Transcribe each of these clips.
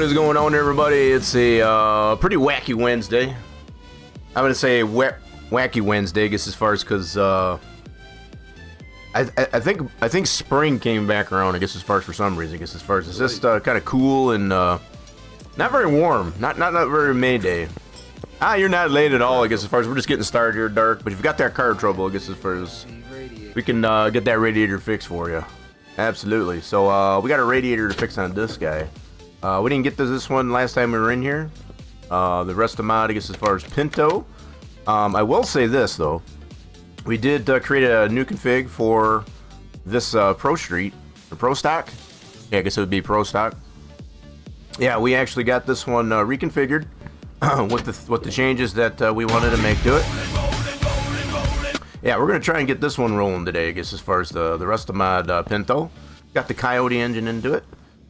What is going on, everybody? It's a pretty wacky Wednesday. I'm gonna say wacky Wednesday, I guess, as far as because I think spring came back around. I guess as far as for some reason, I guess as far as it's just kind of cool and not very warm. Not very May Day. You're not late at all. I guess as far as we're just getting started here, dark. But if you've got that car trouble, I guess as far as we can get that radiator fixed for you. Absolutely. So we got a radiator to fix on this guy. We didn't get this one last time we were in here. The rest of the mod, I guess, as far as Pinto. I will say this, though. We did create a new config for this Pro Street, or Pro Stock. Yeah, I guess it would be Pro Stock. Yeah, we actually got this one reconfigured with the changes that we wanted to make to it. Yeah, we're going to try and get this one rolling today, I guess, as far as the rest of mod Pinto. Got the Coyote engine into it.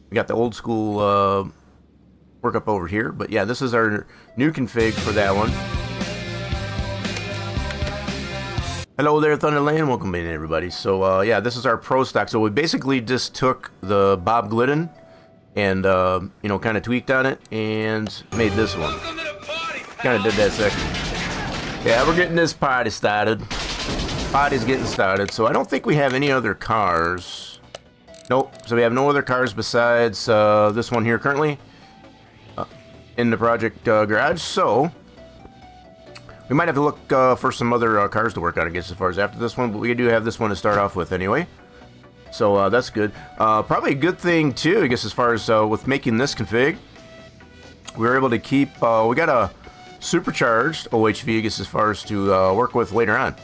We got the old school workup over here, but yeah, this is our new config for that one. Hello there, Thunderland. Welcome in, everybody. So yeah, this is our Pro Stock. So we basically just took the Bob Glidden and you know, kind of tweaked on it and made this one. Kind of did that section. Yeah, we're getting this party started. Party's getting started. So I don't think we have any other cars. Nope, so we have no other cars besides this one here currently in the project garage, so we might have to look for some other cars to work on, I guess, as far as after this one, but we do have this one to start off with anyway, so that's good. Probably a good thing too, I guess, as far as with making this config, we were able to keep, we got a supercharged OHV, I guess, as far as to work with later on.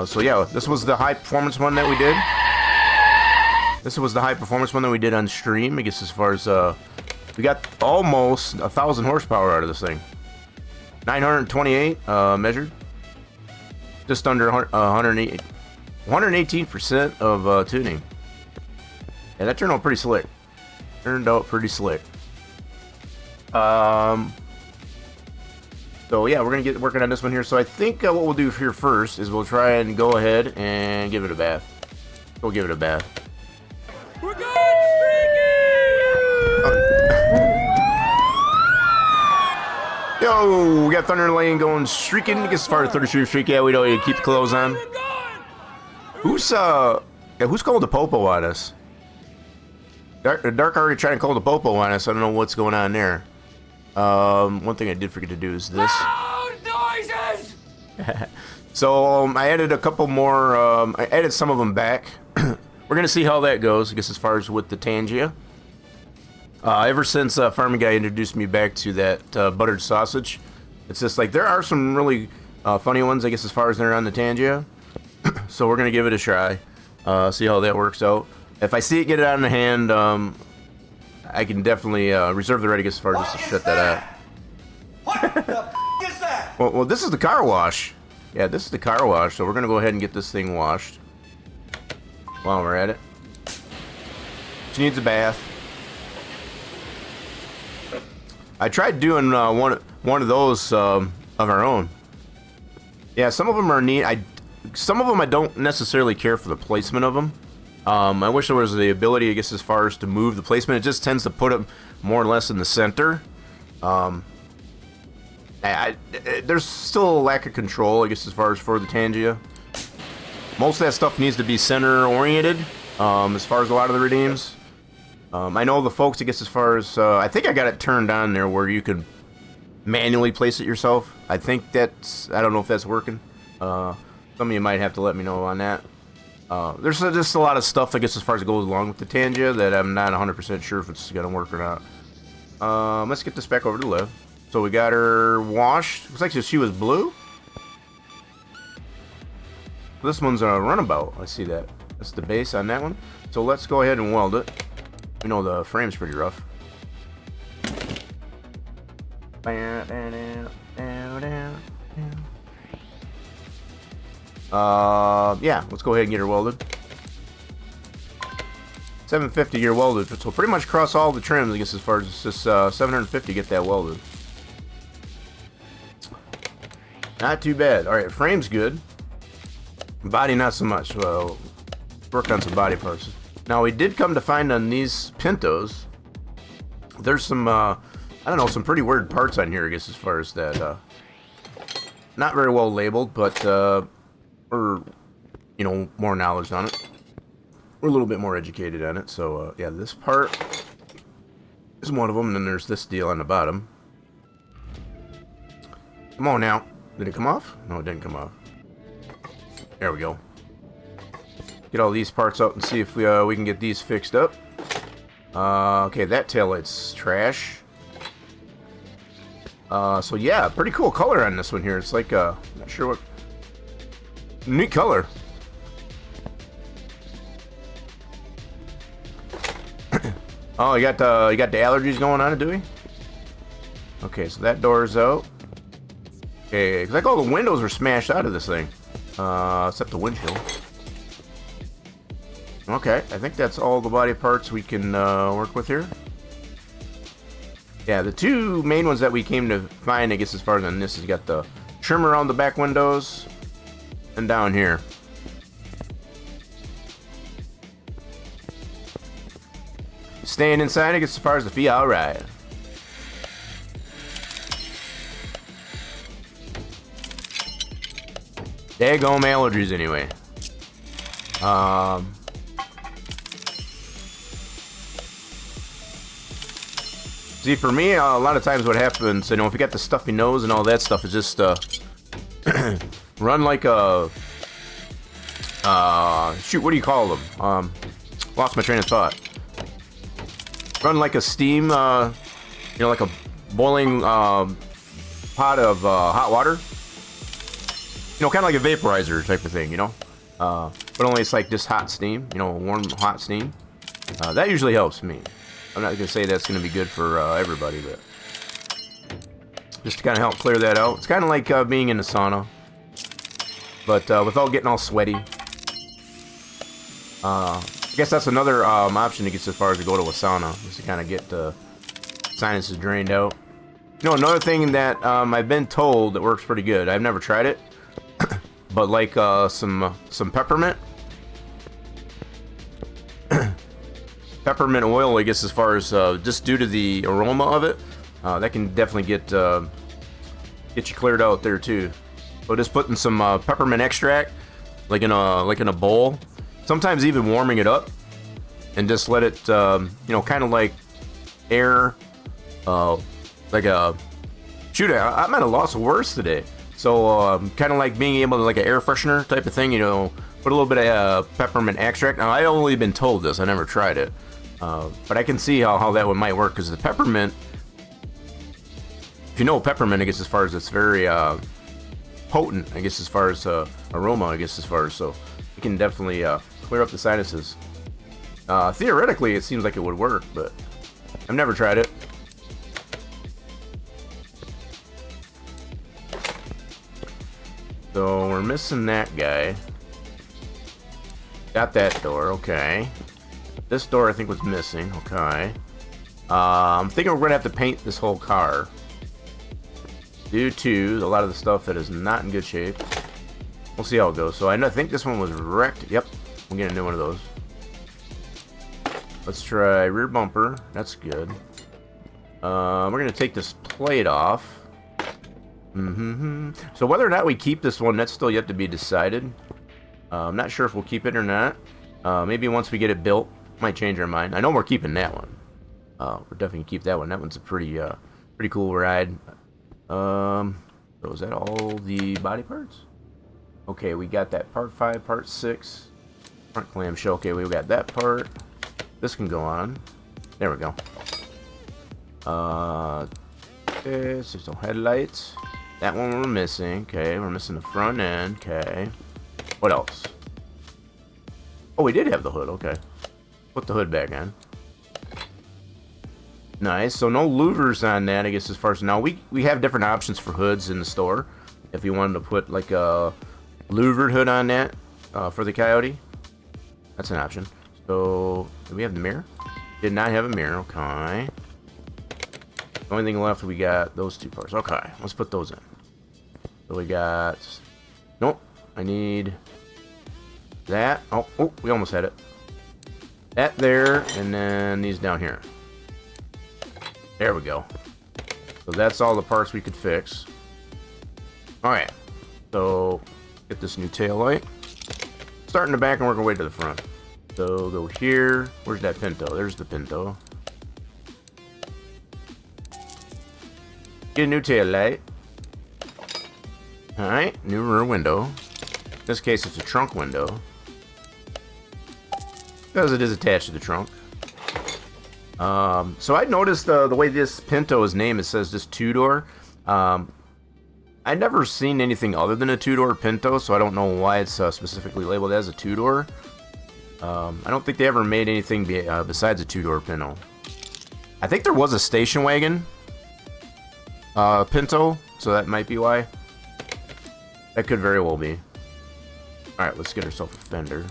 So yeah, this was the high performance one that we did. This was the high performance one that we did on stream, I guess, as far as we got almost 1,000 horsepower out of this thing. 928 measured, just under 118% of tuning. Yeah, that turned out pretty slick. So yeah, we're gonna get working on this one here. So I think what we'll do here first is we'll try and go ahead and give it a bath. We'll give it a bath. We're going streaky! Yo, we got Thunder Lane going streaking. I guess as far as 30 streak, yeah, we don't need to keep the clothes on. Who's calling the popo on us? Dark already trying to call the popo on us. I don't know what's going on there. One thing I did forget to do is this. Loud noises! So I added a couple more. I added some of them back. We're gonna see how that goes, I guess, as far as with the Tangia. Ever since Farming Guy introduced me back to that buttered sausage, it's just like there are some really funny ones, I guess, as far as they're on the Tangia. So we're gonna give it a try, see how that works out. If I see it get it out of the hand, I can definitely reserve the right, I guess, as far as just to shut that out. What the f is that? Well, this is the car wash. Yeah, this is the car wash. So we're gonna go ahead and get this thing washed. While we're at it, she needs a bath. I tried doing one of those of our own. Yeah, some of them are neat. Some of them I don't necessarily care for the placement of them. I wish there was the ability, I guess, as far as to move the placement. It just tends to put them more or less in the center. There's still a lack of control, I guess, as far as for the Tangia. Most of that stuff needs to be center oriented, as far as a lot of the redeems. I know the folks, I guess, as far as, I think I got it turned on there where you can manually place it yourself. I think that's, I don't know if that's working. Some of you might have to let me know on that. There's just a lot of stuff, I guess, as far as it goes along with the Tangia that I'm not 100% sure if it's going to work or not. Let's get this back over to Liv. So we got her washed. Looks like she was blue. This one's a runabout. I see that. That's the base on that one. So let's go ahead and weld it. We know the frame's pretty rough. Yeah, let's go ahead and get her welded. 750 gear welded. So pretty much across all the trims, I guess, as far as it's just 750 to get that welded. Not too bad. Alright, frame's good. Body not so much. Well, worked on some body parts. Now we did come to find on these Pintos, there's some, I don't know, some pretty weird parts on here, I guess, as far as that, not very well labeled, but, we're, you know, more knowledge on it. We're a little bit more educated on it, so, yeah, this part is one of them, and then there's this deal on the bottom. Come on now. Did it come off? No, it didn't come off. There we go. Get all these parts out and see if we can get these fixed up. Okay, that taillight's trash. So yeah, pretty cool color on this one here. It's like, not sure what... Neat color. Oh, you got the allergies going on it, do we? Okay, so that door's out. Okay, looks like all the windows are smashed out of this thing. Except the windshield. Okay, I think that's all the body parts we can work with here. Yeah, the two main ones that we came to find, I guess, as far as on this, is got the trim around the back windows and down here. Staying inside, I guess, as far as the fee, alright. Daggone allergies, anyway. See, for me, a lot of times what happens, you know, if you got the stuffy nose and all that stuff, is just run like a shoot, what do you call them? Lost my train of thought. Run like a steam, you know, like a boiling pot of hot water. You know, kind of like a vaporizer type of thing, you know? But only it's like just hot steam, you know, warm, hot steam. That usually helps me. I'm not going to say that's going to be good for everybody, but just to kind of help clear that out. It's kind of like being in the sauna, but without getting all sweaty. I guess that's another option to get as far as to go to a sauna, just to kind of get the sinuses drained out. You know, another thing that I've been told that works pretty good. I've never tried it, but like some peppermint. Peppermint oil, I guess, as far as just due to the aroma of it, that can definitely get you cleared out there too. So just putting some peppermint extract, like in a bowl, sometimes even warming it up, and just let it, you know, kind of like air, like a shoot. I'm at a loss of words today. So kind of like being able to, like an air freshener type of thing, you know, put a little bit of peppermint extract. Now, I've only been told this, I never tried it. But I can see how that one might work, because the peppermint, if you know peppermint, I guess, as far as it's very potent, I guess, as far as aroma, I guess, as far as, so it can definitely clear up the sinuses. Theoretically, it seems like it would work, but I've never tried it. So we're missing that guy. Got that door, okay. This door I think was missing, okay. I'm thinking we're gonna have to paint this whole car due to a lot of the stuff that is not in good shape. We'll see how it goes. So I think this one was wrecked. Yep, we'll get a new one of those. Let's try rear bumper. That's good. We're gonna take this plate off. So whether or not we keep this one, that's still yet to be decided. I'm not sure if we'll keep it or not. Maybe once we get it built, might change our mind. I know we're keeping that one. We're definitely gonna keep that one. That one's a pretty cool ride. So is that all the body parts? Okay, we got that part 5, part 6, front clamshell. Okay, we got that part. This can go on. There we go. Okay, so some headlights. That one we're missing. Okay, we're missing the front end. Okay, what else? Oh, we did have the hood. Okay. Put the hood back on. Nice. So no louvers on that, I guess, as far as now. We have different options for hoods in the store. If you wanted to put like a louvered hood on that for the Coyote, that's an option. So do we have the mirror? Did not have a mirror. Okay. The only thing left, we got those two parts. Okay, let's put those in. So we got... Nope. I need that. Oh, we almost had it. That there, and then these down here. There we go. So that's all the parts we could fix. Alright. So, get this new tail light. Start in the back and work our way to the front. So, go here. Where's that Pinto? There's the Pinto. Get a new tail light. Alright, new rear window. In this case, it's a trunk window, because it is attached to the trunk. So I noticed the way this Pinto is named, it says just two-door. I've never seen anything other than a two-door Pinto, so I don't know why it's specifically labeled as a two-door. I don't think they ever made anything besides a two-door Pinto. I think there was a station wagon Pinto, so that might be why. That could very well be. Alright, let's get ourselves a fender.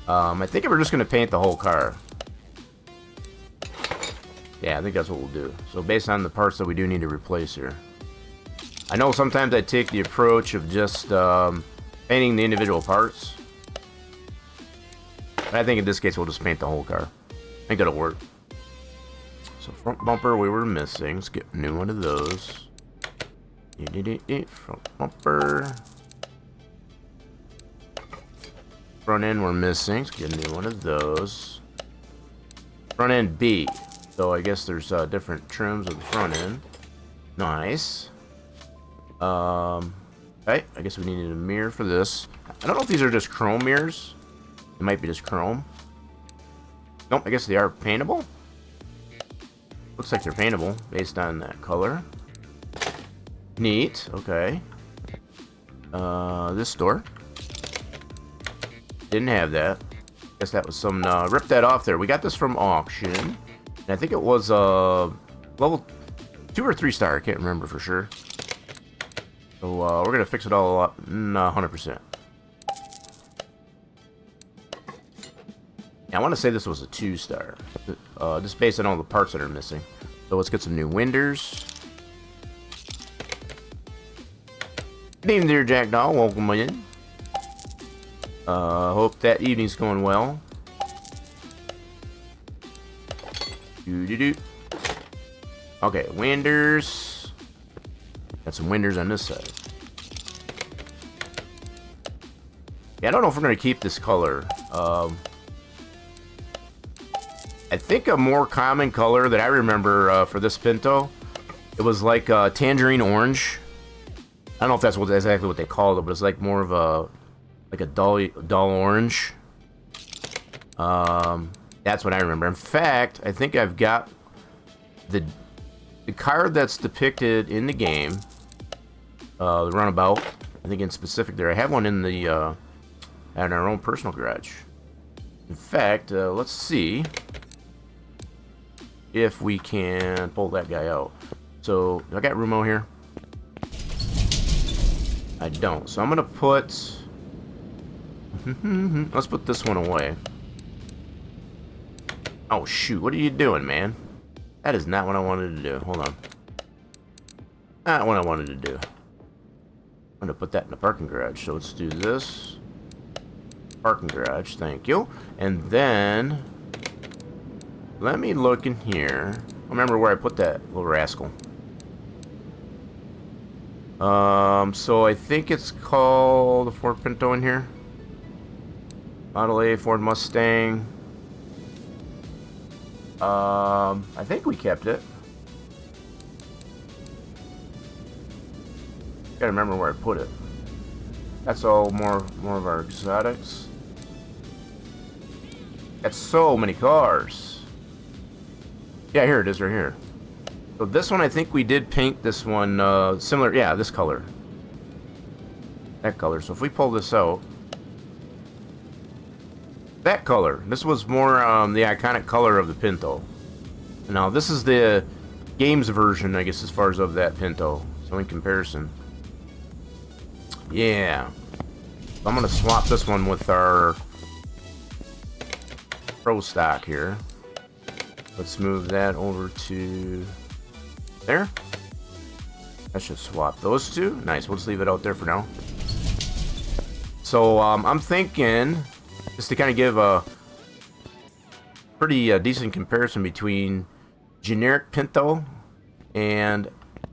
I think we're just going to paint the whole car. Yeah, I think that's what we'll do. So based on the parts that we do need to replace here. I know sometimes I take the approach of just painting the individual parts. But I think in this case we'll just paint the whole car. I think that'll work. So front bumper we were missing. Let's get a new one of those. Front bumper. Front end we're missing. Let's get a new one of those. Front end B. So I guess there's different trims of the front end. Nice. Okay, I guess we needed a mirror for this. I don't know if these are just chrome mirrors. It might be just chrome. Nope, I guess they are paintable. Looks like they're paintable based on that color. Neat. Okay. This door didn't have that. Guess that was some ripped that off there. We got this from auction, and I think it was level 2 or 3 star. I can't remember for sure. So we're gonna fix it all up 100%. Yeah, I want to say this was a 2 star, just based on all the parts that are missing. So let's get some new windows. Good evening there, Jack Doll. Welcome in. Hope that evening's going well. Okay, windows. Got some windows on this side. Yeah, I don't know if we're going to keep this color. I think a more common color that I remember for this Pinto, it was like tangerine orange. I don't know if that's exactly what they called it, but it's like more of a dull orange. That's what I remember. In fact, I think I've got the card that's depicted in the game, the runabout. I think in specific there, I have one in the at our own personal garage. In fact, let's see if we can pull that guy out. So I got Rumo here. I don't. So I'm gonna put. Let's put this one away. Oh shoot! What are you doing, man? That is not what I wanted to do. Hold on. Not what I wanted to do. I'm gonna put that in the parking garage. So let's do this. Parking garage. Thank you. And then let me look in here. I remember where I put that little rascal. So I think it's called the Ford Pinto in here. Model A Ford Mustang. I think we kept it. Gotta remember where I put it. That's all more of our exotics. That's so many cars. Yeah, here it is right here. So this one, I think we did paint this one similar. Yeah, this color. That color. So if we pull this out. That color. This was more the iconic color of the Pinto. Now this is the games version, I guess, as far as of that Pinto. So in comparison. Yeah. So I'm going to swap this one with our Pro stock here. Let's move that over to there. I should swap those two. Nice. We'll just leave it out there for now. So I'm thinking, just to kind of give a pretty decent comparison between generic Pinto and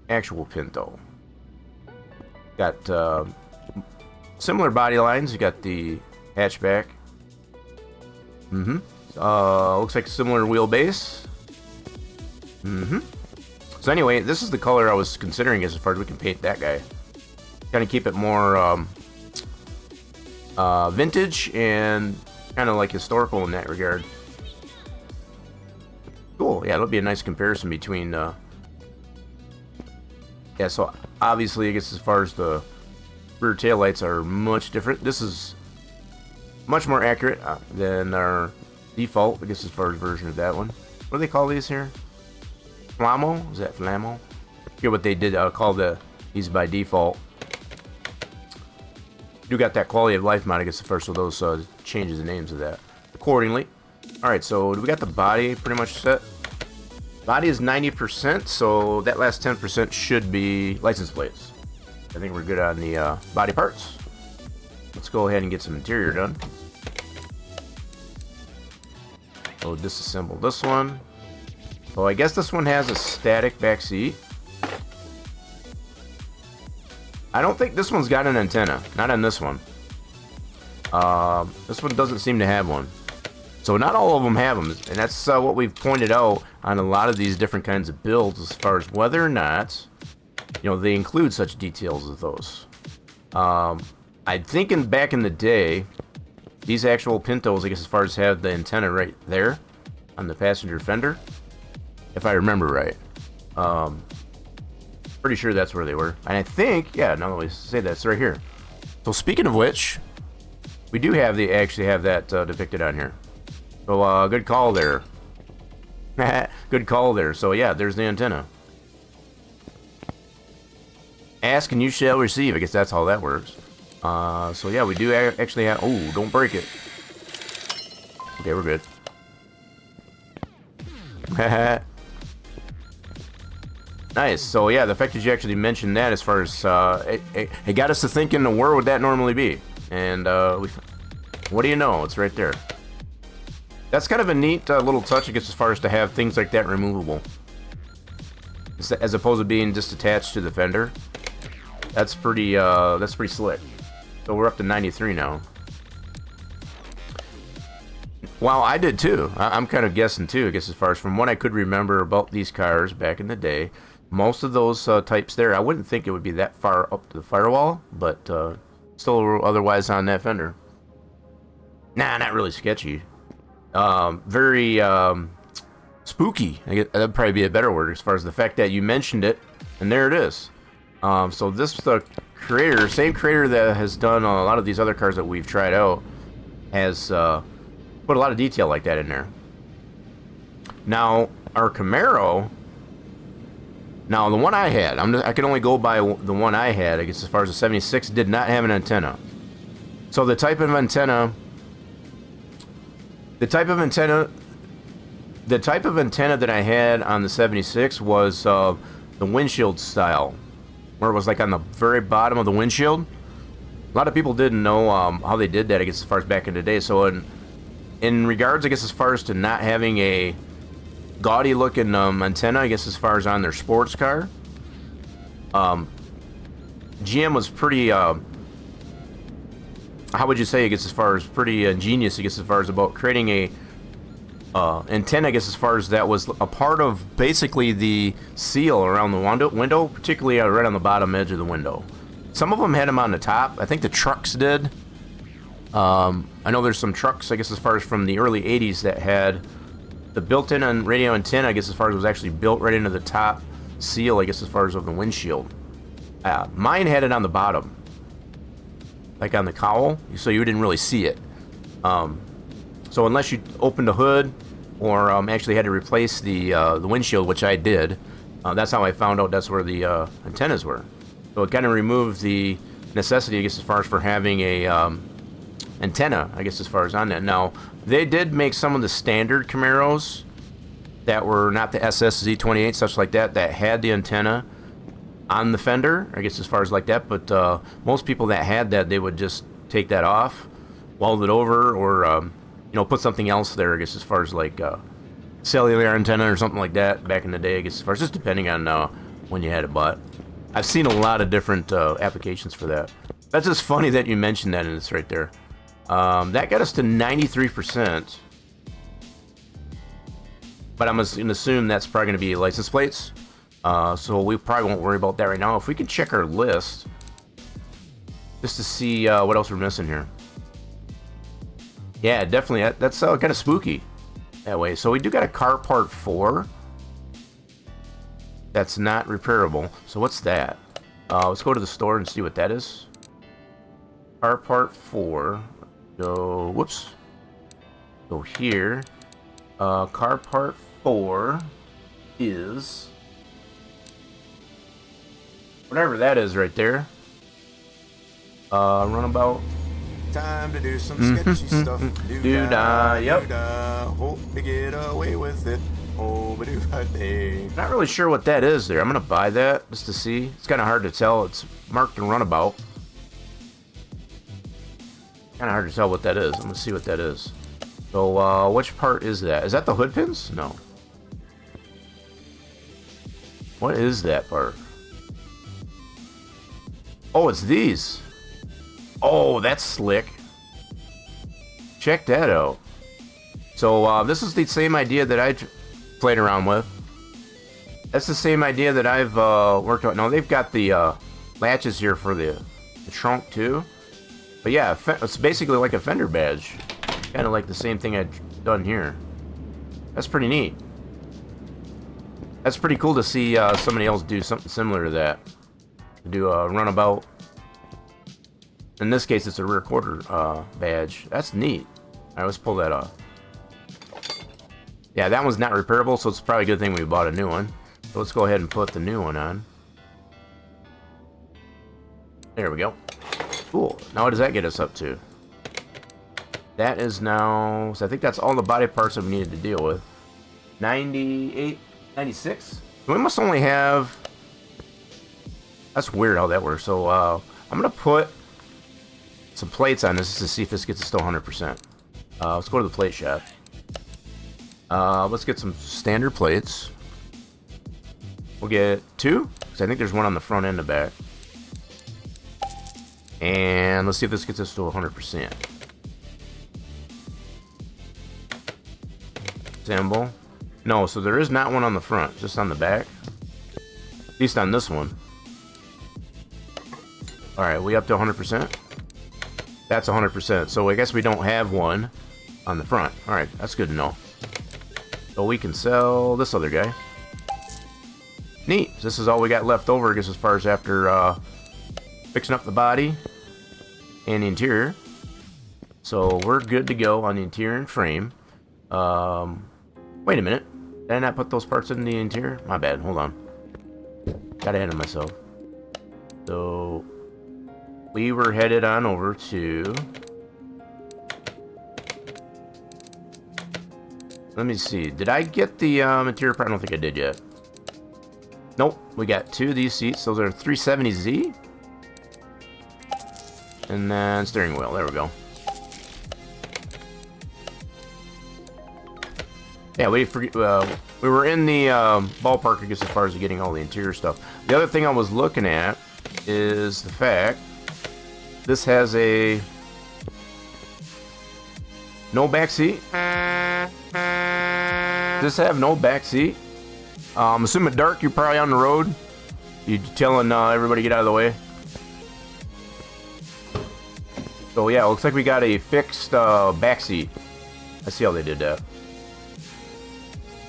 actual Pinto. Got similar body lines. You got the hatchback. Looks like a similar wheelbase. So anyway, this is the color I was considering as far as we can paint that guy. Kind of keep it more vintage and kind of like historical in that regard. Cool. Yeah, it'll be a nice comparison between. Yeah, so obviously, I guess as far as the rear taillights are much different. This is much more accurate than our default, I guess, as far as version of that one. What do they call these here? Flamo? Is that Flamo? I forget what they did call these by default. You got that quality of life mod, I guess, at first, so those changes the names of that accordingly. Alright, so we got the body pretty much set. Body is 90%, so that last 10% should be license plates. I think we're good on the body parts. Let's go ahead and get some interior done. So disassemble this one. So I guess this one has a static back seat. I don't think this one's got an antenna. Not on this one. This one doesn't seem to have one. So not all of them have them, and that's what we've pointed out on a lot of these different kinds of builds as far as whether or not, you know, they include such details as those. I think back in the day, these actual Pintos, I guess as far as have the antenna right there on the passenger fender, if I remember right. Pretty sure that's where they were. And I think, yeah, now that we say that, it's right here. So speaking of which, we do have actually have that depicted on here. So good call there. Good call there. So yeah, there's the antenna. Ask and you shall receive. I guess that's how that works. So yeah, we do actually have... Oh, don't break it. Okay, we're good. Nice. So yeah, the fact that you actually mentioned that as far as... it got us to thinking, where would that normally be? And what do you know? It's right there. That's kind of a neat little touch, I guess, as far as to have things like that removable. As opposed to being just attached to the fender. That's pretty slick. So we're up to 93 now. Well, I did too. I'm kind of guessing too, I guess, as far as from what I could remember about these cars back in the day. Most of those types there, I wouldn't think it would be that far up to the firewall, but still otherwise on that fender. Nah, not really sketchy. Very spooky. I guess that'd probably be a better word as far as the fact that you mentioned it, and there it is. So this creator, same creator that has done a lot of these other cars that we've tried out, has put a lot of detail like that in there. Now our Camaro. Now the one I had, I can only go by the one I had. I guess as far as the 76 did not have an antenna. So the type of antenna that I had on the 76 was the windshield style, where it was like on the very bottom of the windshield. A lot of people didn't know how they did that, I guess, as far as back in the day. So in regards, I guess, as far as to not having a gaudy looking antenna, I guess, as far as on their sports car, GM was pretty how would you say, I guess, as far as pretty ingenious, I guess, as far as about creating a antenna, I guess, as far as that was a part of basically the seal around the window, particularly right on the bottom edge of the window. Some of them had them on the top. I think the trucks did. I know there's some trucks, I guess, as far as from the early 80s that had the built-in radio antenna, I guess, as far as it was actually built right into the top seal, I guess, as far as of the windshield. Mine had it on the bottom, like on the cowl, so you didn't really see it. So unless you opened the hood or actually had to replace the windshield, which I did, that's how I found out that's where the antennas were. So it kind of removed the necessity, I guess, as far as for having a antenna, I guess, as far as on that. Now, they did make some of the standard Camaros that were not the SS Z28, such like that, that had the antenna on the fender, I guess, as far as like that. But most people that had that, they would just take that off, weld it over, or you know, put something else there, I guess, as far as like cellular antenna or something like that back in the day, I guess, as far as just depending on when you had it bought. I've seen a lot of different applications for that. That's just funny that you mentioned that, and it's right there. That got us to 93%. But I'm going to assume that's probably going to be license plates. So we probably won't worry about that right now. If we can check our list, just to see what else we're missing here. Yeah, definitely. That's kind of spooky that way. So we do got a car part 4. That's not repairable. So what's that? Let's go to the store and see what that is. Car part 4. Go, whoops. Go here. Car part 4 is whatever that is right there. Runabout. Time to do some sketchy stuff. Do-da, yep. Hope to get away with it. Oh-ba-doo-ba-day. Not really sure what that is there. I'm gonna buy that just to see. It's kind of hard to tell. It's marked in Runabout. Kind of hard to tell what that is. I'm gonna see what that is. So, which part is that? Is that the hood pins? No. What is that part? Oh, it's these. Oh, that's slick. Check that out. So, this is the same idea that I played around with. That's the same idea that I've worked on. No, they've got the latches here for the trunk, too. But yeah, it's basically like a fender badge. Kind of like the same thing I've done here. That's pretty neat. That's pretty cool to see somebody else do something similar to that. Do a runabout. In this case, it's a rear quarter badge. That's neat. Alright, let's pull that off. Yeah, that one's not repairable, so it's probably a good thing we bought a new one. So let's go ahead and put the new one on. There we go. Cool. Now what does that get us up to? That is now... So I think that's all the body parts that we needed to deal with. 98, 96? We must only have... That's weird how that works. So I'm going to put some plates on this to see if this gets us to 100%. Let's go to the plate shop. Let's get some standard plates. We'll get 2, because I think there's one on the front and the back. And let's see if this gets us to 100%. Symbol. No, so there is not one on the front, just on the back. At least on this one. Alright, we up to 100%? That's 100%, so I guess we don't have one on the front. Alright, that's good to know. So we can sell this other guy. Neat. This is all we got left over, I guess, as far as after fixing up the body and the interior. So we're good to go on the interior and frame. Wait a minute. Did I not put those parts in the interior? My bad. Hold on. Got ahead of myself. So we were headed on over to... Let me see. Did I get the interior part? I don't think I did yet. Nope. We got 2 of these seats. Those are 370Z. And then steering wheel. There we go. Yeah, we were in the ballpark, I guess, as far as getting all the interior stuff. The other thing I was looking at is the fact this has a no back seat. Does this have no back seat? I'm assuming dark, you're probably on the road. You telling everybody get out of the way. So yeah, it looks like we got a fixed back seat. I see how they did that.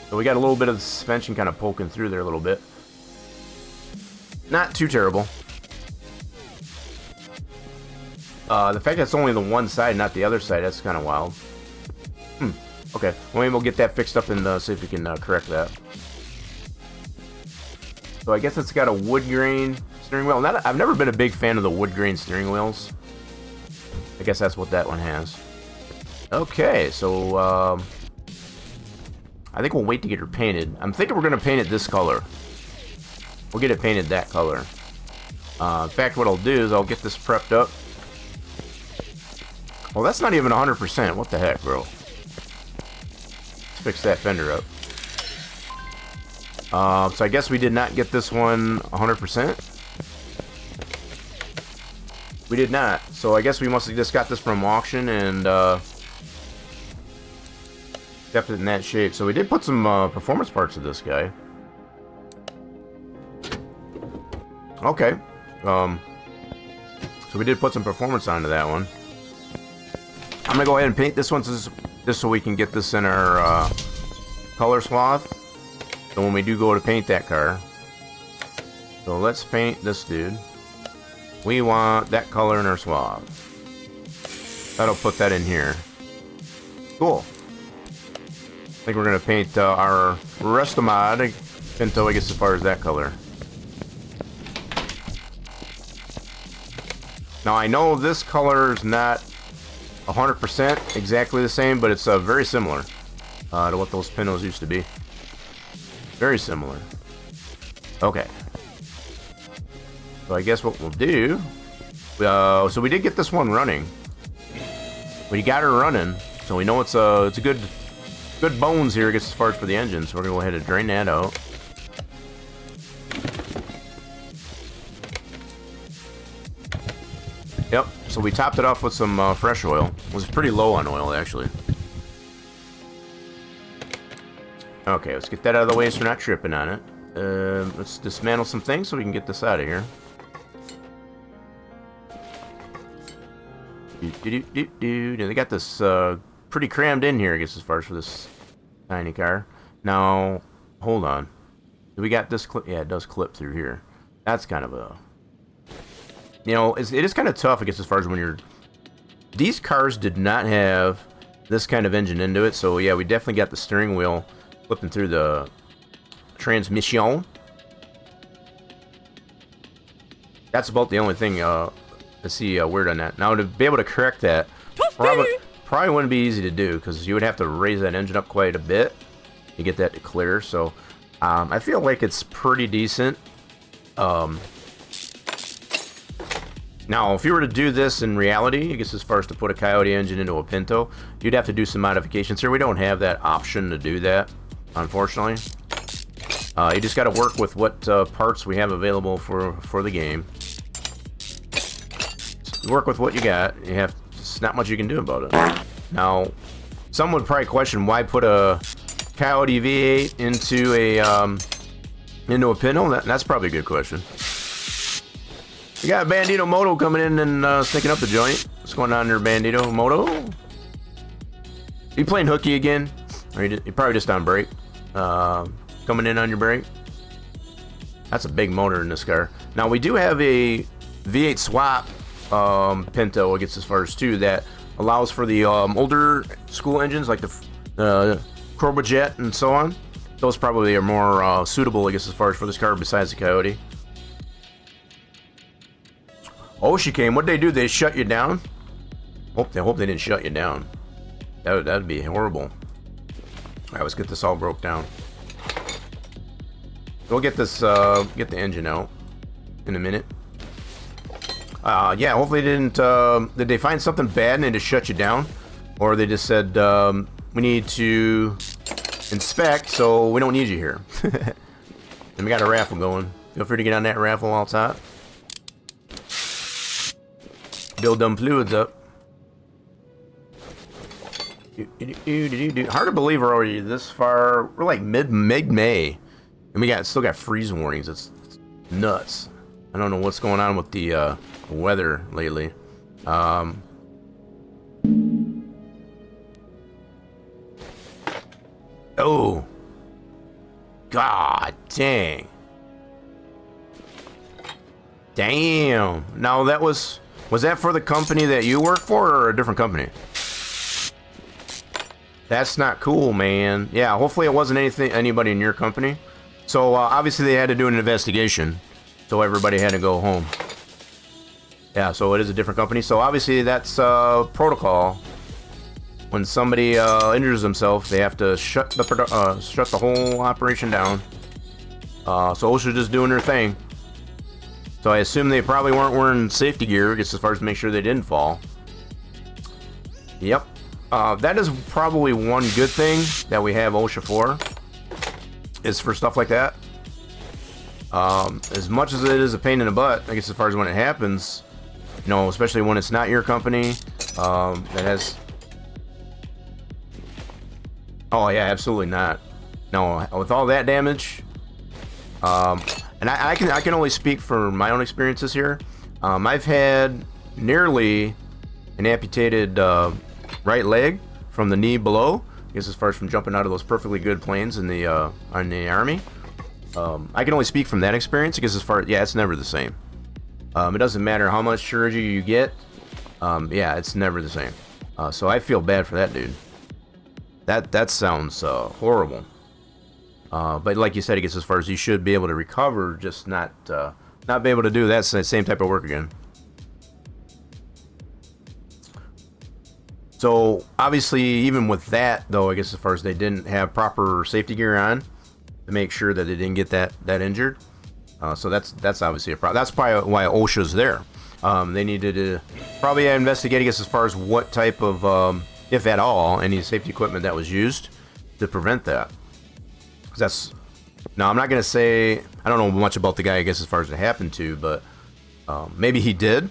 So we got a little bit of the suspension kind of poking through there a little bit. Not too terrible. The fact that it's only the one side, not the other side, that's kind of wild. Okay, well, maybe we'll get that fixed up and see if we can correct that. So I guess it's got a wood grain steering wheel. I've never been a big fan of the wood grain steering wheels. I guess that's what that one has. Okay, so I think we'll wait to get her painted. I'm thinking we're going to paint it this color. We'll get it painted that color. In fact, what I'll do is I'll get this prepped up. Well, that's not even 100%. What the heck, bro? Let's fix that fender up. So I guess we did not get this one 100%. We did not. So I guess we must have just got this from auction and kept it in that shape. So we did put some performance parts of this guy. Okay. So we did put some performance onto that one. I'm gonna go ahead and paint this one just so we can get this in our color swath. So when we do go to paint that car. So let's paint this dude. We want that color in our swath. That'll put that in here. Cool. I think we're gonna paint our Restomod Pinto, I guess, as far as that color. Now I know this color is not 100% exactly the same, but it's very similar to what those Pintos used to be. Very similar. Okay. So I guess what we'll do... so we did get this one running. We got her running, so we know it's a good bones here, I guess, as far as for the engine. So we're going to go ahead and drain that out. Yep, so we topped it off with some fresh oil. It was pretty low on oil, actually. Okay, let's get that out of the way so we're not tripping on it. Let's dismantle some things so we can get this out of here. Now, they got this pretty crammed in here, I guess, as far as for this tiny car. Now, hold on. Do we got this clip? Yeah, it does clip through here. That's kind of a... You know, it is kind of tough, I guess, as far as when you're... These cars did not have this kind of engine into it, so yeah, we definitely got the steering wheel flipping through the transmission. That's about the only thing to see weird on that. Now, to be able to correct that, probably wouldn't be easy to do, because you would have to raise that engine up quite a bit to get that to clear, so I feel like it's pretty decent. Now, if you were to do this in reality, I guess as far as to put a Coyote engine into a Pinto, you'd have to do some modifications here. We don't have that option to do that, unfortunately. You just got to work with what parts we have available for the game. Work with what you got. You have just not much you can do about it. Now, some would probably question why put a Coyote V8 into a Pinto. That's probably a good question. We got Bandito Moto coming in and sticking up the joint. What's going on there, Bandito Moto? You playing hooky again? Or you're probably just on break. Coming in on your break. That's a big motor in this car. Now, we do have a V8 swap Pinto, I guess, as far as two, that allows for the older school engines, like the Corbojet and so on. Those probably are more suitable, I guess, as far as for this car besides the Coyote. Oh, she came. What'd they do? They shut you down? Hope they didn't shut you down. That'd be horrible. All right, let's get this all broke down. We'll get this, get the engine out in a minute. Yeah, hopefully they didn't, did they find something bad and they just shut you down? Or they just said, we need to inspect, so we don't need you here. And we got a raffle going. Feel free to get on that raffle while it's hot. Build them fluids up. Hard to believe we're already this far. We're like mid-May, and we still got freeze warnings. It's nuts. I don't know what's going on with the weather lately. Oh, god dang! Damn! Now that was that for the company that you work for, or a different company? That's not cool, man. Yeah, hopefully it wasn't anybody in your company. So obviously they had to do an investigation, so everybody had to go home. Yeah, so it is a different company. So obviously that's protocol. When somebody injures themselves, they have to shut the whole operation down. So OSHA's just doing their thing. So I assume they probably weren't wearing safety gear, just as far as to make sure they didn't fall. Yep. That is probably one good thing that we have OSHA for, is for stuff like that. As much as it is a pain in the butt, I guess as far as when it happens, you know, especially when it's not your company, that has... Oh yeah, absolutely not. No, with all that damage, and I can only speak for my own experiences here. I've had nearly an amputated right leg from the knee below. I guess as far as from jumping out of those perfectly good planes in the army. I can only speak from that experience because as far yeah, it's never the same. It doesn't matter how much surgery you get. Yeah, it's never the same. So I feel bad for that dude. That sounds horrible. But like you said, I guess as far as you should be able to recover, just not be able to do that same type of work again. So obviously, even with that, though, I guess as far as they didn't have proper safety gear on to make sure that they didn't get that injured. So that's obviously a problem. That's probably why OSHA's there. They needed to probably investigate, I guess, as far as what type of, if at all, any safety equipment that was used to prevent that. That's now I'm not gonna say I don't know much about the guy, I guess, as far as it happened to, but maybe he did,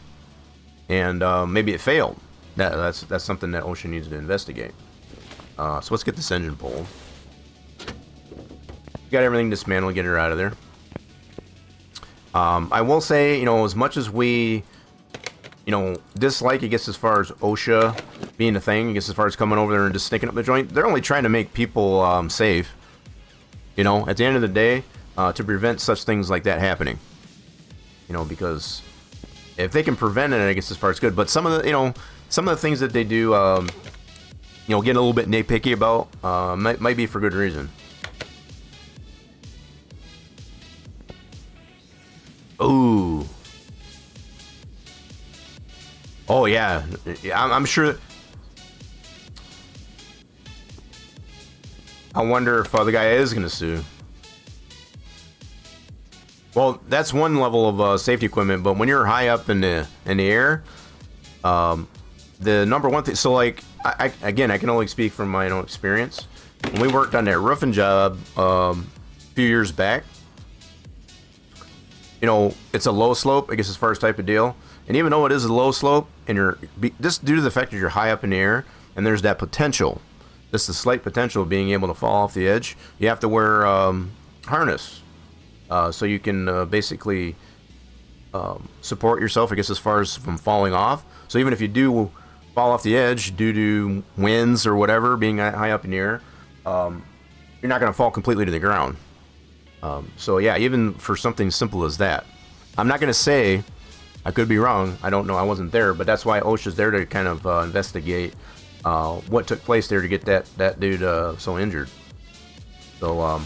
and maybe it failed. That's something that OSHA needs to investigate. So let's get this engine pulled. Got everything dismantled, get her out of there. I will say, you know, as much as we, you know, dislike, I guess, as far as OSHA being a thing, I guess, as far as coming over there and just sticking up the joint, they're only trying to make people safe. You know, at the end of the day, to prevent such things like that happening. You know, because if they can prevent it, I guess as far as good. But some of the, you know, some of the things that they do, you know, get a little bit nitpicky about, might be for good reason. Ooh. Oh yeah, I'm sure. I wonder if the guy is gonna sue. Well, that's one level of safety equipment, but when you're high up in the air, the number one thing. So like, I can only speak from my own experience. When we worked on that roofing job a few years back, you know, it's a low slope, I guess, as far as type of deal. And even though it is a low slope, and you're just due to the fact that you're high up in the air, and there's that potential, just the slight potential of being able to fall off the edge, you have to wear harness, so you can basically support yourself, I guess, as far as from falling off. So even if you do fall off the edge due to winds or whatever, being high up in the air, you're not going to fall completely to the ground. So yeah, even for something simple as that, I'm not going to say, I could be wrong, I don't know, I wasn't there, but that's why OSHA's there to kind of investigate what took place there to get that dude so injured. So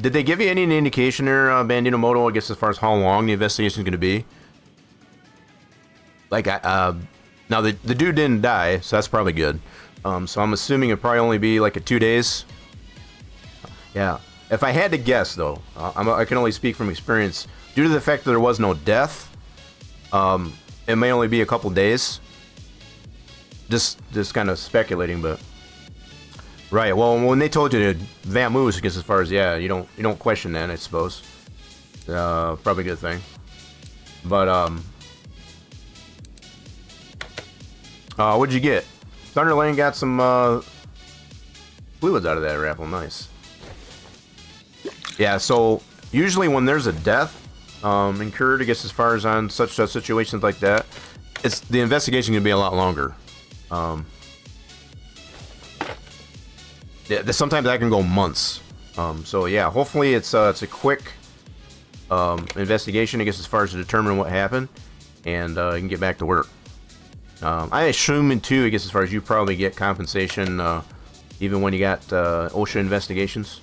did they give you any indication there, Bandito Moto, I guess, as far as how long the investigation is going to be? Like, now the dude didn't die, so that's probably good. So I'm assuming it'll probably only be like 2 days. Yeah. If I had to guess, though, I can only speak from experience. Due to the fact that there was no death, it may only be a couple days. Just kind of speculating, but right. Well, when they told you to vamoose, I guess, as far as you don't question that, I suppose. Probably a good thing. But what'd you get? Thunderlane got some fluids out of that raffle. Nice. Yeah, so usually when there's a death incurred, I guess, as far as on such situations like that, it's the investigation can be a lot longer. Yeah, sometimes that can go months. So yeah, hopefully it's a quick investigation, I guess, as far as to determine what happened, and you can get back to work. I assume too, I guess, as far as you probably get compensation even when you got OSHA investigations.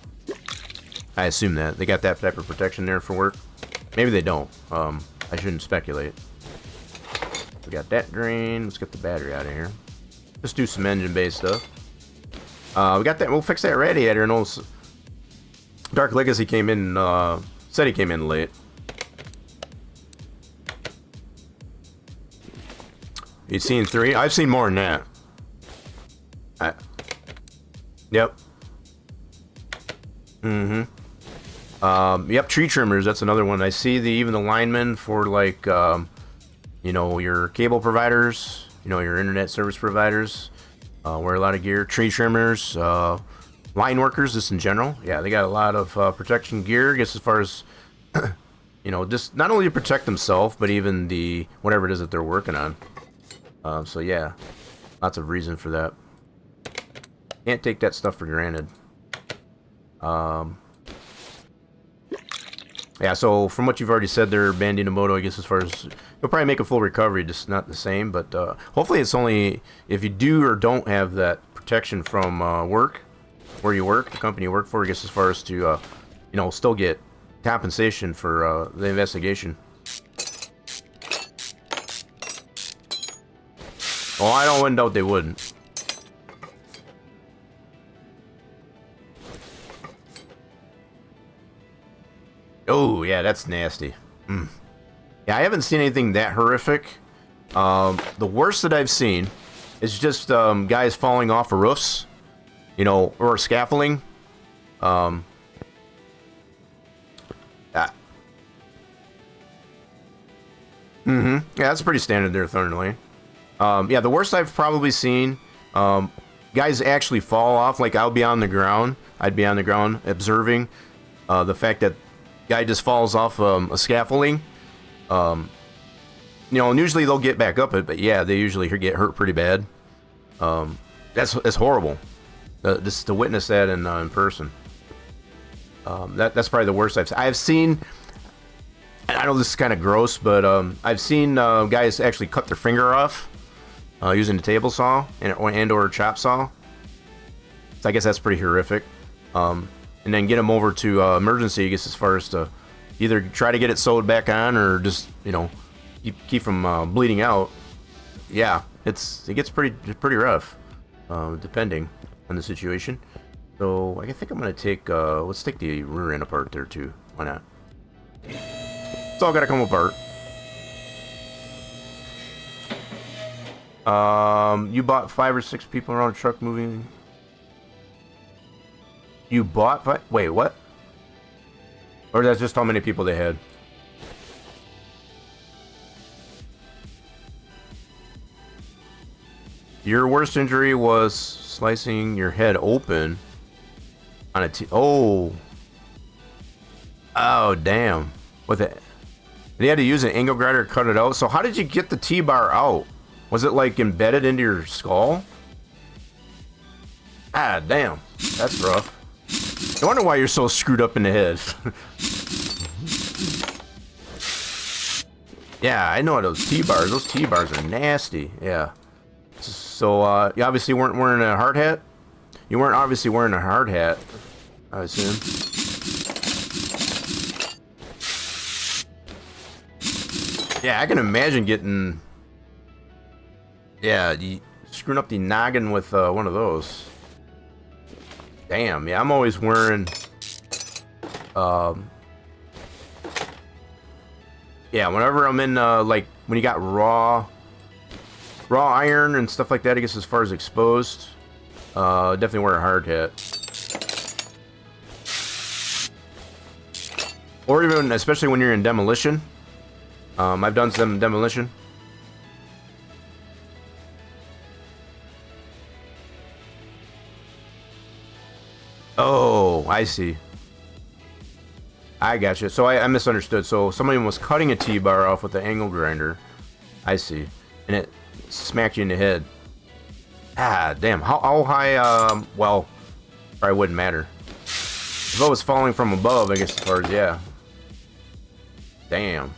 I assume that they got that type of protection there for work. Maybe they don't. I shouldn't speculate. We got that drain. Let's get the battery out of here. Let's do some engine-based stuff. We got that. We'll fix that radiator. And old Dark Legacy came in. Said he came in late. You seen 3? I've seen more than that. Yep. Yep, tree trimmers. That's another one. I see even the linemen for like, you know, your cable providers, you know, your internet service providers, wear a lot of gear. Tree trimmers, line workers, just in general. Yeah, they got a lot of protection gear. I guess as far as, you know, just not only to protect themselves, but even the whatever it is that they're working on. So yeah, lots of reason for that. Can't take that stuff for granted. Yeah, so from what you've already said there, Bandito, I guess as far as you'll probably make a full recovery, just not the same. But hopefully it's only if you do or don't have that protection from work, where you work, the company you work for, I guess as far as to, you know, still get compensation for the investigation. Oh, I don't doubt they wouldn't. Oh, yeah, that's nasty. Yeah, I haven't seen anything that horrific. The worst that I've seen is just guys falling off of roofs, you know, or scaffolding. Yeah, that's pretty standard there, Thunder Lane. Yeah, the worst I've probably seen, guys actually fall off. Like, I'll be on the ground. I'd be on the ground observing the fact that guy just falls off a scaffolding. You know, and usually they'll get back up it, but yeah, they usually get hurt pretty bad. That's horrible. Just to witness that in person. That's probably the worst I've seen. I know this is kind of gross, but I've seen guys actually cut their finger off using a table saw and or a chop saw. So I guess that's pretty horrific. And then get them over to emergency, I guess, as far as to either try to get it sewed back on or just, you know, keep from bleeding out. Yeah, it gets pretty rough, depending on the situation. So I think I'm gonna take let's take the rear end apart there too. Why not? It's all gotta come apart. You bought 5 or 6 people around a truck moving. You bought 5? Wait, what? Or that's just how many people they had? Your worst injury was slicing your head open on a oh, damn! With it, they had to use an angle grinder to cut it out. So how did you get the T-bar out? Was it like embedded into your skull? Ah, damn, that's rough. I wonder why you're so screwed up in the head. Yeah, I know those T-bars. Those T-bars are nasty. Yeah. So, you obviously weren't wearing a hard hat? You weren't obviously wearing a hard hat, I assume. Yeah, I can imagine getting... Yeah, screwing up the noggin with one of those. Damn, yeah, I'm always wearing... Yeah, whenever I'm in, like, when you got raw iron and stuff like that, I guess as far as exposed, definitely wear a hard hat. Or even, especially when you're in demolition. I've done some demolition. Oh, I see. I gotcha. So I misunderstood. So somebody was cutting a T-bar off with the angle grinder. I see. And it smacked you in the head. Ah, damn. How high, well, probably wouldn't matter. If it was falling from above, I guess as far as, yeah. Damn.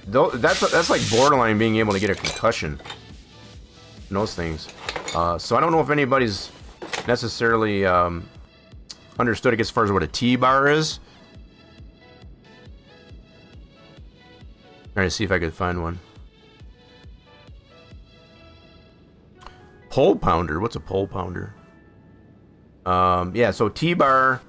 That's like borderline being able to get a concussion. And those things. So I don't know if anybody's necessarily, understood, I guess, as far as what a T-bar is. Trying to see if I could find one. Pole pounder. What's a pole pounder? Yeah, so T-bar.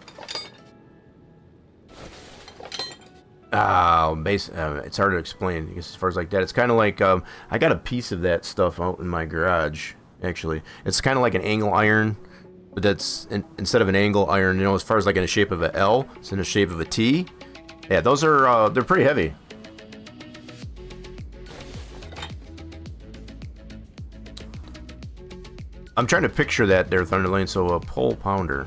It's hard to explain, I guess, as far as like that. It's kind of like, I got a piece of that stuff out in my garage, actually. It's kind of like an angle iron. but that's instead of an angle iron, you know, as far as like in the shape of an L, it's in the shape of a T. Yeah, those are they're pretty heavy. I'm trying to picture that there, Thunderlane. So a pole pounder,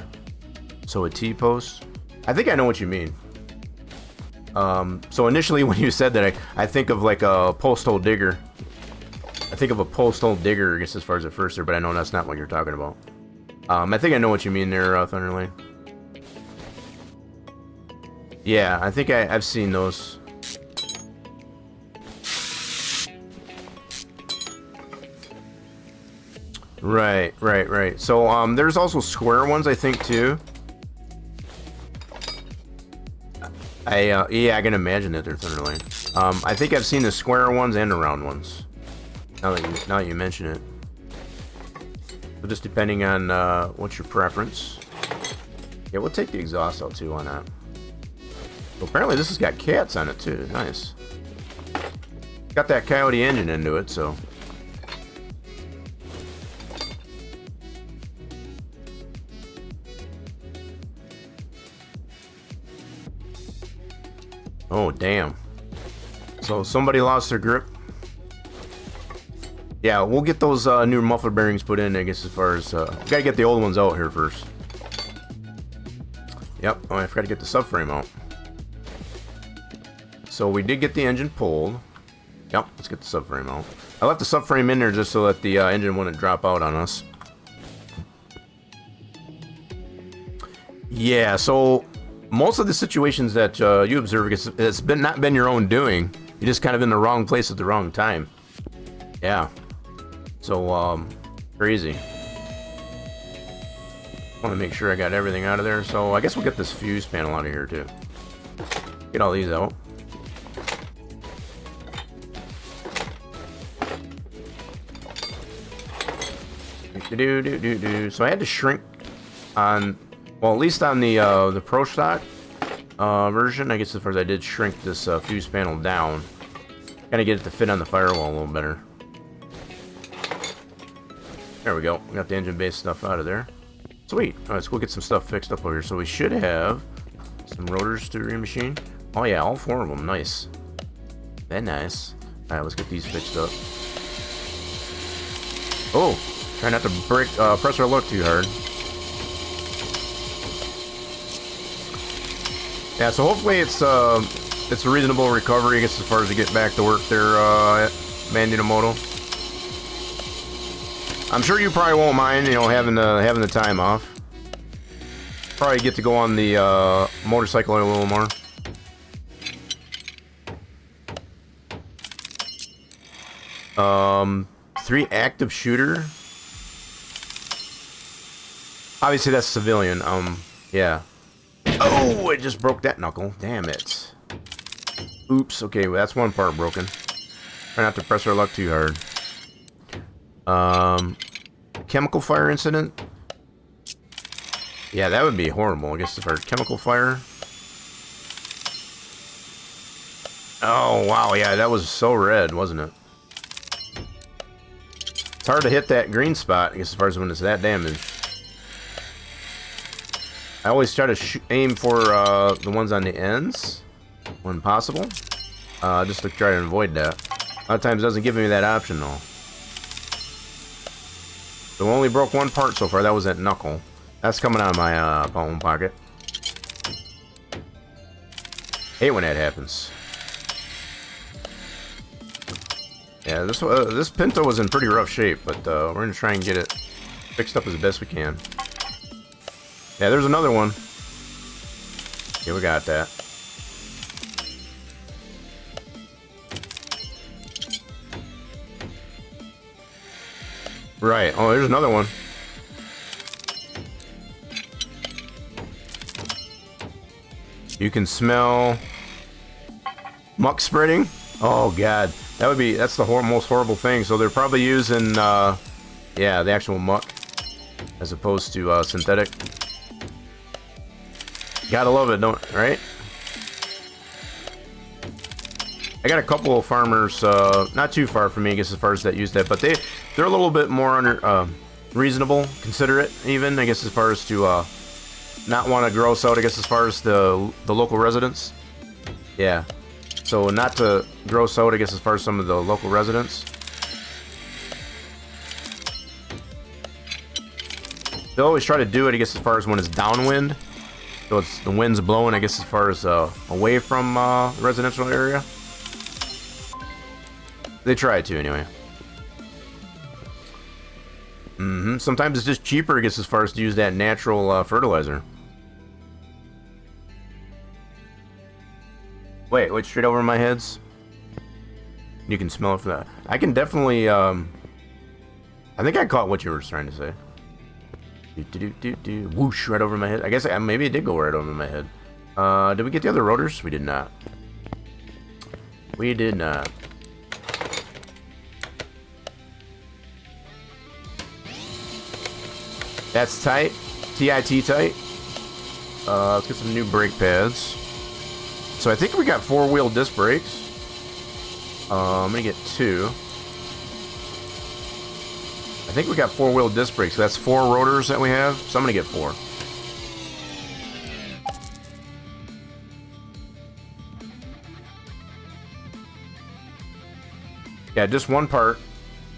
so a T-post. I think I know what you mean. So initially when you said that, I think of like a post hole digger. I think of a post hole digger, I guess, as far as at first there, but I know that's not what you're talking about. I think I know what you mean there, Thunderlane. Yeah, I think I've seen those. Right. So, there's also square ones, I think, too. Yeah, I can imagine that they're Thunderlane. I think I've seen the square ones and the round ones. Now that you mention it. So just depending on what's your preference. Yeah, we'll take the exhaust out too on that. So apparently this has got cats on it too. Nice. Got that Coyote engine into it, so. Oh, damn. So somebody lost their grip. Yeah, we'll get those new muffler bearings put in, I guess, as far as... gotta get the old ones out here first. Yep, oh, I forgot to get the subframe out. So we did get the engine pulled. Yep, let's get the subframe out. I left the subframe in there just so that the engine wouldn't drop out on us. Yeah, so most of the situations that you observe, it's not been your own doing. You're just kind of in the wrong place at the wrong time. Yeah. So, crazy. Want to make sure I got everything out of there. So I guess we'll get this fuse panel out of here too. Get all these out. So I had to shrink on, well, at least on the Pro Stock version. I guess as far as I did shrink this fuse panel down, kind of get it to fit on the firewall a little better. There we go. We got the engine base stuff out of there. Sweet. All right, let's go get some stuff fixed up over here. So we should have some rotors to remachine. Oh yeah, all four of them. Nice. Very nice. All right, let's get these fixed up. Oh, try not to break press our luck too hard. Yeah, so hopefully it's a reasonable recovery, I guess, as far as to get back to work there at Bandito. I'm sure you probably won't mind, you know, having the time off. Probably get to go on the motorcycle a little more. Three active shooter. Obviously that's civilian. Yeah. Oh, I just broke that knuckle. Damn it. Oops. Okay, well, that's one part broken. Try not to press our luck too hard. Chemical fire incident. Yeah, that would be horrible. I guess if our chemical fire. Oh, wow. Yeah, that was so red, wasn't it? It's hard to hit that green spot, I guess, as far as when it's that damaged. I always try to aim for the ones on the ends when possible. Just to try to avoid that. A lot of times it doesn't give me that option, though. So we only broke one part so far. That was that knuckle. That's coming out of my palm pocket. Hate when that happens. Yeah, this Pinto was in pretty rough shape, but we're gonna try and get it fixed up as best we can. Yeah, there's another one. Yeah, we got that. Right. Oh, there's another one. You can smell muck spreading. Oh god, that's the most horrible thing. So they're probably using yeah, the actual muck as opposed to synthetic. Gotta love it, right? I got a couple of farmers not too far from me, I guess, as far as that use that, but they're a little bit more reasonable, considerate, even, I guess, as far as to not want to gross out, I guess, as far as the local residents. Yeah. So not to gross out, I guess, as far as some of the local residents. They always try to do it, I guess, as far as when it's downwind. So it's the wind's blowing, I guess, as far as away from the residential area. They try to, anyway. Sometimes it's just cheaper, I guess, as far as to use that natural fertilizer. Wait, straight over my heads? You can smell it from that. I can definitely, I think I caught what you were trying to say. Whoosh, right over my head. I guess maybe it did go right over my head. Did we get the other rotors? We did not. We did not. That's tight. TIT tight. Let's get some new brake pads. So I think we got 4-wheel disc brakes. I'm gonna get 2. I think we got 4-wheel disc brakes. So that's 4 rotors that we have. So I'm gonna get 4. Yeah, just one part.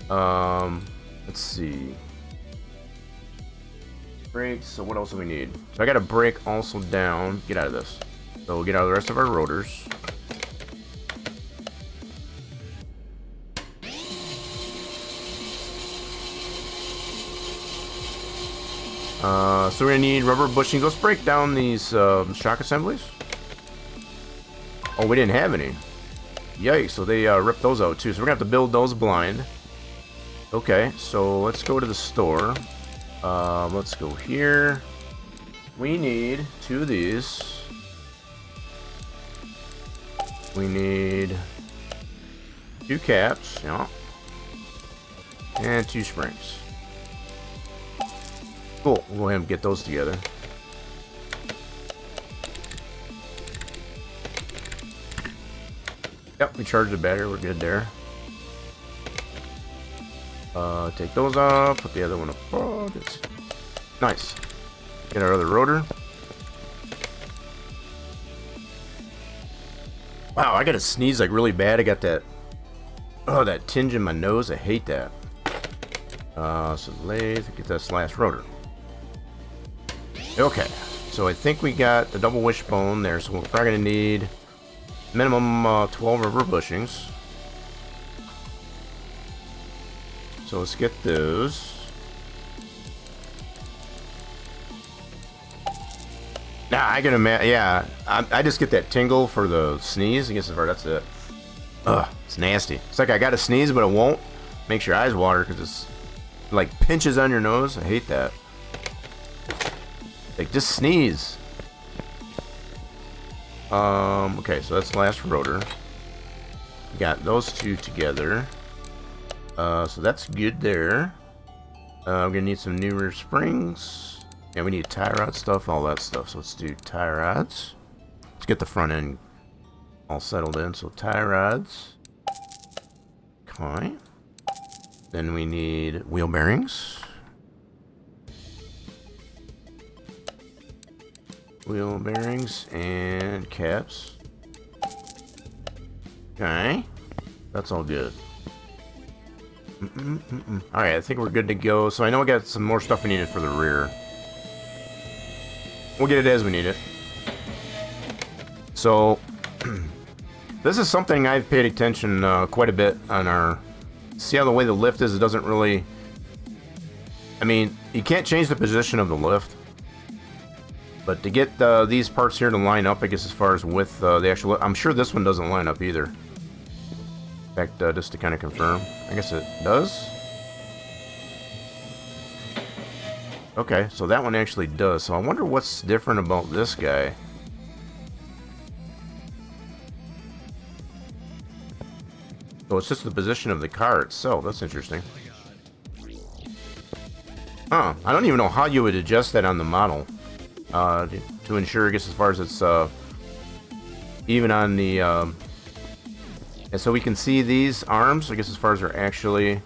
Let's see. Brakes. So what else do we need? So I got a brake also down. Get out of this. So we'll get out of the rest of our rotors. So we're gonna need rubber bushings. Let's break down these shock assemblies. Oh, we didn't have any. Yikes! So they ripped those out too. So we're gonna have to build those blind. Okay, so let's go to the store. Let's go here. We need 2 of these. We need 2 caps, yeah, and 2 springs. Cool. We'll go ahead and get those together. Yep, we charged the battery. We're good there. Take those off. Put the other one up. Oh, nice. Get our other rotor. Wow, I gotta sneeze like really bad. I got that. Oh, that tinge in my nose. I hate that. So lathe. Get this last rotor. Okay, so I think we got the double wishbone there, so we're probably going to need minimum 12 rubber bushings. So let's get those. Nah, I can imagine, yeah, I just get that tingle for the sneeze. I guess that's it. Ugh, it's nasty. It's like I got to sneeze, but it won't. Makes your eyes water because it's like pinches on your nose. I hate that. Like, just sneeze. Okay, so that's the last rotor. We got those 2 together. So that's good there. We're gonna need some newer springs. Yeah, we need tie rod stuff, all that stuff. So let's do tie rods. Let's get the front end all settled in. So tie rods. Okay. Then we need wheel bearings. Wheel bearings and caps. Okay. That's all good. Alright, I think we're good to go. So I know we got some more stuff we needed for the rear. We'll get it as we need it. So, this is something I've paid attention quite a bit on our... See how the way the lift is, it doesn't really... I mean, you can't change the position of the lift. But to get these parts here to line up, I guess, as far as with the actual... I'm sure this one doesn't line up either. In fact, just to kind of confirm. I guess it does. Okay, so that one actually does. So I wonder what's different about this guy. So it's just the position of the car itself. That's interesting. Huh. I don't even know how you would adjust that on the model. To ensure, I guess, as far as it's even on the and so we can see these arms, I guess, as far as they're actually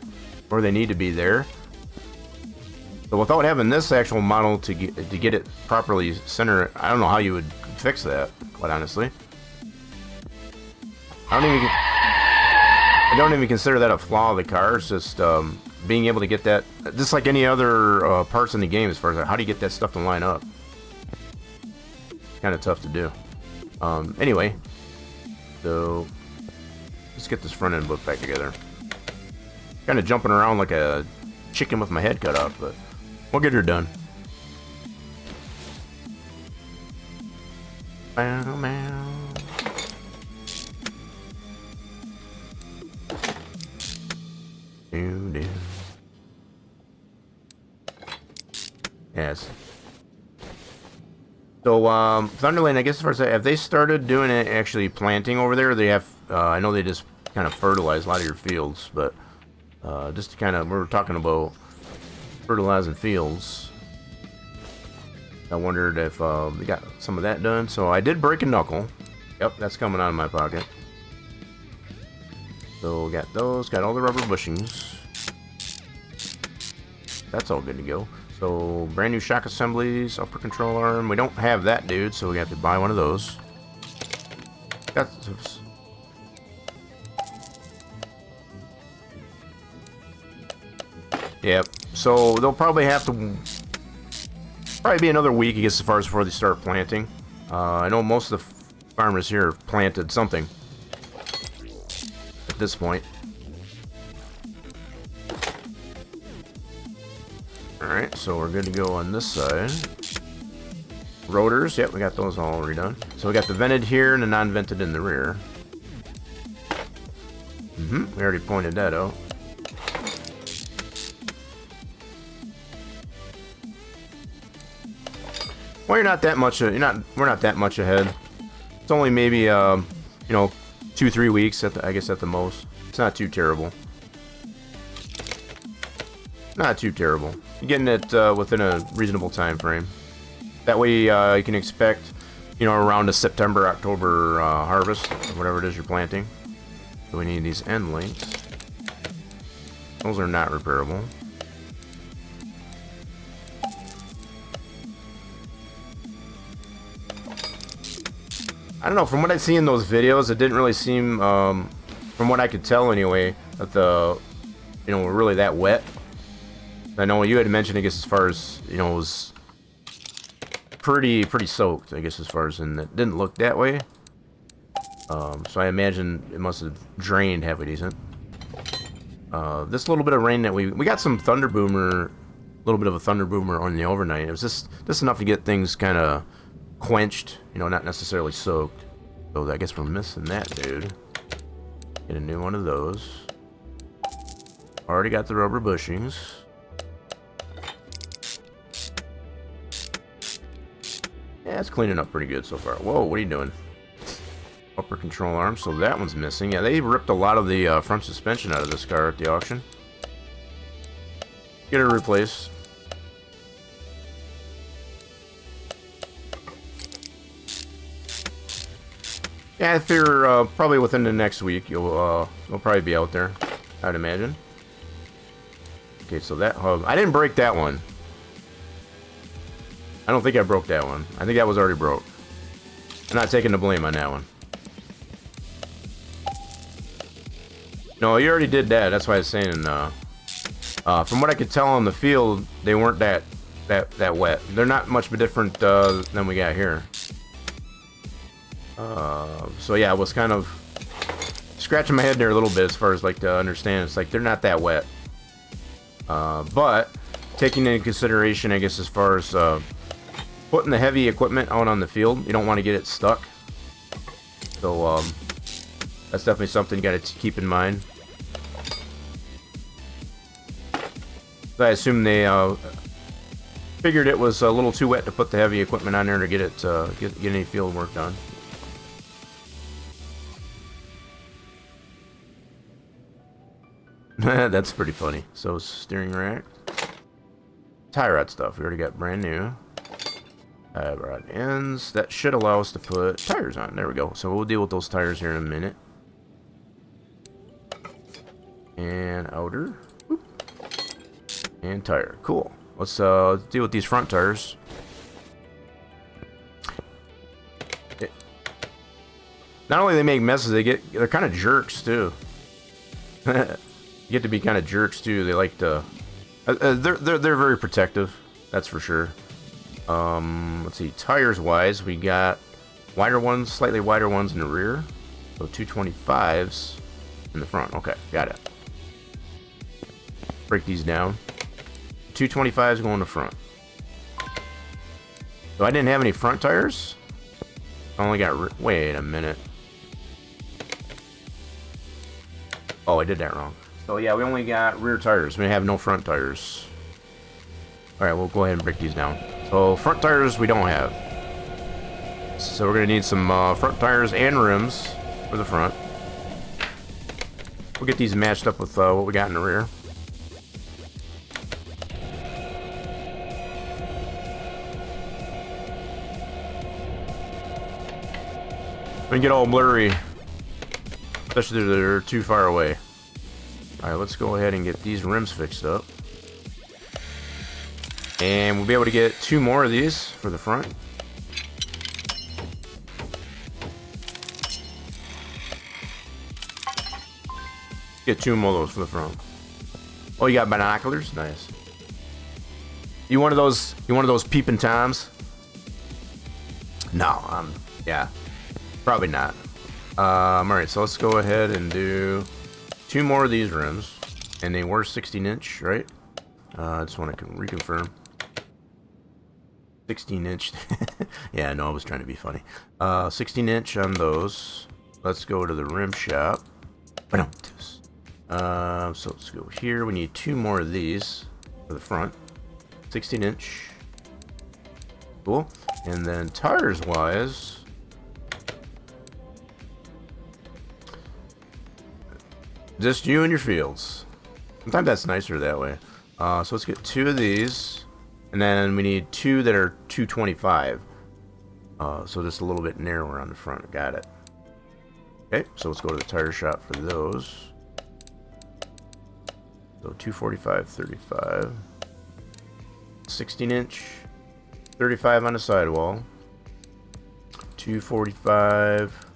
where they need to be there. So without having this actual model to get it properly centered, I don't know how you would fix that, quite honestly. I don't even consider that a flaw of the car. It's just being able to get that, just like any other parts in the game, as far as how do you get that stuff to line up. Kind of tough to do. Anyway, so let's get this front end book back together. Kind of jumping around like a chicken with my head cut off, but we'll get her done. Bow, bow. Yes. So, Thunderland, I guess as far as that, have they started doing it actually planting over there? They have, I know they just kind of fertilize a lot of your fields, but just to kind of, we're talking about fertilizing fields. I wondered if they got some of that done. So I did break a knuckle. Yep, that's coming out of my pocket. So got those, got all the rubber bushings. That's all good to go. So brand new shock assemblies, upper control arm. We don't have that, dude, so we have to buy one of those. Got those. Yep. So they'll probably have to be another week, I guess, as far as before they start planting. I know most of the farmers here have planted something at this point. Alright, so we're good to go on this side. Rotors, yep, we got those all redone. So we got the vented here and the non-vented in the rear. We already pointed that out. Well, you're not that much. We're not that much ahead. It's only maybe you know, 2-3 weeks I guess at the most. It's not too terrible. Not too terrible. You're getting it within a reasonable time frame. That way you can expect, you know, around a September, October harvest, or whatever it is you're planting. So we need these end links. Those are not repairable. I don't know, from what I see in those videos, it didn't really seem, from what I could tell anyway, that the, you know, were really that wet. I know you had mentioned, I guess, as far as, you know, it was pretty soaked, I guess, as far as, and it didn't look that way. So I imagine it must have drained halfway decent. This little bit of rain that we got some thunder boomer, a little bit of a thunder boomer on the overnight. It was just enough to get things kind of quenched, you know, not necessarily soaked. So I guess we're missing that, dude. Get a new one of those. Already got the rubber bushings. Yeah, it's cleaning up pretty good so far. Whoa, what are you doing? Upper control arm, so that one's missing. Yeah, they ripped a lot of the front suspension out of this car at the auction. Get it replaced. Yeah, I figure probably within the next week you'll probably be out there, I'd imagine. Okay, so that hub, I didn't break that one. I don't think I broke that one. I think that was already broke. I'm not taking the blame on that one. No, you already did that. That's why I was saying. From what I could tell on the field, they weren't that wet. They're not much different than we got here. So yeah, I was kind of scratching my head there a little bit as far as like to understand. It's like they're not that wet. But taking into consideration, I guess, as far as putting the heavy equipment out on the field, you don't want to get it stuck. So that's definitely something you got to keep in mind. So I assume they figured it was a little too wet to put the heavy equipment on there to get it get any field work done. That's pretty funny. So steering rack, tie rod stuff. We already got brand new. Tie rod ends. That should allow us to put tires on. There we go. So we'll deal with those tires here in a minute. And outer. Whoop. And tire. Cool. let's deal with these front tires. Not only they make messes, they're kind of jerks too. Get to be kind of jerks too. They like to. They're very protective. That's for sure. Let's see. Tires wise, we got wider ones, slightly wider ones in the rear. So 225s in the front. Okay, got it. Break these down. 225s go in the front. So I didn't have any front tires. I only got. Wait a minute. Oh, I did that wrong. So yeah, we only got rear tires. We have no front tires. Alright, we'll go ahead and break these down. So front tires we don't have. So we're going to need some front tires and rims for the front. We'll get these matched up with what we got in the rear. We can get all blurry. Especially if they're too far away. Alright, let's go ahead and get these rims fixed up. And we'll be able to get 2 more of these for the front. Get 2 more of those for the front. Oh, you got binoculars? Nice. You one of those peeping toms? No, yeah. Probably not. Alright, so let's go ahead and do 2 more of these rims. And they were 16-inch, right? I just want to reconfirm. 16-inch. Yeah, no, I was trying to be funny. 16-inch on those. Let's go to the rim shop. So let's go here. We need 2 more of these for the front. 16-inch. Cool. And then tires-wise... just you and your fields. Sometimes that's nicer that way. So let's get 2 of these. And then we need 2 that are 225. So just a little bit narrower on the front. Got it. Okay, so let's go to the tire shop for those. So 245, 35. 16-inch. 35 on the sidewall. 245.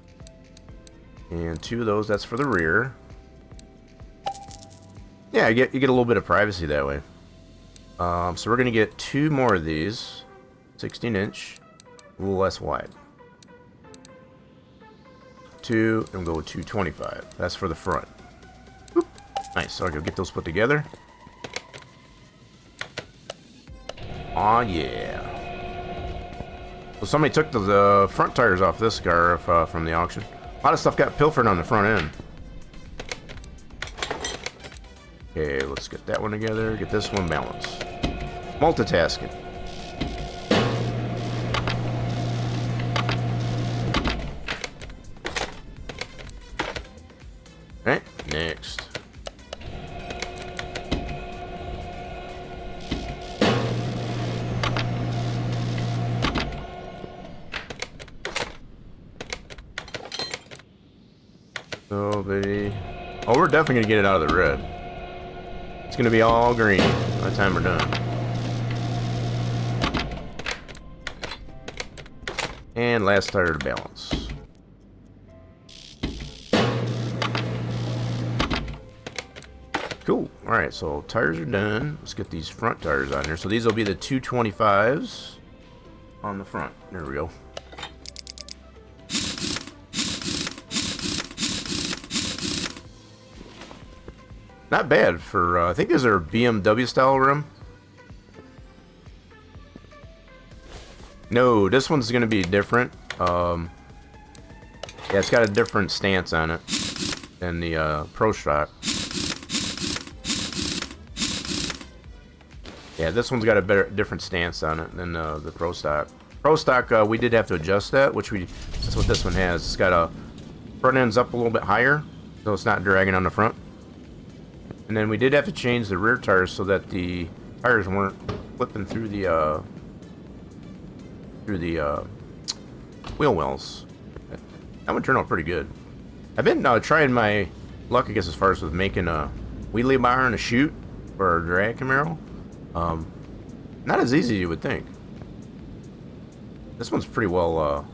And 2 of those, that's for the rear. Yeah, you get a little bit of privacy that way. So we're going to get 2 more of these. 16-inch. A little less wide. 2, and we'll go with 225. That's for the front. Whoop. Nice, so I can get those put together. Aw, yeah. So somebody took the front tires off this car from the auction. A lot of stuff got pilfered on the front end. Okay, let's get that one together. Get this one balanced. Multitasking. Alright, next. So, baby. Oh, we're definitely gonna get it out of the red. It's gonna be all green by the time we're done. And last tire to balance. Cool. Alright, so tires are done. Let's get these front tires on here. So these will be the 225s on the front. There we go. Not bad for, I think these are BMW style rim. No, this one's going to be different. Yeah, it's got a different stance on it than the Pro Stock. Yeah, this one's got a different stance on it than the Pro Stock. Pro Stock, we did have to adjust that, that's what this one has. It's got a front end's up a little bit higher, so it's not dragging on the front. And then we did have to change the rear tires so that the tires weren't flipping through the wheel wells. That one turned out pretty good. I've been trying my luck, I guess, as far as with making a wheelie bar and a chute for our drag Camaro. Not as easy as you would think. This one's pretty well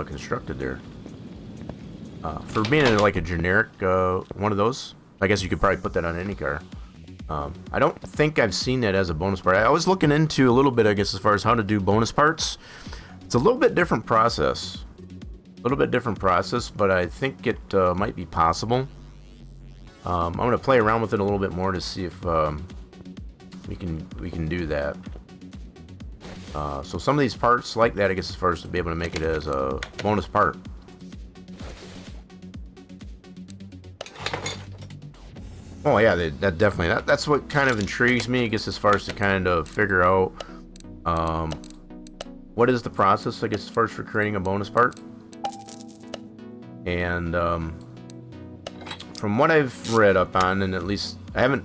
constructed there. For being like a generic one of those, I guess you could probably put that on any car. I don't think I've seen that as a bonus part. I was looking into a little bit, I guess, as far as how to do bonus parts. It's a little bit different process. But I think it might be possible. I'm going to play around with it a little bit more to see if we can do that. So some of these parts like that, I guess, as far as to be able to make it as a bonus part. Oh yeah, that definitely, that's what kind of intrigues me, I guess, as far as to kind of figure out what is the process, I guess, as far as for creating a bonus part. And from what I've read up on, and at least I haven't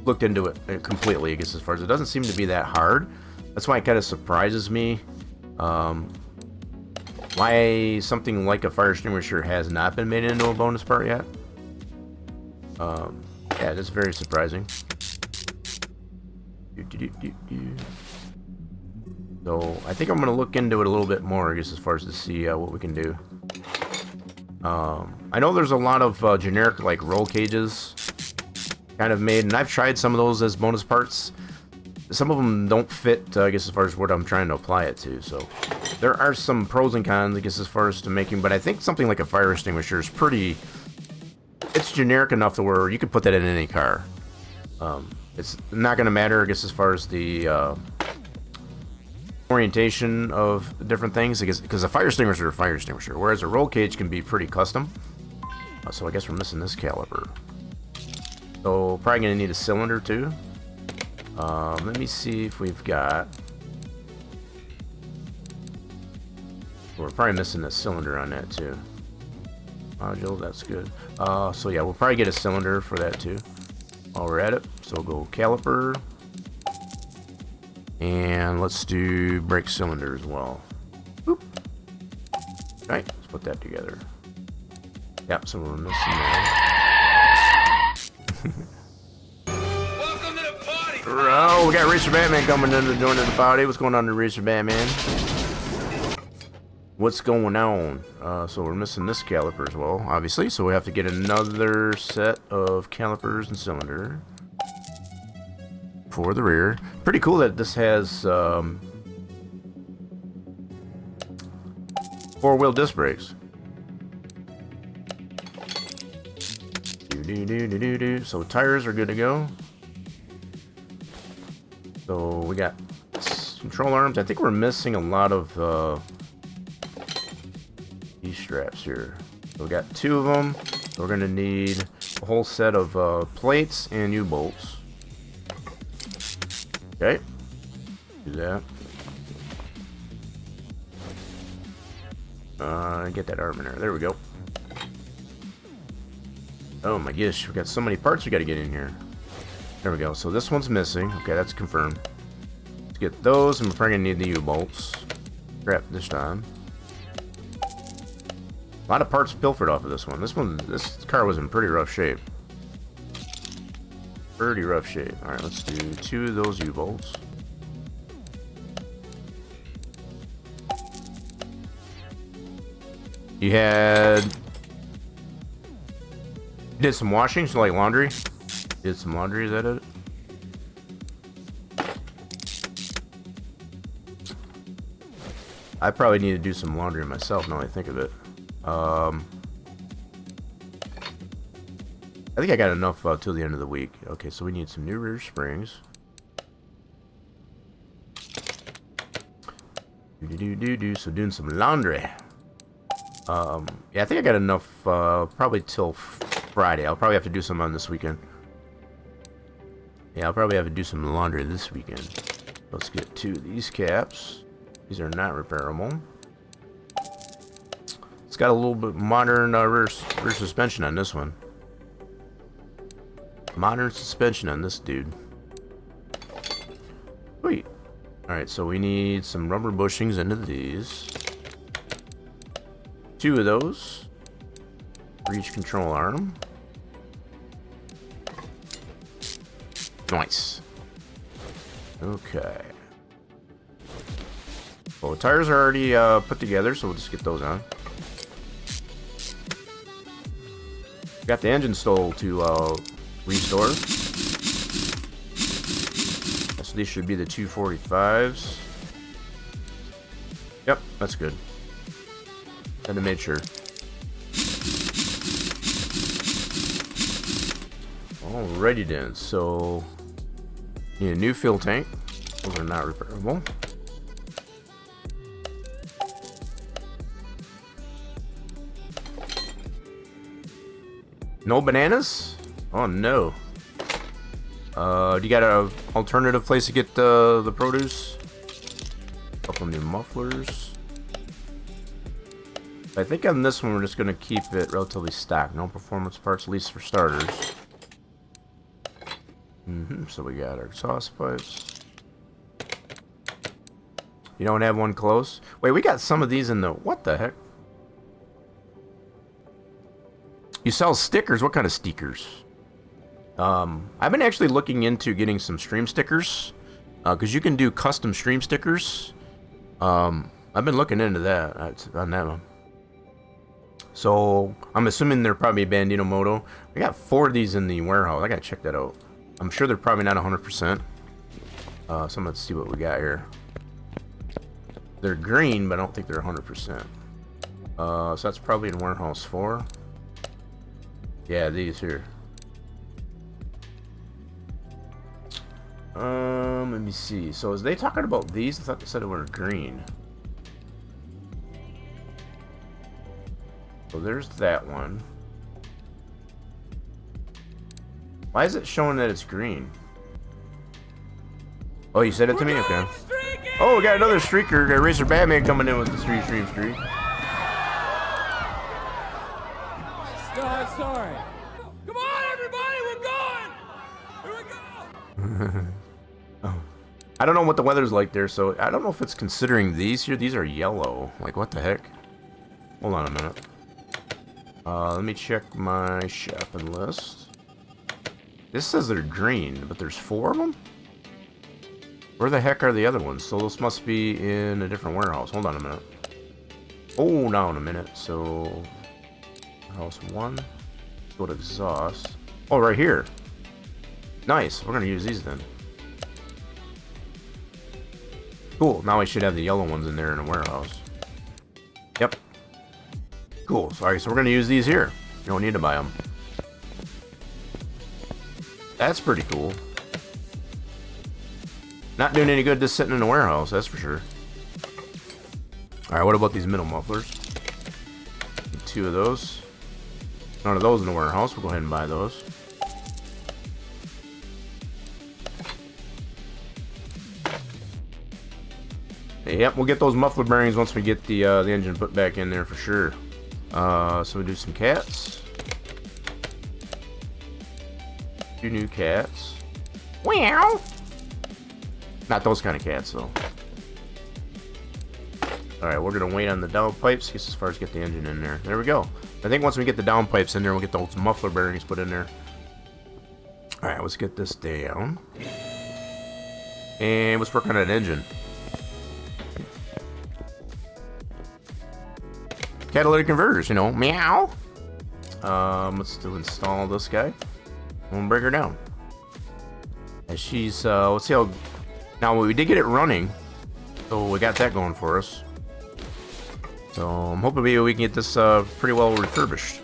looked into it completely, I guess, as far as it doesn't seem to be that hard. That's why it kind of surprises me why something like a fire extinguisher has not been made into a bonus part yet. Yeah, that's very surprising. So I think I'm going to look into it a little bit more, I guess, as far as to see what we can do. I know there's a lot of generic like roll cages kind of made, and I've tried some of those as bonus parts. Some of them don't fit, I guess, as far as what I'm trying to apply it to. So there are some pros and cons, I guess, as far as to making. But I think something like a fire extinguisher is pretty. It's generic enough to where you could put that in any car. It's not going to matter, I guess, as far as the orientation of different things, because a fire extinguisher is a fire extinguisher, whereas a roll cage can be pretty custom. So I guess we're missing this caliper. So probably going to need a cylinder too. Let me see if we've got. We're probably missing a cylinder on that too. Module, that's good. So yeah, we'll probably get a cylinder for that too while we're at it. So we'll go caliper. And let's do brake cylinder as well. Boop. Alright, let's put that together. Yep, so we're missing that. Welcome to the party. Oh, we got Racer Batman coming in to join the party. What's going on to Racer Batman? What's going on? So we're missing this caliper as well, obviously. So we have to get another set of calipers and cylinder for the rear. Pretty cool that this has four-wheel disc brakes. So tires are good to go. So we got control arms. I think we're missing a lot of these straps here. So we got two of them. So we're gonna need a whole set of plates and U-bolts. Okay, do that. Get that arm in there. There we go. Oh my gosh, we got so many parts we got to get in here. There we go. So this one's missing. Okay, that's confirmed. Let's get those, and we're probably gonna need the U-bolts. Crap, this time. A lot of parts pilfered off of this one. This car was in pretty rough shape. Pretty rough shape. All right, let's do two of those U-bolts. You did some washing, so like laundry. Did some laundry, is that it? I probably need to do some laundry myself now that I think of it. I think I got enough till the end of the week. Okay, so we need some new rear springs. So doing some laundry. Yeah, I think I got enough probably till Friday. I'll probably have to do some on this weekend. Yeah, I'll probably have to do some laundry this weekend. Let's get two of these caps. These are not repairable. It's got a little bit modern rear suspension on this one. Modern suspension on this dude. Sweet. Alright, so we need some rubber bushings into these. Two of those. For each control arm. Okay. Well, the tires are already put together, so we'll just get those on. Got the engine stole to restore. So these should be the 245s. Yep, that's good. Had to make sure. Alrighty then, so need a new fuel tank. Those are not repairable. No bananas? Oh no. Do you got an alternative place to get the produce? Couple new mufflers. I think on this one we're just gonna keep it relatively stock. No performance parts, at least for starters. So we got our exhaust pipes. You don't have one close? Wait, we got some of these in the... What the heck? You sell stickers? What kind of stickers? I've been actually looking into getting some stream stickers. Because you can do custom stream stickers. I've been looking into that. On that one. So, I'm assuming they're probably Bandito Moto. I got 4 of these in the warehouse. I gotta check that out. I'm sure they're probably not 100%. So let's see what we got here. They're green, but I don't think they're 100%. So that's probably in warehouse 4. Yeah, these here. Let me see. So is they talking about these? I thought they said they were green. So there's that one. Why is it showing that it's green? Oh, you said it to me? Okay. Oh, we got another streaker. Got Racer Batman coming in with the stream streak. No, sorry. Come on, everybody, we're going! Here we go! Oh. I don't know what the weather's like there, so I don't know if it's considering these here. These are yellow. Like, what the heck? Hold on a minute. Let me check my shopping list. This says they're green, but there's 4 of them? Where the heck are the other ones? So this must be in a different warehouse. Hold on a minute. Oh, now in a minute. So, house 1. Go to exhaust. Oh, right here. Nice. We're going to use these then. Cool. Now I should have the yellow ones in there in the warehouse. Yep. Cool. Sorry. So we're going to use these here. You don't need to buy them. That's pretty cool. Not doing any good just sitting in a warehouse, that's for sure. Alright, what about these middle mufflers? 2 of those. None of those in the warehouse. We'll go ahead and buy those. Yep, we'll get those muffler bearings once we get the engine put back in there for sure. So we'll do some cats. 2 new cats. Wow! Not those kind of cats, though. Alright, we're going to wait on the downpipes as far as get the engine in there. There we go. I think once we get the downpipes in there, we'll get those muffler bearings put in there. Alright, let's get this down. And let's work on that engine. Catalytic converters, you know. Meow! Let's install this guy. We'll bring her down. And she's, let's see how... Now, we did get it running. So we got that going for us. So I'm hoping maybe we can get this pretty well refurbished.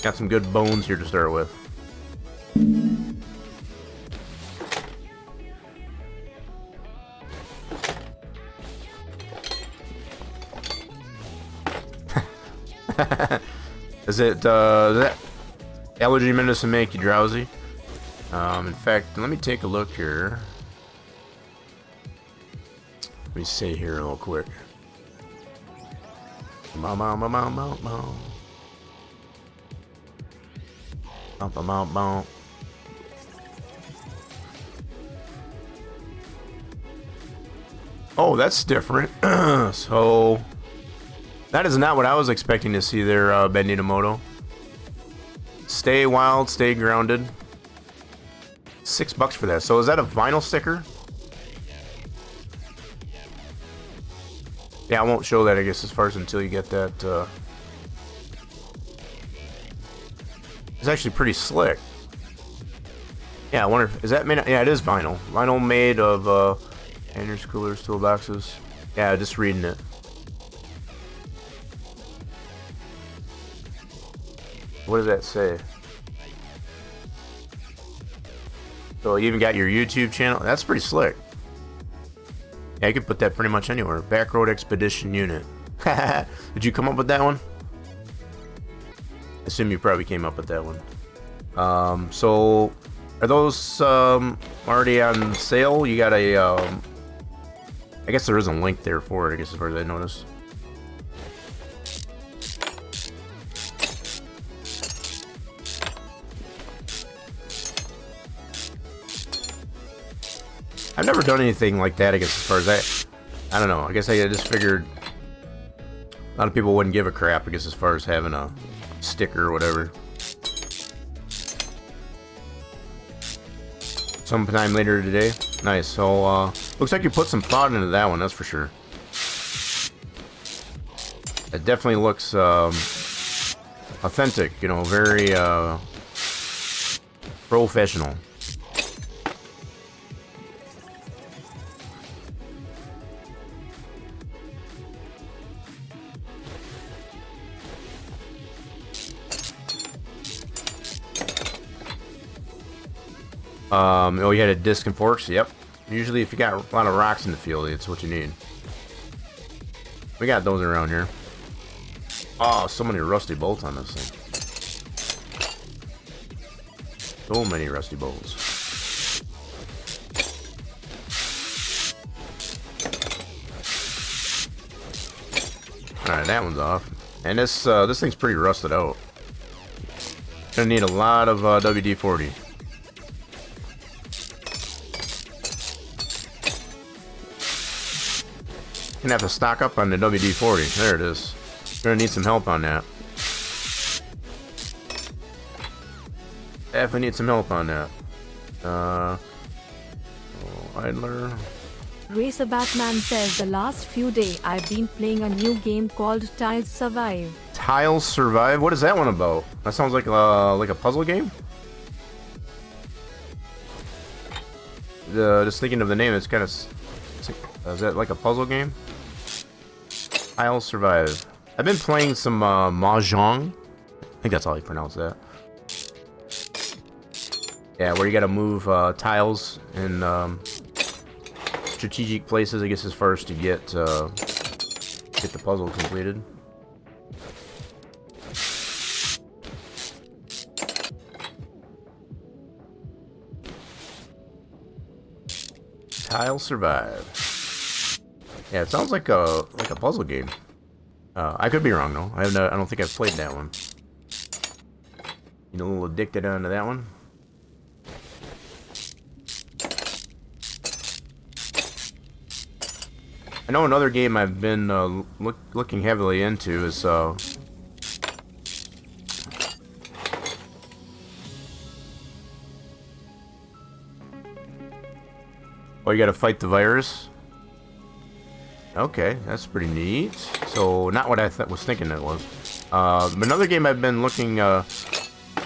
Got some good bones here to start with. Is that allergy medicine make you drowsy? In fact, let me take a look here. Let me see here real quick. Oh, that's different. So that is not what I was expecting to see there, Bandito Moto. Stay wild, stay grounded. $6 for that. So is that a vinyl sticker? Yeah, I won't show that, I guess, as far as until you get that. It's actually pretty slick. Yeah, I wonder if, is that made? Yeah, it is vinyl. Vinyl made of hangers, coolers, toolboxes. Yeah, just reading it. What does that say? So you even got your YouTube channel. That's pretty slick. Yeah, you could put that pretty much anywhere. Backroad Expedition Unit. Did you come up with that one? I assume you probably came up with that one. So are those already on sale? You got a I guess there is a link there for it, I guess, as far as I noticed. I've never done anything like that, I guess, as far as that. I don't know. I guess I just figured a lot of people wouldn't give a crap, I guess, as far as having a sticker or whatever. Sometime later today. Nice. So, looks like you put some thought into that one, that's for sure. It definitely looks authentic, you know, very professional. Oh, you had a disc and forks? Yep. Usually if you got a lot of rocks in the field, it's what you need. We got those around here. Oh, so many rusty bolts on this thing. So many rusty bolts. Alright, that one's off. And this thing's pretty rusted out. Gonna need a lot of WD-40. Gonna have to stock up on the WD-40. There it is. Gonna need some help on that. Definitely need some help on that. Idler. Racer Batman says the last few days I've been playing a new game called Tiles Survive. Tiles Survive? What is that one about? That sounds like a puzzle game. Just thinking of the name, it's kind of. Is that like a puzzle game? Tiles Survive. I've been playing some Mahjong. I think that's how you pronounce that. Yeah, where you gotta move tiles in strategic places, I guess, as far as to get the puzzle completed. Tiles Survive. Yeah, it sounds like a puzzle game. I could be wrong though. I don't think I've played that one. You know, a little addicted onto that one. I know another game I've been looking heavily into is well, you gotta fight the virus. Okay, that's pretty neat. So, not what I was thinking it was. Another game I've been looking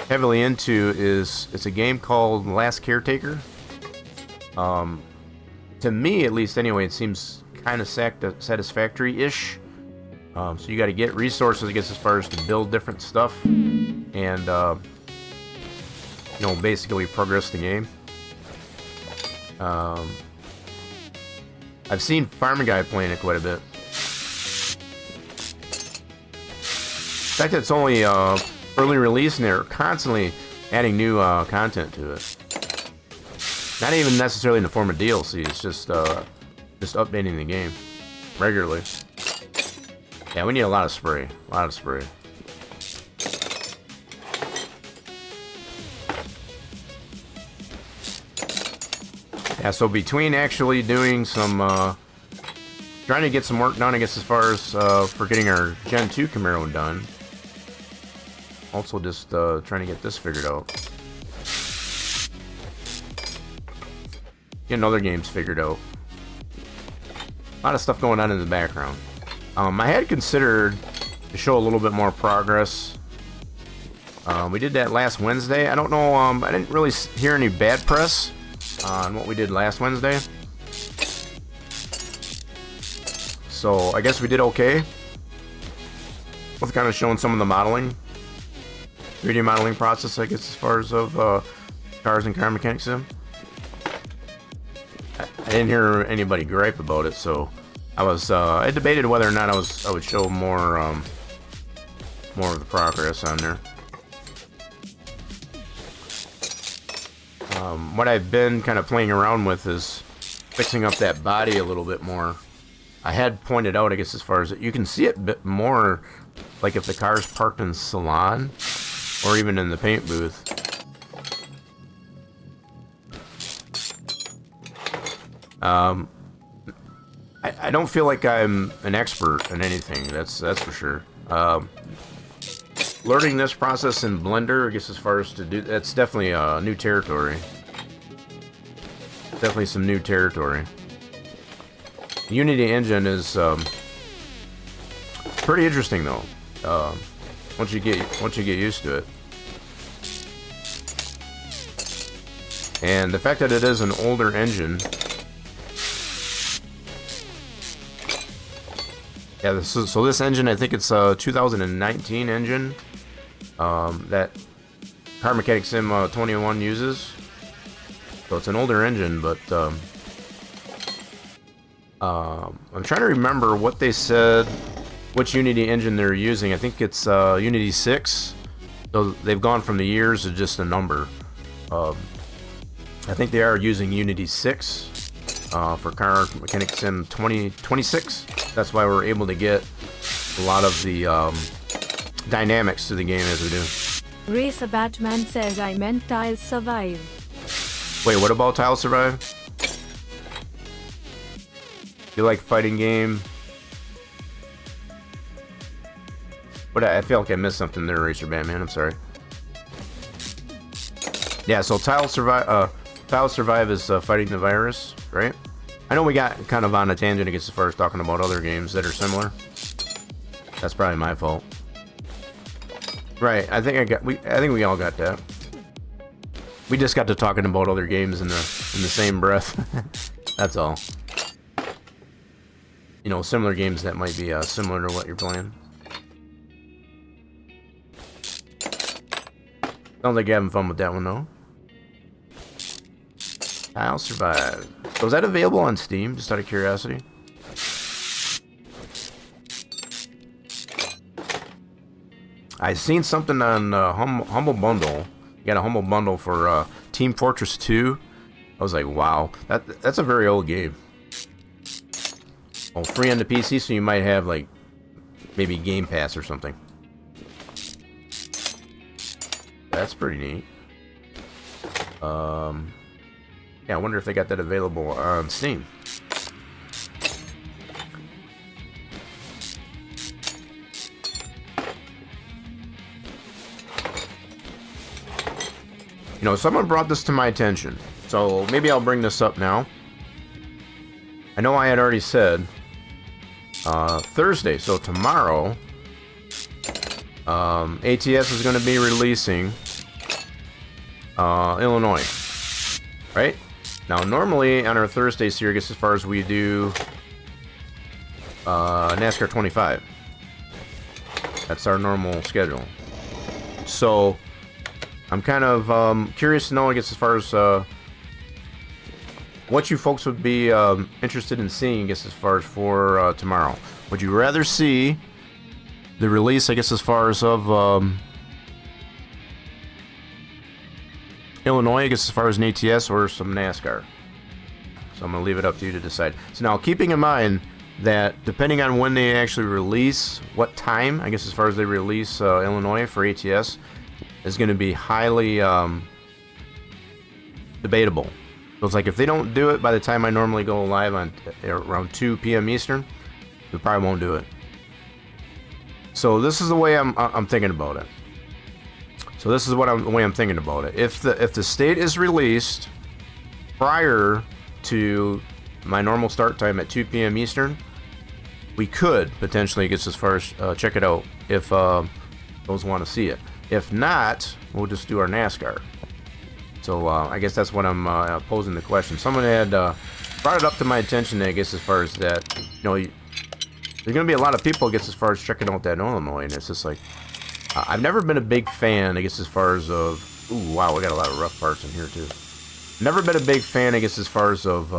heavily into it's a game called Last Caretaker. To me, at least, anyway, it seems kind of satisfactory-ish. So you got to get resources, I guess, as far as to build different stuff, and you know, basically progress the game. I've seen Farming Guy playing it quite a bit. In fact, it's only early release, and they're constantly adding new content to it. Not even necessarily in the form of DLC. It's just updating the game regularly. Yeah, we need a lot of spray. A lot of spray. Yeah, so between actually doing some, trying to get some work done, I guess, as far as for getting our Gen 2 Camaro done, also just trying to get this figured out. Getting other games figured out. A lot of stuff going on in the background. I had considered to show a little bit more progress. We did that last Wednesday. I don't know, I didn't really hear any bad press on what we did last Wednesday. So I guess we did okay with kind of showing some of the modeling, 3D modeling process, I guess, as far as of cars and car mechanics sim. I didn't hear anybody gripe about it, so I debated whether or not I would show more of the progress on there. What I've been kind of playing around with is fixing up that body a little bit more. I had pointed out, I guess, as far as you can see it a bit more, like if the car's parked in the salon or even in the paint booth. I don't feel like I'm an expert in anything. That's for sure. Learning this process in Blender, I guess, as far as to do, that's definitely new territory. Definitely some new territory. Unity engine is pretty interesting though. Once you get used to it, and the fact that it is an older engine. Yeah, so this engine, I think it's a 2019 engine that Car Mechanic Sim 21 uses. So it's an older engine, but I'm trying to remember what they said, which Unity engine they're using. I think it's Unity 6. So they've gone from the years to just a number. I think they are using Unity 6 for Car Mechanic Sim 2026. That's why we're able to get a lot of the dynamics to the game as we do. Racer Batman says I meant Tiles Survive. Wait, what about Tile Survive? You like fighting game? But I feel like I missed something there, Racer Batman. I'm sorry. Yeah, so Tile Survive is fighting the virus, right? I know we got kind of on a tangent, I guess, as far as talking about other games that are similar. That's probably my fault. Right, I think we all got that. We just got to talking about other games in the same breath. That's all. You know, similar games that might be similar to what you're playing. Sounds like you're having fun with that one, though. I'll survive. So is that available on Steam, just out of curiosity? I seen something on Humble Bundle. You got a Humble Bundle for Team Fortress 2. I was like, wow, that's a very old game. Oh, free on the PC, so you might have like maybe Game Pass or something. That's pretty neat. Yeah, I wonder if they got that available on Steam. You know, someone brought this to my attention, so maybe I'll bring this up now. I know I had already said Thursday, so tomorrow, ATS is going to be releasing Illinois, right? Now, normally on our Thursday series, as far as we do NASCAR 25, that's our normal schedule. So I'm kind of curious to know, I guess, as far as what you folks would be interested in seeing, I guess, as far as for tomorrow. Would you rather see the release, I guess, as far as of Illinois, I guess, as far as an ATS or some NASCAR? So I'm going to leave it up to you to decide. So now, keeping in mind that depending on when they actually release, what time, I guess, as far as they release Illinois for ATS, is going to be highly debatable. So it's like if they don't do it by the time I normally go live on around 2 p.m. Eastern, they probably won't do it. So this is the way I'm thinking about it. So this is what the way I'm thinking about it. If the state is released prior to my normal start time at 2 p.m. Eastern, we could potentially get as far as check it out if those want to see it. If not, we'll just do our NASCAR. So I guess that's what I'm posing the question. Someone had brought it up to my attention, I guess, as far as that, you know, there's going to be a lot of people, I guess, as far as checking out that Illinois, and it's just like, I've never been a big fan, I guess, as far as of, ooh, wow, we got a lot of rough parts in here, too. Never been a big fan, I guess, as far as of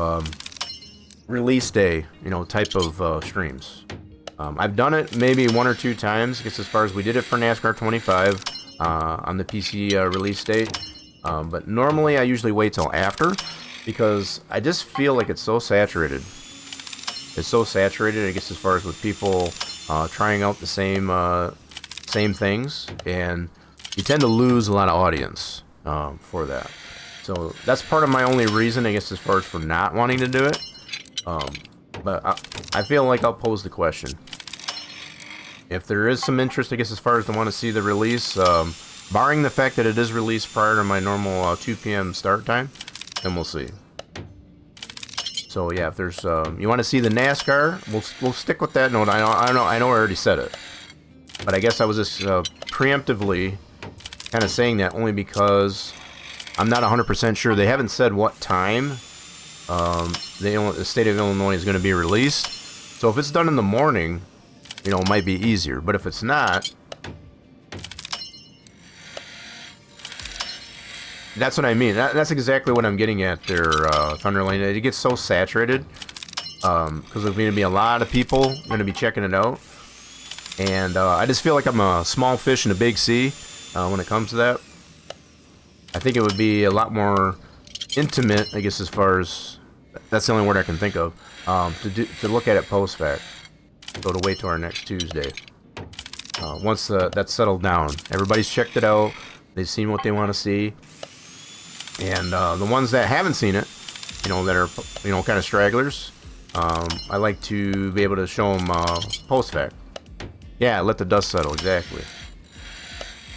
release day, you know, type of streams. I've done it maybe 1 or 2 times, I guess, as far as we did it for NASCAR 25 on the PC release date. But normally I usually wait till after, because I just feel like it's so saturated. It's so saturated, I guess, as far as with people trying out the same things, and you tend to lose a lot of audience for that. So that's part of my only reason, I guess, as far as for not wanting to do it. But I feel like I'll pose the question. If there is some interest, I guess, as far as to want to see the release, barring the fact that it is released prior to my normal 2 p.m. start time, then we'll see. So yeah, if there's you want to see the NASCAR, we'll stick with that note. I know I already said it, but I guess I was just preemptively kind of saying that only because I'm not 100% sure. They haven't said what time the state of Illinois is going to be released. So if it's done in the morning, you know, it might be easier. But if it's not, that's what I mean. That's exactly what I'm getting at there, Thunderlane. It gets so saturated because there's going to be a lot of people going to be checking it out. And I just feel like I'm a small fish in a big sea when it comes to that. I think it would be a lot more intimate, I guess, as far as... That's the only word I can think of. To look at it post-fact. So to wait till our next Tuesday. Once that's settled down. Everybody's checked it out. They've seen what they want to see. And the ones that haven't seen it, you know, that are, you know, kind of stragglers, I like to be able to show them post-fact. Yeah, let the dust settle, exactly.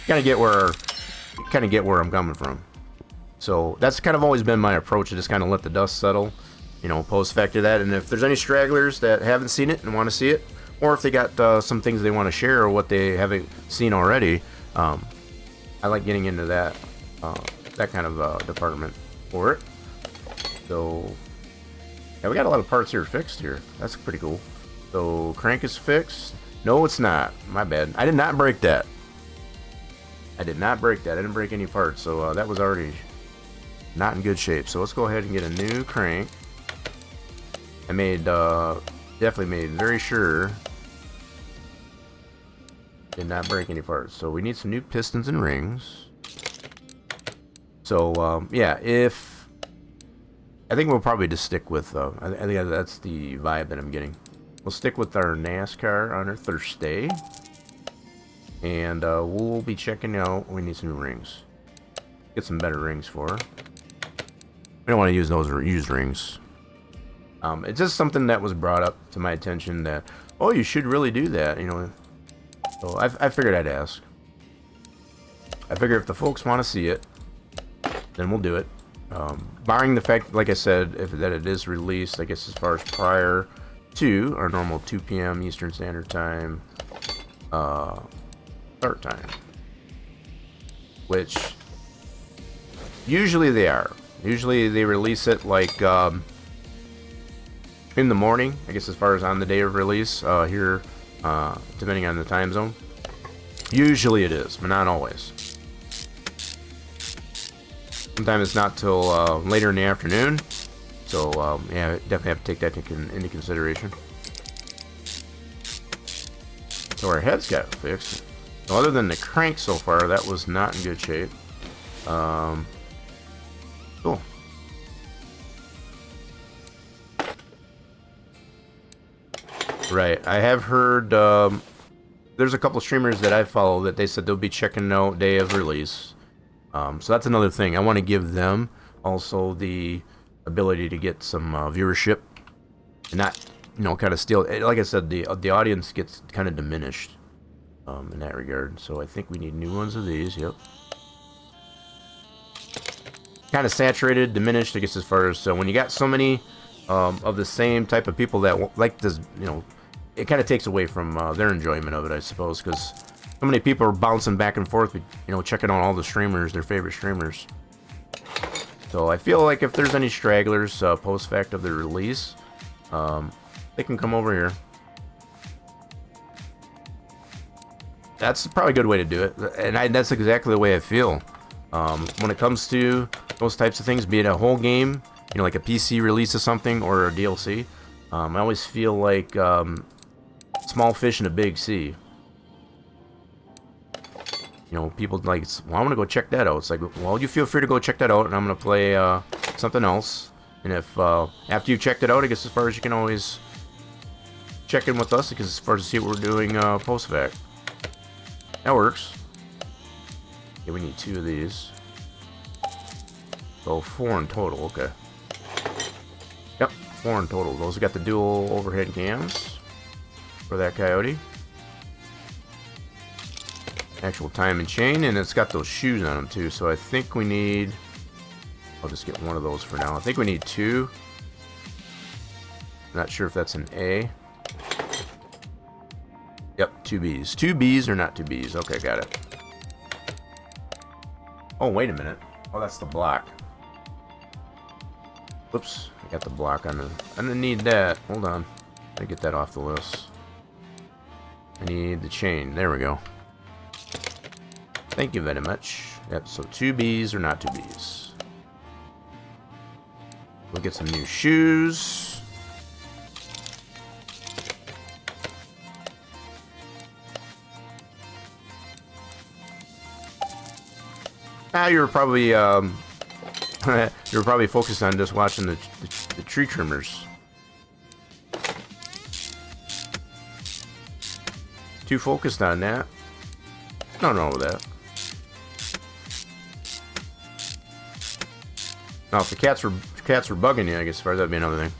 Kind of get where I'm coming from. So that's kind of always been my approach, to just kind of let the dust settle, you know, post-fact to that. And if there's any stragglers that haven't seen it and want to see it, or if they got some things they want to share or what they haven't seen already, I like getting into that kind of department for it. So yeah, we got a lot of parts here fixed here. That's pretty cool. So crank is fixed. No, it's not. My bad. I did not break that. I did not break that. I didn't break any parts, so that was already not in good shape. So let's go ahead and get a new crank. I made definitely made very sure did not break any parts. So we need some new pistons and rings. So yeah, if I think we'll probably just stick with I think that's the vibe that I'm getting. We'll stick with our NASCAR on our Thursday, and we'll be checking out. We need some new rings. Get some better rings for her. We don't want to use those used rings. It's just something that was brought up to my attention that, oh, you should really do that, you know. So I figured I'd ask. I figure if the folks want to see it, then we'll do it. Barring the fact, like I said, that it is released, I guess, as far as prior to our normal 2 p.m. Eastern Standard Time start time, which usually they are. Usually they release it like in the morning, I guess, as far as on the day of release here, depending on the time zone. Usually it is, but not always. Sometimes it's not till later in the afternoon. So, yeah, definitely have to take that into consideration. So our heads got fixed. So other than the crank so far, that was not in good shape. Cool. Right, I have heard, there's a couple streamers that I follow that they said they'll be checking out day of release. So that's another thing. I want to give them also the ability to get some viewership, and not, you know, kind of steal. Like I said, the audience gets kind of diminished in that regard. So I think we need new ones of these. Yep. kind of saturated, diminished, I guess, as far as when you got so many of the same type of people that like this, you know, it kind of takes away from their enjoyment of it, I suppose, because so many people are bouncing back and forth, you know, checking out all the streamers, their favorite streamers. So I feel like if there's any stragglers post fact of the release, they can come over here. That's probably a good way to do it, and that's exactly the way I feel. When it comes to those types of things, be it a whole game, you know, like a PC release of something or a DLC, I always feel like small fish in a big sea. You know, people like, well, I want to go check that out. It's like, well, you feel free to go check that out, and I'm going to play something else. And if, after you've checked it out, I guess as far as you can always check in with us, because as far as to see what we're doing post-fact. That works. Yeah, we need 2 of these. So 4 in total, okay. Yep, 4 in total. Those got the dual overhead cams for that coyote. Actual time and chain, and it's got those shoes on them too, so I think we need, I'll just get one of those for now. I think we need 2. Not sure if that's an A. Yep, 2 B's. 2 B's or not 2 B's. Okay, got it. Oh, wait a minute. Oh, that's the block. Whoops, I got the block on the, I didn't need that. Hold on. Let me get that off the list. I need the chain. There we go. Thank you very much. Yep, so 2 B's or not 2 B's. We'll get some new shoes. Now you're probably you're probably focused on just watching the tree trimmers. Too focused on that. Nothing wrong with that. Now, if the cats were bugging you, I guess as far as that'd be another thing.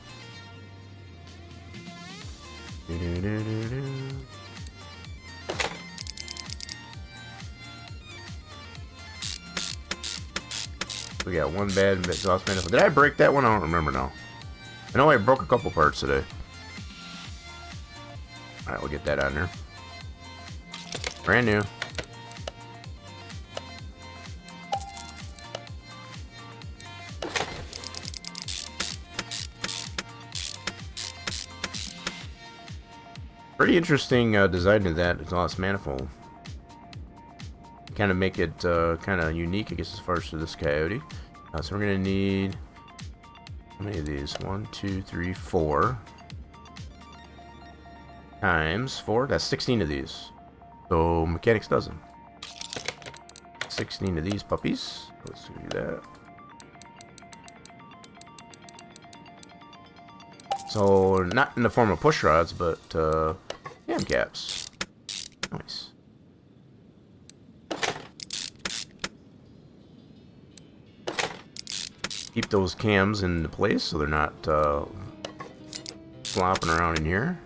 We got one bad exhaust manifold. Did I break that one? I don't remember now. I know I broke a couple parts today. Alright, we'll get that on there. Brand new. Pretty interesting design of that exhaust manifold. Kind of make it kind of unique, I guess, as far as to this coyote. So we're gonna need, how many of these? 1, 2, 3, 4 times 4. That's 16 of these. So mechanics dozen. 16 of these puppies. Let's do that. So not in the form of push rods, but cam caps. Nice. Keep those cams in place so they're not flopping around in here.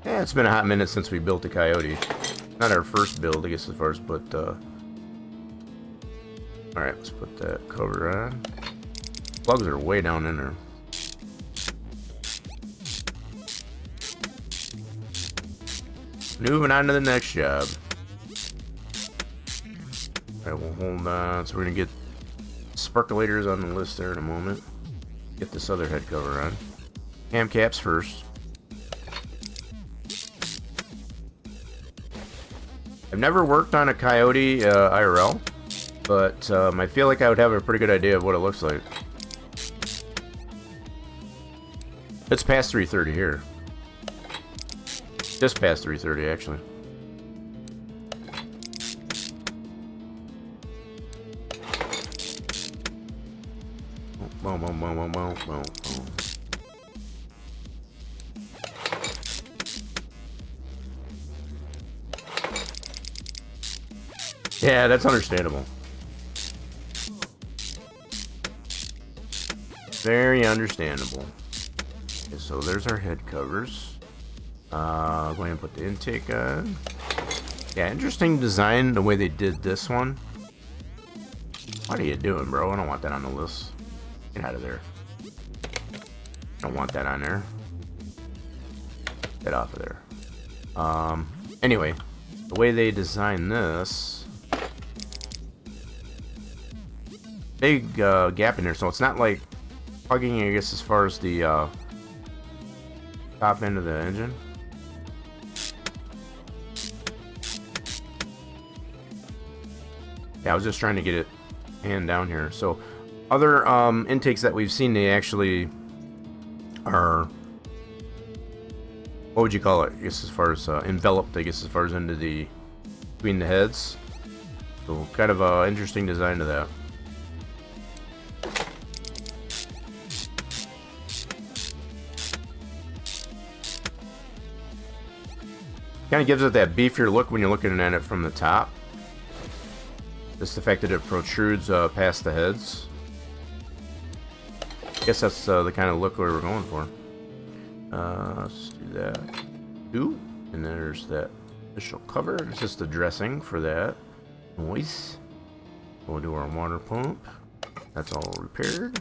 Yeah, it's been a hot minute since we built the Coyote. Not our first build, I guess, as far as, but alright, let's put that cover on. Plugs are way down in there. Moving on to the next job. Alright, we'll hold on. So we're gonna get sparkulators on the list there in a moment. Get this other head cover on. Cam caps first. I've never worked on a Coyote IRL, but I feel like I would have a pretty good idea of what it looks like. It's past 3:30 here. Just past 3:30, actually. Boom, boom, boom, boom, boom, boom, boom. Yeah, that's understandable. Very understandable. Okay, so there's our head covers. Go ahead and put the intake on. Yeah, interesting design the way they did this one. What are you doing, bro? I don't want that on the list. Get out of there. Don't want that on there. Get off of there. Anyway, the way they designed this, big gap in there, so it's not like plugging, I guess, as far as the top end of the engine. Yeah, I was just trying to get it hand down here. So other intakes that we've seen, they actually are, what would you call it? I guess as far as enveloped, I guess as far as into the between the heads. So kind of a interesting design to that. Kind of gives it that beefier look when you're looking at it from the top. Just the fact that it protrudes past the heads. I guess that's the kind of look we were going for. Let's do that. Two. And there's that initial cover. It's just the dressing for that. Nice. We'll do our water pump. That's all repaired.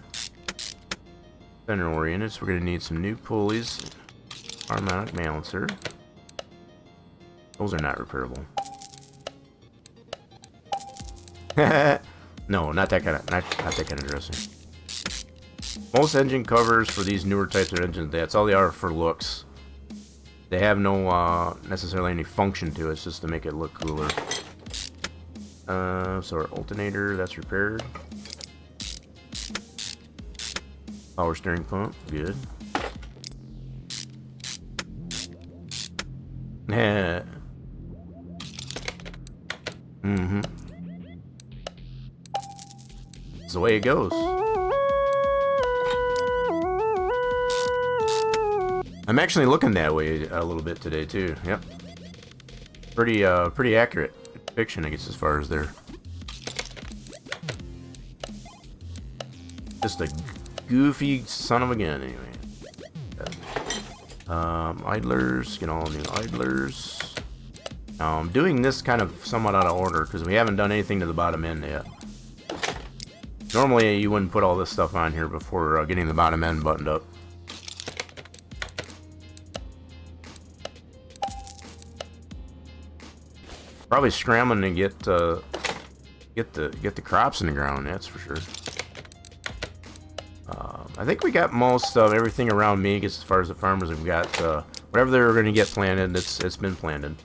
Center oriented, so we're going to need some new pulleys. Harmonic balancer. Those are not repairable. No, not that kind of not that kind of dressing. Most engine covers for these newer types of engines, that's all they are for looks. They have no necessarily any function to it. It's just to make it look cooler. So our alternator, that's repaired. Power steering pump, good. Yeah. Mm-hmm. It's the way it goes. I'm actually looking that way a little bit today too. Yep. Pretty accurate depiction, I guess, as far as their just a goofy son of a gun anyway. Idlers, get all new idlers. I'm doing this kind of somewhat out of order because we haven't done anything to the bottom end yet. Normally you wouldn't put all this stuff on here before getting the bottom end buttoned up. Probably scrambling to get the crops in the ground, that's for sure. I think we got most of everything around me, as far as the farmers have got whatever they were going to get planted, it's been planted.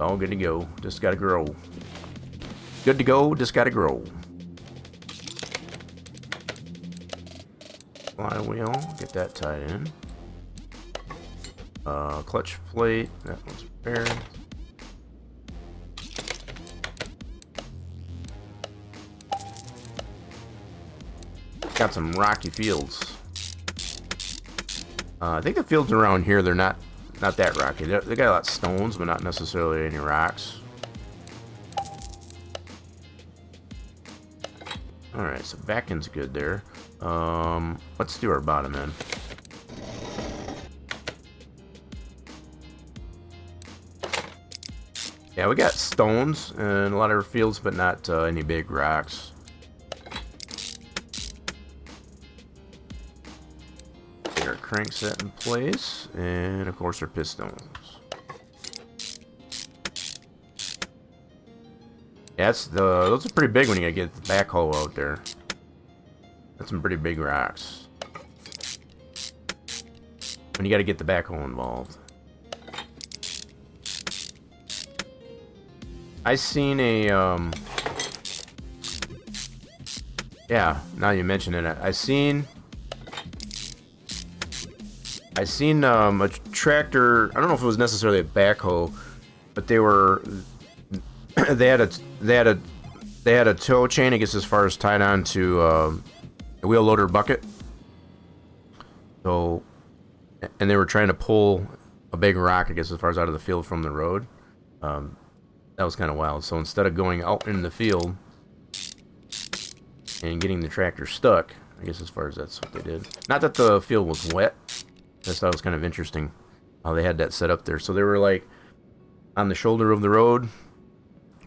All good to go, just gotta grow. Good to go, just gotta grow. Flywheel, get that tied in. Clutch plate, that one's repaired. Got some rocky fields. I think the fields around here, they're not that rocky. They got a lot of stones, but not necessarily any rocks. Alright, so back end's good there. Let's do our bottom end. Yeah, we got stones in a lot of our fields, but not any big rocks. Get our crankset in place, and of course our pistons. Yeah, those are pretty big when you get the backhoe out there. That's some pretty big rocks. When you got to get the backhoe involved. I seen a yeah, now you mention it, I seen a tractor. I don't know if it was necessarily a backhoe, but they had a tow chain, I guess, as far as tied on to a wheel loader bucket. So, and they were trying to pull a big rock, I guess, as far as out of the field from the road. That was kind of wild. So instead of going out in the field and getting the tractor stuck, I guess as far as that's what they did. Not that the field was wet. I just thought it was kind of interesting how they had that set up there. So they were like on the shoulder of the road,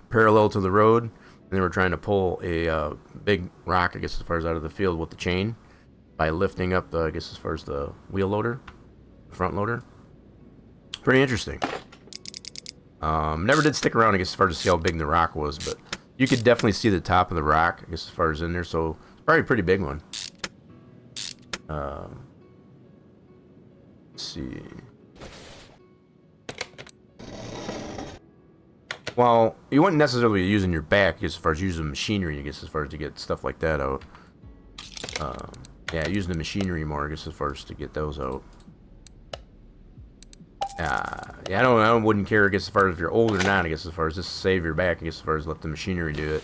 parallel to the road, and they were trying to pull a big rock, I guess as far as out of the field with the chain by lifting up, I guess as far as the wheel loader, front loader. Pretty interesting. Never did stick around, I guess, as far as to see how big the rock was, but you could definitely see the top of the rock, I guess, as far as in there, so it's probably a pretty big one. Let's see. Well, you wouldn't necessarily be using your back, I guess, as far as using machinery, I guess, as far as to get stuff like that out. Yeah, using the machinery more, I guess, as far as to get those out. Yeah, I wouldn't care, I guess, as far as if you're old or not, I guess, as far as just save your back, I guess, as far as let the machinery do it.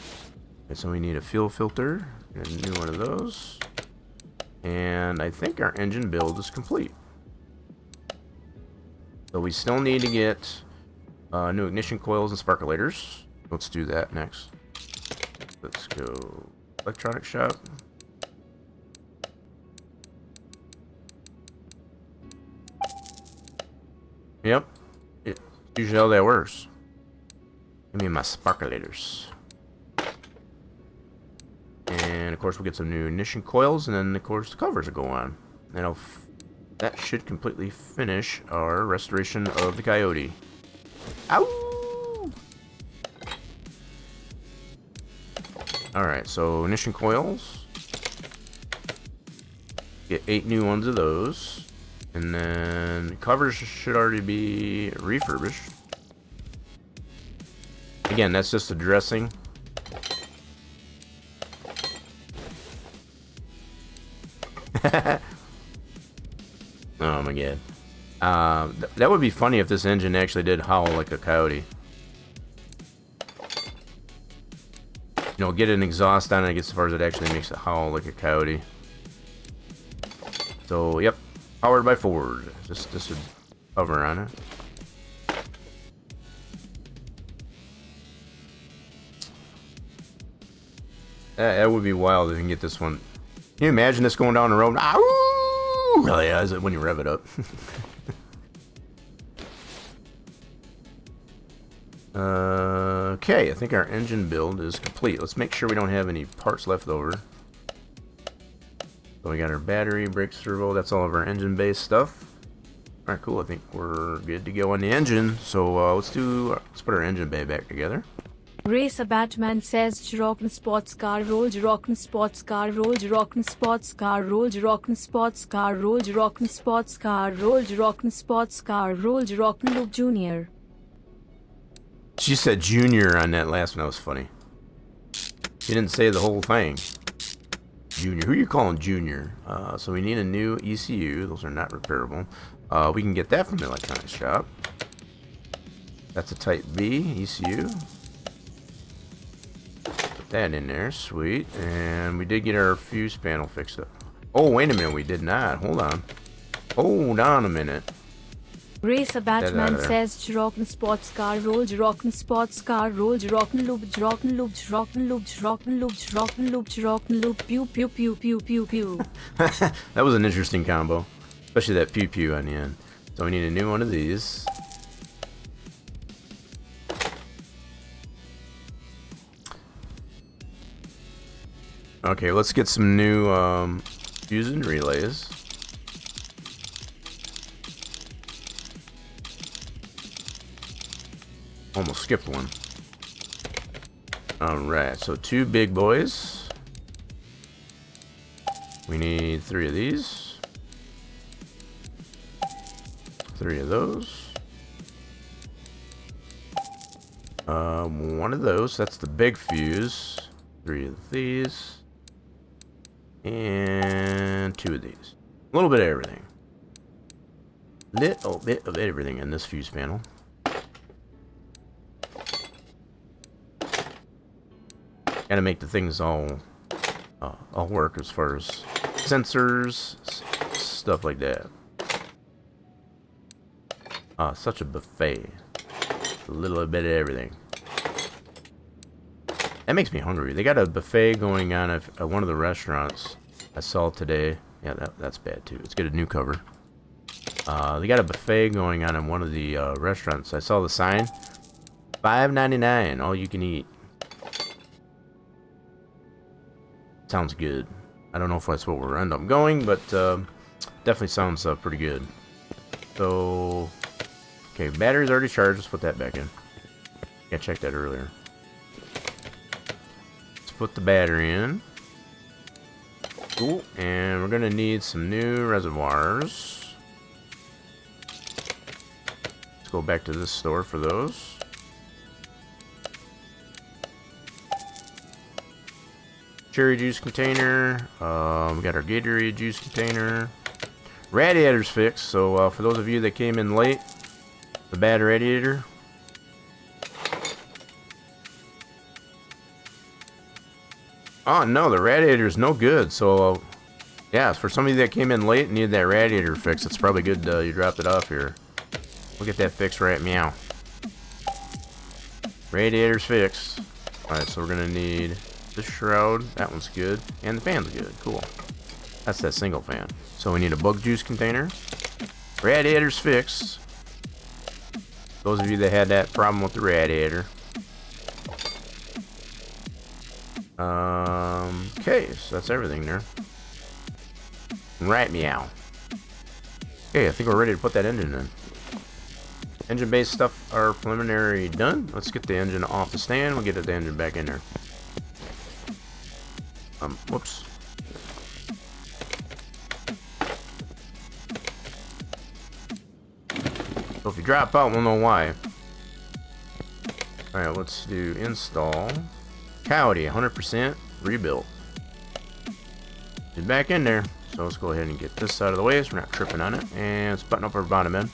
Okay, so we need a fuel filter, and a new one of those. And I think our engine build is complete. So we still need to get new ignition coils and sparkulators. Let's do that next. Let's go electronic shop. Yep. It's usually how that works. Give me my sparkulators. And of course we'll get some new ignition coils, and then of course the covers will go on. And that should completely finish our restoration of the Coyote. Ow! Alright, so ignition coils. Get 8 new ones of those. And then covers should already be refurbished. Again, that's just a dressing. Oh my god. That would be funny if this engine actually did howl like a coyote. You know, get an exhaust on it, I guess, as far as it actually makes it howl like a coyote. So, yep. Powered by Ford. Just a cover on it. That would be wild if you can get this one. Can you imagine this going down the road? Ow! Really, yeah, is it when you rev it up? Okay, I think our engine build is complete. Let's make sure we don't have any parts left over. So we got our battery, brake servo, that's all of our engine-based stuff. Alright, cool, I think we're good to go on the engine. So let's put our engine bay back together. Racer Batman says rockin' sports car, rolls rockin' sports car, rolls rockin' sports car, rolls rockin' sports car, rolls rockin' sports car, rolls rockin' sports car, rolls rockin' Luke Jr. She said Junior on that last one, that was funny. She didn't say the whole thing. Junior. Who are you calling Junior? So we need a new ECU. Those are not repairable. We can get that from the electronics shop. That's a Type B ECU. Put that in there. Sweet. And we did get our fuse panel fixed up. Oh, wait a minute. We did not. Hold on. Hold on a minute. Racer Batman says rockin' sports car, rolls rockin' sports car, rolls rockin' loop, rockin' loop, rockin' loop, rockin' loop, rockin' loop, rockin' loop, pew pew pew pew pew pew. That was an interesting combo, especially that pew pew on the end. So we need a new one of these. Okay, let's get some new fuse and relays. Almost skipped one. Alright, so 2 big boys. We need 3 of these. 3 of those. 1 of those. That's the big fuse. 3 of these. And 2 of these. A little bit of everything. Little bit of everything in this fuse panel. Gotta make the things all work as far as sensors, stuff like that. Such a buffet. A little bit of everything. That makes me hungry. They got a buffet going on at one of the restaurants I saw today. Yeah, that's bad too. Let's get a new cover. They got a buffet going on in one of the restaurants. I saw the sign. $5.99, all you can eat. Sounds good. I don't know if that's what we'll end up going, but definitely sounds pretty good. So, okay, battery's already charged. Let's put that back in. Yeah, checked that earlier. Let's put the battery in. Cool. And we're gonna need some new reservoirs. Let's go back to this store for those. Cherry juice container. We got our Gatorade juice container. Radiator's fixed, so for those of you that came in late, the bad radiator. Oh no, the radiator's no good, so yeah, for some of you that came in late and needed that radiator fixed, it's probably good you dropped it off here. We'll get that fixed right meow. Radiator's fixed. Alright, so we're gonna need this shroud, that one's good, and the fan's good, cool. That's that single fan. So we need a bug juice container. Radiator's fixed. Those of you that had that problem with the radiator. Okay, so that's everything there. Right meow. Okay, I think we're ready to put that engine in. Engine-based stuff are preliminary done. Let's get the engine off the stand. We'll get the engine back in there. Whoops. So if you drop out, we'll know why. Alright, let's do install. Coyote, 100% rebuilt. Get back in there. So let's go ahead and get this out of the way so we're not tripping on it. And let's button up our bottom end.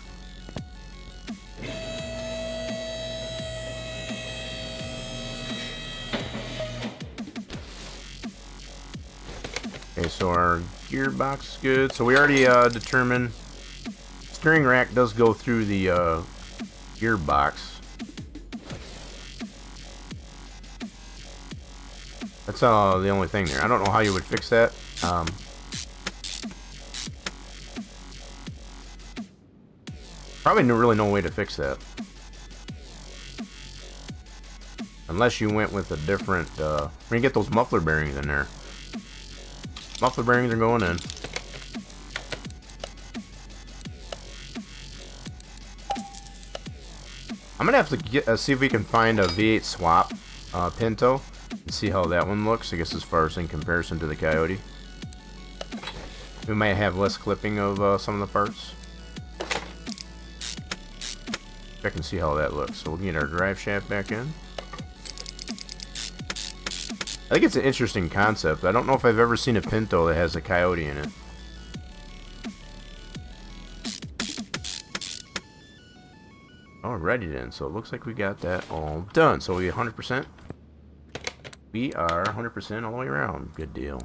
Okay, so our gearbox is good. So we already determined steering rack does go through the gearbox. That's the only thing there. I don't know how you would fix that. Probably really no way to fix that. Unless you went with a different... we're gonna get those muffler bearings in there. Muffler bearings are going in. I'm gonna have to get, see if we can find a V8 swap Pinto and see how that one looks. I guess as far as in comparison to the Coyote, we might have less clipping of some of the parts. Check and see how that looks. So we'll get our drive shaft back in. I think it's an interesting concept. I don't know if I've ever seen a Pinto that has a Coyote in it. Alrighty then, so it looks like we got that all done. So we 100%. We are 100% all the way around. Good deal.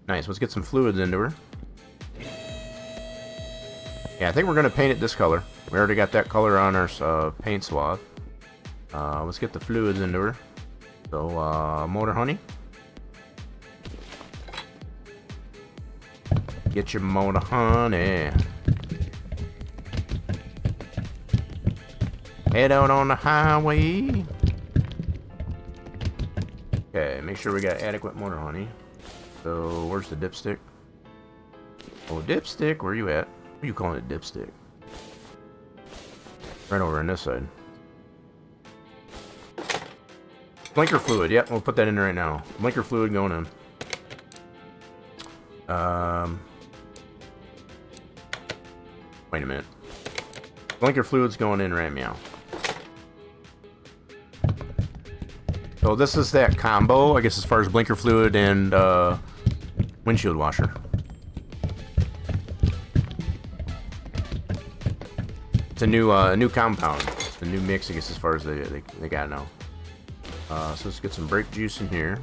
Nice, let's get some fluids into her. Yeah, I think we're going to paint it this color. We already got that color on our paint swab. Let's get the fluids into her. So, motor honey. Get your motor honey. Head out on the highway. Okay, make sure we got adequate motor honey. So, where's the dipstick? Oh, dipstick, where are you at? What are you calling it, dipstick? Right over on this side. Blinker fluid, yep, we'll put that in right now. Blinker fluid going in. Wait a minute. Blinker fluid's going in right now. So this is that combo, I guess, as far as blinker fluid and windshield washer. It's a new compound. It's a new mix, I guess, as far as they got now. So let's get some brake juice in here.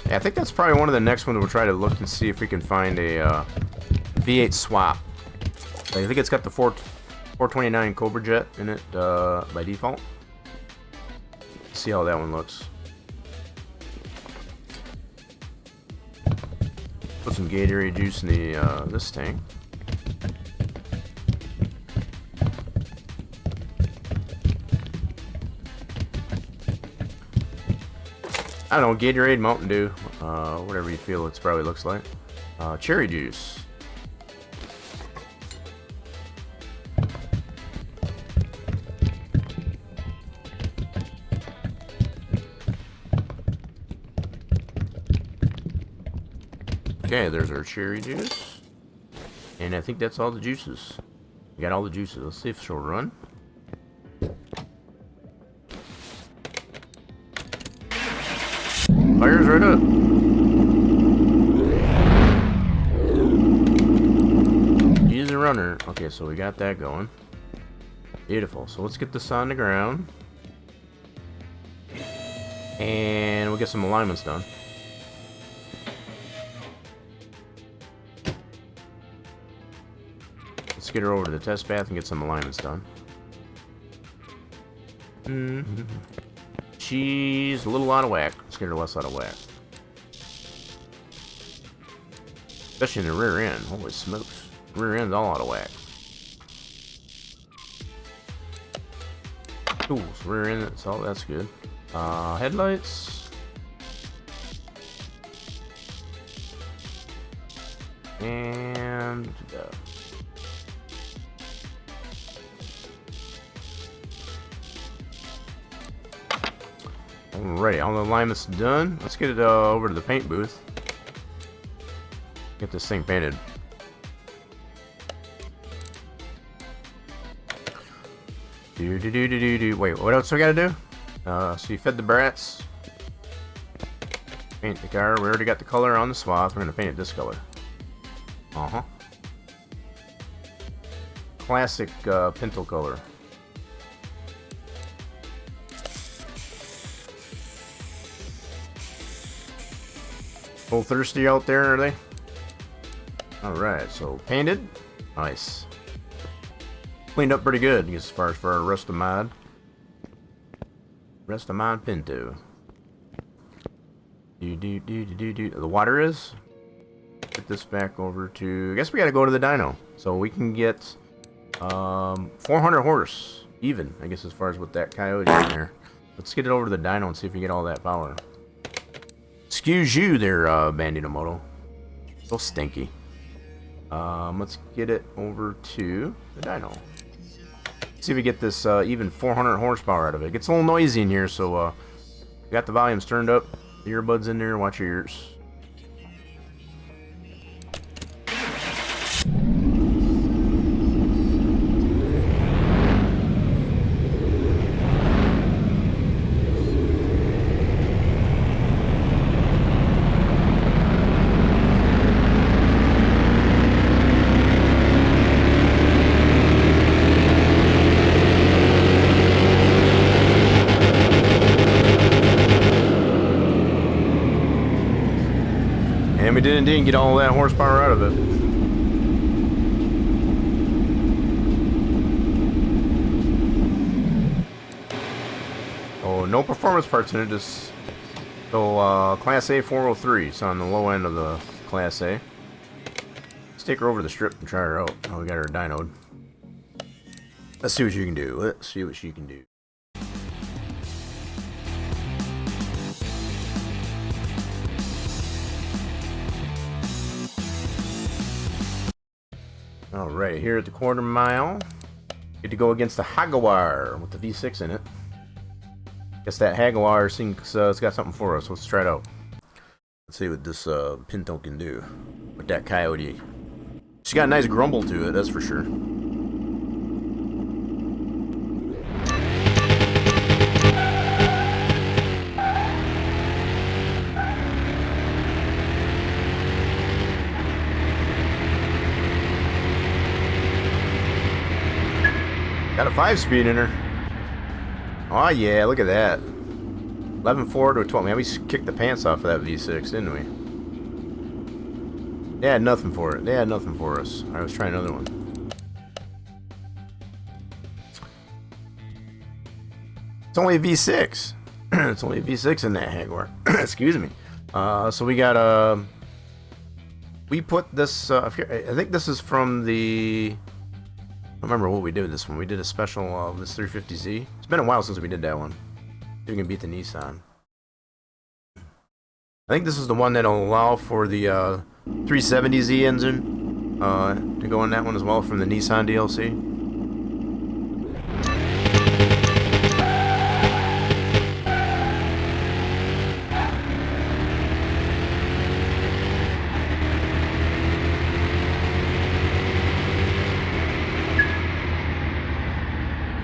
Yeah, I think that's probably one of the next ones we'll try to look and see if we can find a V8 swap. I think it's got the 429 Cobra Jet in it by default. see how that one looks. Put some Gatorade juice in the this tank. I don't know, Gatorade, Mountain Dew, whatever you feel it probably looks like. Cherry juice. Okay, there's our cherry juice. And I think that's all the juices. We got all the juices. Let's see if she'll run. Fires right up. She's a runner. Okay, so we got that going. Beautiful. So let's get this on the ground. And we'll get some alignments done. Let's get her over to the test bath and get some alignments done. She's a little out of whack. Let's get her less out of whack. Especially in the rear end. Holy smokes. Rear end's all out of whack. Cool. So rear end, that's good. Headlights. And... Alrighty, all the alignment's done. Let's get it over to the paint booth. Get this thing painted. Wait, what else we gotta do? So you fed the brats. Paint the car. We already got the color on the swath. We're gonna paint it this color. Classic Pinto color. A little thirsty out there, are they? Alright, so painted. Nice. Cleaned up pretty good as far as for our rest of mod. Rest of mod Pinto. The water is. Put this back over to. I guess we gotta go to the dyno. So we can get 400 horse. Even, I guess, as far as with that coyote in there. Let's get it over to the dyno and see if we get all that power. Excuse you there, Bandito Moto. So stinky. Let's get it over to the dyno. See if we get this even 400 horsepower out of it. It gets a little noisy in here, so we got the volumes turned up. The earbuds in there. Watch your ears. And we did indeed get all that horsepower out of it. Oh, no performance parts in it, just so Class A 403, so on the low end of the Class A. Let's take her over the strip and try her out. Oh, we got her dynoed. Let's see what you can do. Let's see what she can do. Alright, here at the quarter mile, get to go against the Jaguar with the V6 in it. Guess that Jaguar thinks it's got something for us. Let's try it out. Let's see what this Pinto can do with that coyote. She's got a nice grumble to it, that's for sure. Got a 5-speed in her. Oh yeah, look at that. 11.4 to a 12. Man, we kicked the pants off of that V6, didn't we? They had nothing for it. They had nothing for us. Alright, let's try another one. It's only a V6. It's only a V6 in that Jaguar. Excuse me. So we got we put this. I think this is from the. I don't remember what we did with this one. We did a special this 350Z. It's been a while since we did that one. See if we can beat the Nissan. I think this is the one that'll allow for the 370Z engine to go in that one as well from the Nissan DLC.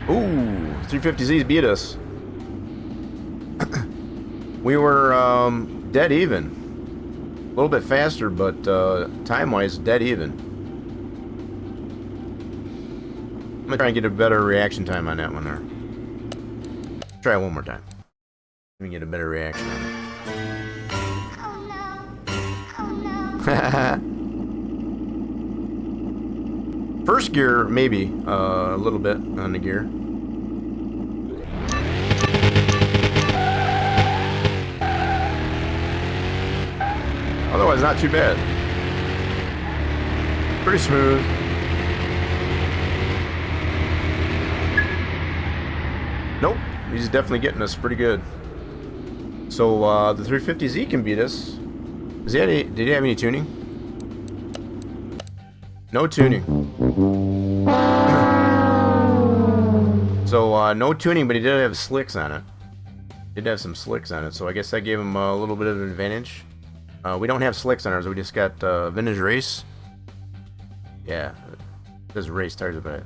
Ooh, 350Z's beat us. We were dead even. A little bit faster, but time-wise, dead even. I'm gonna try and get a better reaction time on that one there. Try it one more time. Let me get a better reaction on it. Oh no. First gear, maybe a little bit on the gear. Otherwise, not too bad. Pretty smooth. Nope, he's definitely getting us pretty good. So the 350Z can beat us. Did he have any tuning? No tuning. So no tuning, but he did have slicks on it. Did have some slicks on it, so I guess that gave him a little bit of an advantage. We don't have slicks on ours. We just got vintage race. Yeah, there's race tires about it.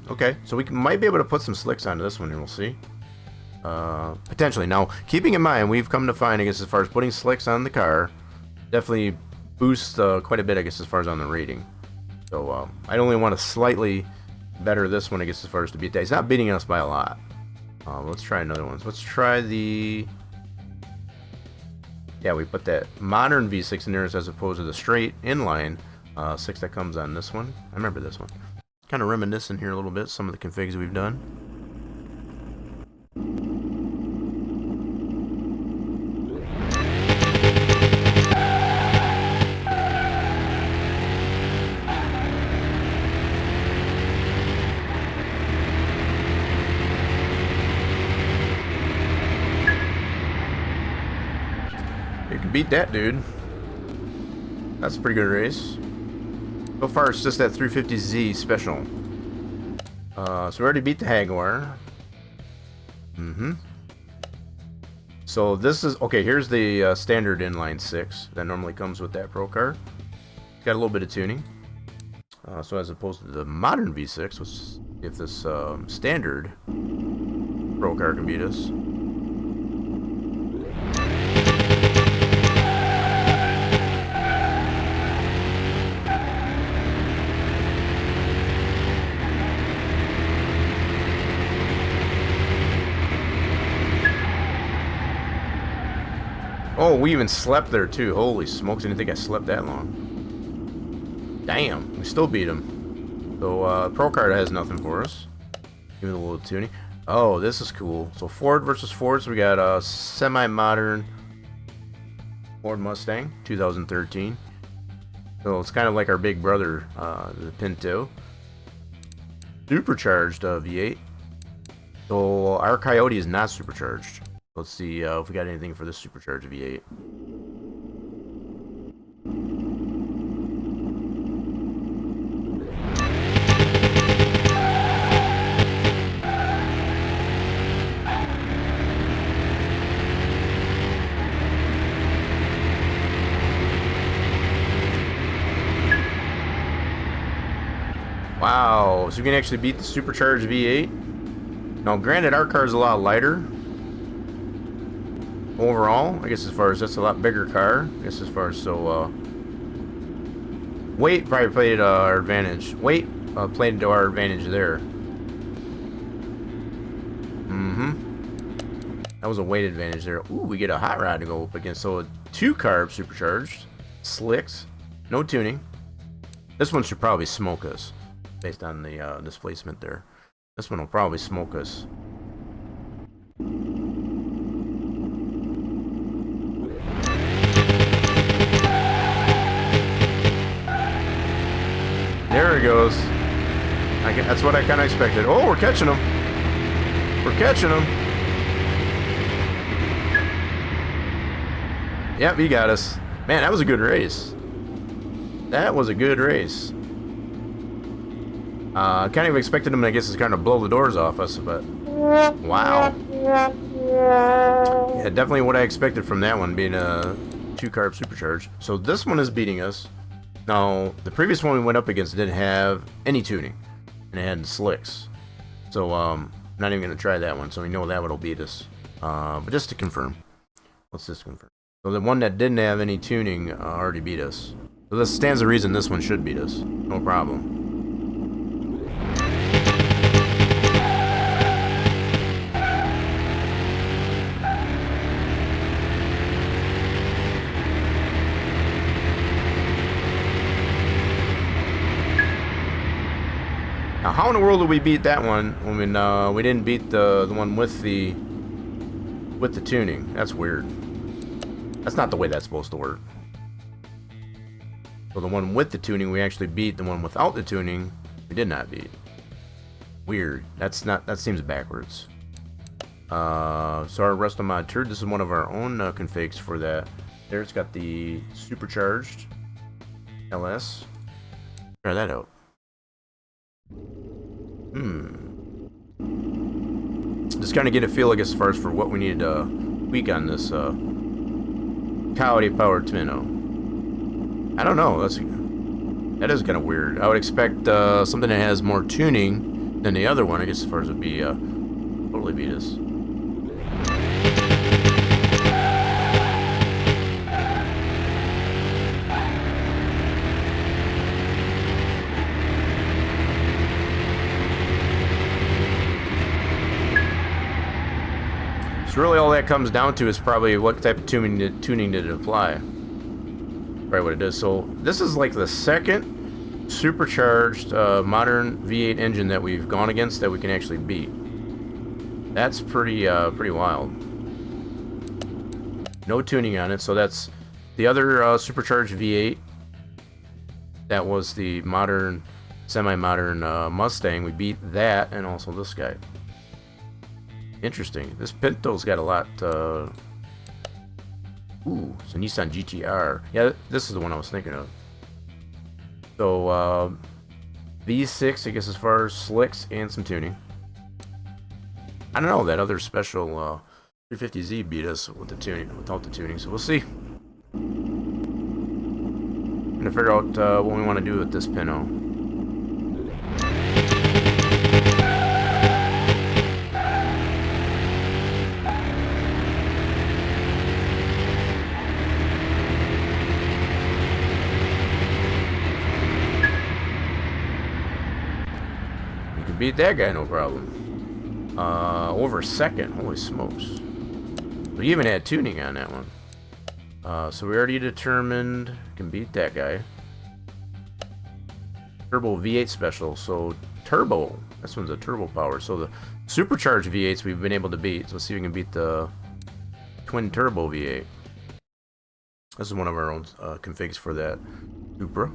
Okay, so we might be able to put some slicks onto this one here. We'll see. Potentially. Now, keeping in mind, we've come to find, I guess, as far as putting slicks on the car, definitely boosts quite a bit, I guess, as far as on the rating. So I only want to slightly better this one, I guess, as far as to beat that. He's not beating us by a lot. Let's try another one. Let's try the. Yeah, we put that modern V6 in there as opposed to the straight inline 6 that comes on this one. I remember this one. Kind of reminiscing here a little bit, some of the configs we've done. You can beat that, dude. That's a pretty good race. So far, it's just that 350Z special. So we already beat the Jaguar. So this is... Okay, here's the standard inline 6 that normally comes with that Pro car. It's got a little bit of tuning. So as opposed to the modern V6, let's see if this standard Pro car can beat us. Oh, we even slept there too. Holy smokes, I didn't think I slept that long. Damn, we still beat him. So, Pro Card has nothing for us. Give it a little tuning. Oh, this is cool. So, Ford versus Ford. So, we got a semi-modern Ford Mustang, 2013. So, it's kind of like our big brother, the Pinto. Supercharged V8. So, our Coyote is not supercharged. Let's see if we got anything for this supercharged V8. Wow, so we can actually beat the supercharged V8. Now, granted, our car is a lot lighter. Overall, I guess as far as that's a lot bigger car. I guess as far as weight probably played our advantage. Weight played to our advantage there. That was a weight advantage there. Ooh, we get a hot rod to go up against. So a 2-carb supercharged, slicks, no tuning. This one should probably smoke us based on the displacement there. This one will probably smoke us. There he goes. That's what I kind of expected. Oh, we're catching him. We're catching him. Yep, he got us. Man, that was a good race. That was a good race. Kind of expected him, I guess, to kind of blow the doors off us, but wow. Yeah, definitely what I expected from that one, being a 2-carb supercharged. So this one is beating us. Now, the previous one we went up against didn't have any tuning, and it had slicks. So, not even going to try that one, so we know that one will beat us. But just to confirm. Let's just confirm. So the one that didn't have any tuning already beat us. So this stands to reason this one should beat us. No problem. Now, how in the world did we beat that one when we didn't beat the one with the tuning? That's weird. That's not the way that's supposed to work. So the one with the tuning we actually beat. The one without the tuning we did not beat. Weird. That seems backwards. So our rest of mod turd. This is one of our own configs for that. There, it's got the supercharged LS. Try that out. Just kind of get a feel, I guess, as far as for what we need to tweak on this Coyote powered Pinto. I don't know. That is kind of weird. I would expect something that has more tuning than the other one, I guess, as far as it would be totally beat us. So really all that comes down to is probably what type of tuning did it apply. Probably what it is. So this is like the second supercharged modern V8 engine that we've gone against that we can actually beat. That's pretty wild. No tuning on it, so that's the other supercharged V8. That was the modern, semi-modern Mustang. We beat that, and also this guy. Interesting. This Pinto's got a lot. Ooh, it's a Nissan GTR. Yeah, this is the one I was thinking of. So V6, I guess, as far as slicks and some tuning. I don't know, that other special 350Z beat us with the tuning, without the tuning. So we'll see. Gonna figure out what we want to do with this Pinto. Beat that guy, no problem. Over a second. Holy smokes. We even had tuning on that one. So we already determined we can beat that guy. Turbo V8 special. So turbo. This one's a turbo power. So the supercharged V8s we've been able to beat. So let's see if we can beat the twin turbo V8. This is one of our own configs for that Supra.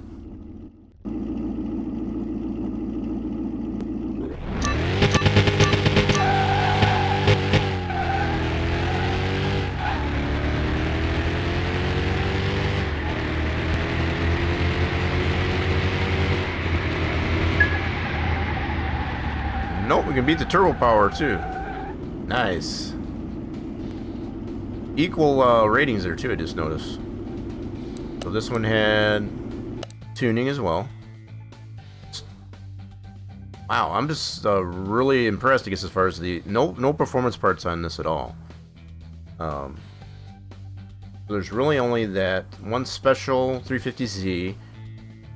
Nope, we can beat the turbo power too. Nice. Equal ratings there too, I just noticed. So this one had tuning as well. Wow, I'm just really impressed, I guess, as far as the no performance parts on this at all. There's really only that one special 350Z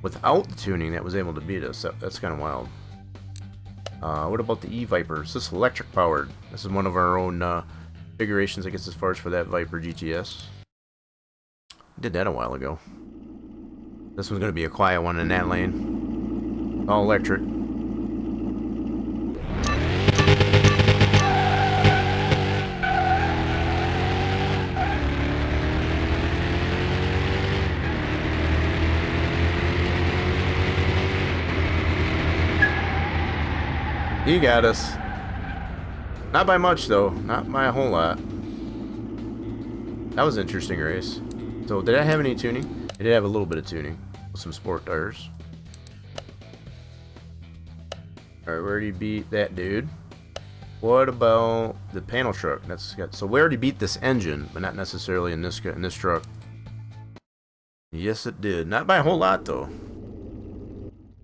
without the tuning that was able to beat us. That's kind of wild. What about the E-Viper? Is this electric powered? This is one of our own configurations, I guess, as far as for that Viper GTS. Did that a while ago. This one's going to be a quiet one in that lane. All electric. He got us. Not by much, though. Not by a whole lot. That was an interesting race. So, did I have any tuning? It did have a little bit of tuning. With some sport tires. Alright, we already beat that dude. What about the panel truck? So we already beat this engine, but not necessarily in this truck. Yes, it did. Not by a whole lot, though.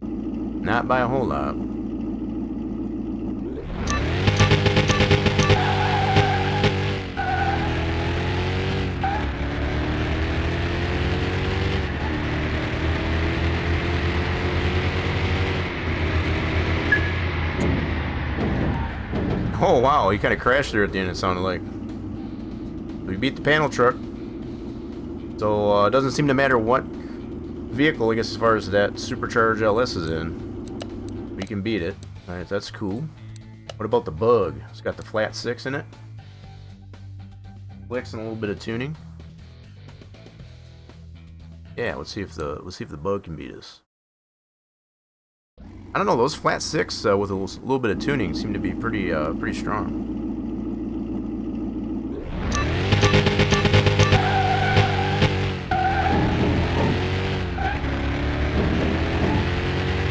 Not by a whole lot. Oh wow, he kind of crashed there at the end, it sounded like. We beat the panel truck. So it doesn't seem to matter what vehicle, I guess, as far as that supercharged LS is in. We can beat it. Alright, that's cool. What about the bug? It's got the flat 6 in it. Flicks and a little bit of tuning. Yeah, let's see if the bug can beat us. I don't know, those flat 6 with a little bit of tuning seem to be pretty strong.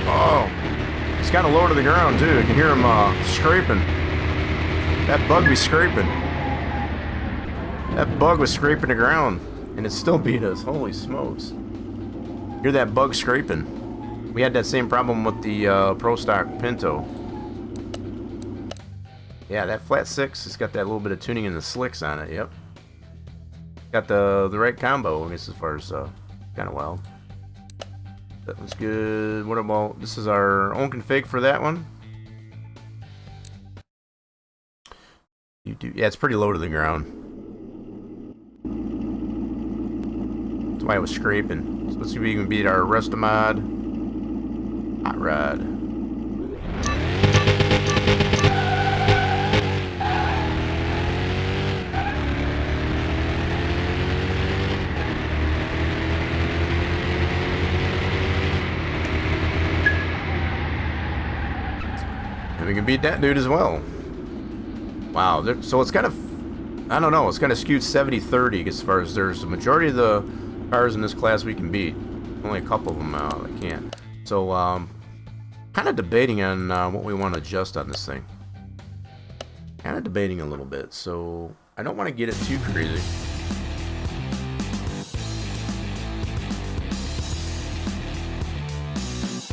Oh, it's kind of low to the ground too. You can hear him scraping. That bug be scraping. That bug was scraping the ground, and it still beat us. Holy smokes! Hear that bug scraping. We had that same problem with the Pro Stock Pinto. Yeah, that flat 6 has got that little bit of tuning in the slicks on it, yep. Got the right combo, I guess, as far as kind of wild. That was good. What about, this is our own config for that one. Yeah, it's pretty low to the ground. That's why it was scraping. So let's see if we can beat our Restomod Hot Rod. And we can beat that dude as well. Wow, so it's kind of, I don't know, it's kind of skewed 70-30 as far as there's the majority of the cars in this class we can beat. Only a couple of them that can't. So, kind of debating on what we want to adjust on this thing. Kind of debating a little bit, so I don't want to get it too crazy.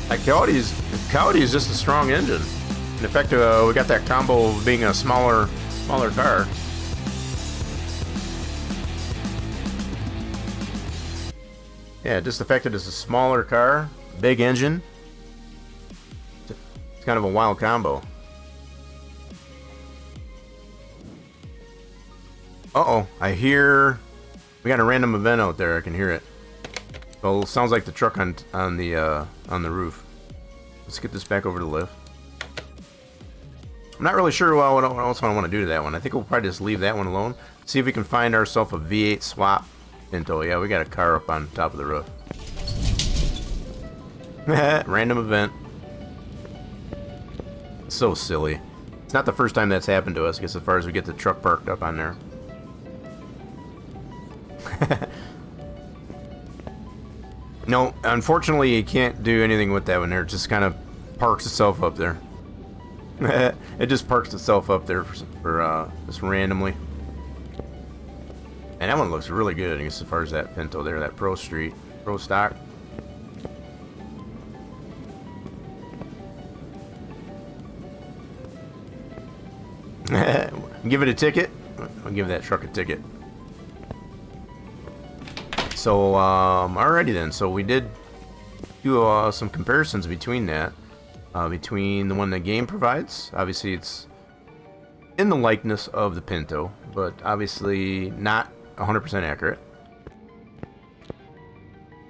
Like Coyote is just a strong engine. In fact, we got that combo of being a smaller car. Yeah, just the fact that it's a smaller car, big engine. It's kind of a wild combo. Uh-oh, I hear... We got a random event out there, I can hear it. Well, it sounds like the truck on the roof. Let's get this back over to the lift. I'm not really sure what else I want to do to that one. I think we'll probably just leave that one alone. See if we can find ourselves a V8 swap Pinto. Yeah, we got a car up on top of the roof. Random event. So silly. It's not the first time that's happened to us, I guess, as far as we get the truck parked up on there. No, unfortunately you can't do anything with that one there. It just kind of parks itself up there. It just parks itself up there for just randomly. And that one looks really good, I guess, as far as that Pinto there, that Pro Stock. Give it a ticket. I'll give that truck a ticket. So, alrighty then. So we did do some comparisons between that. Between the one the game provides. Obviously, it's in the likeness of the Pinto, but obviously not 100% accurate.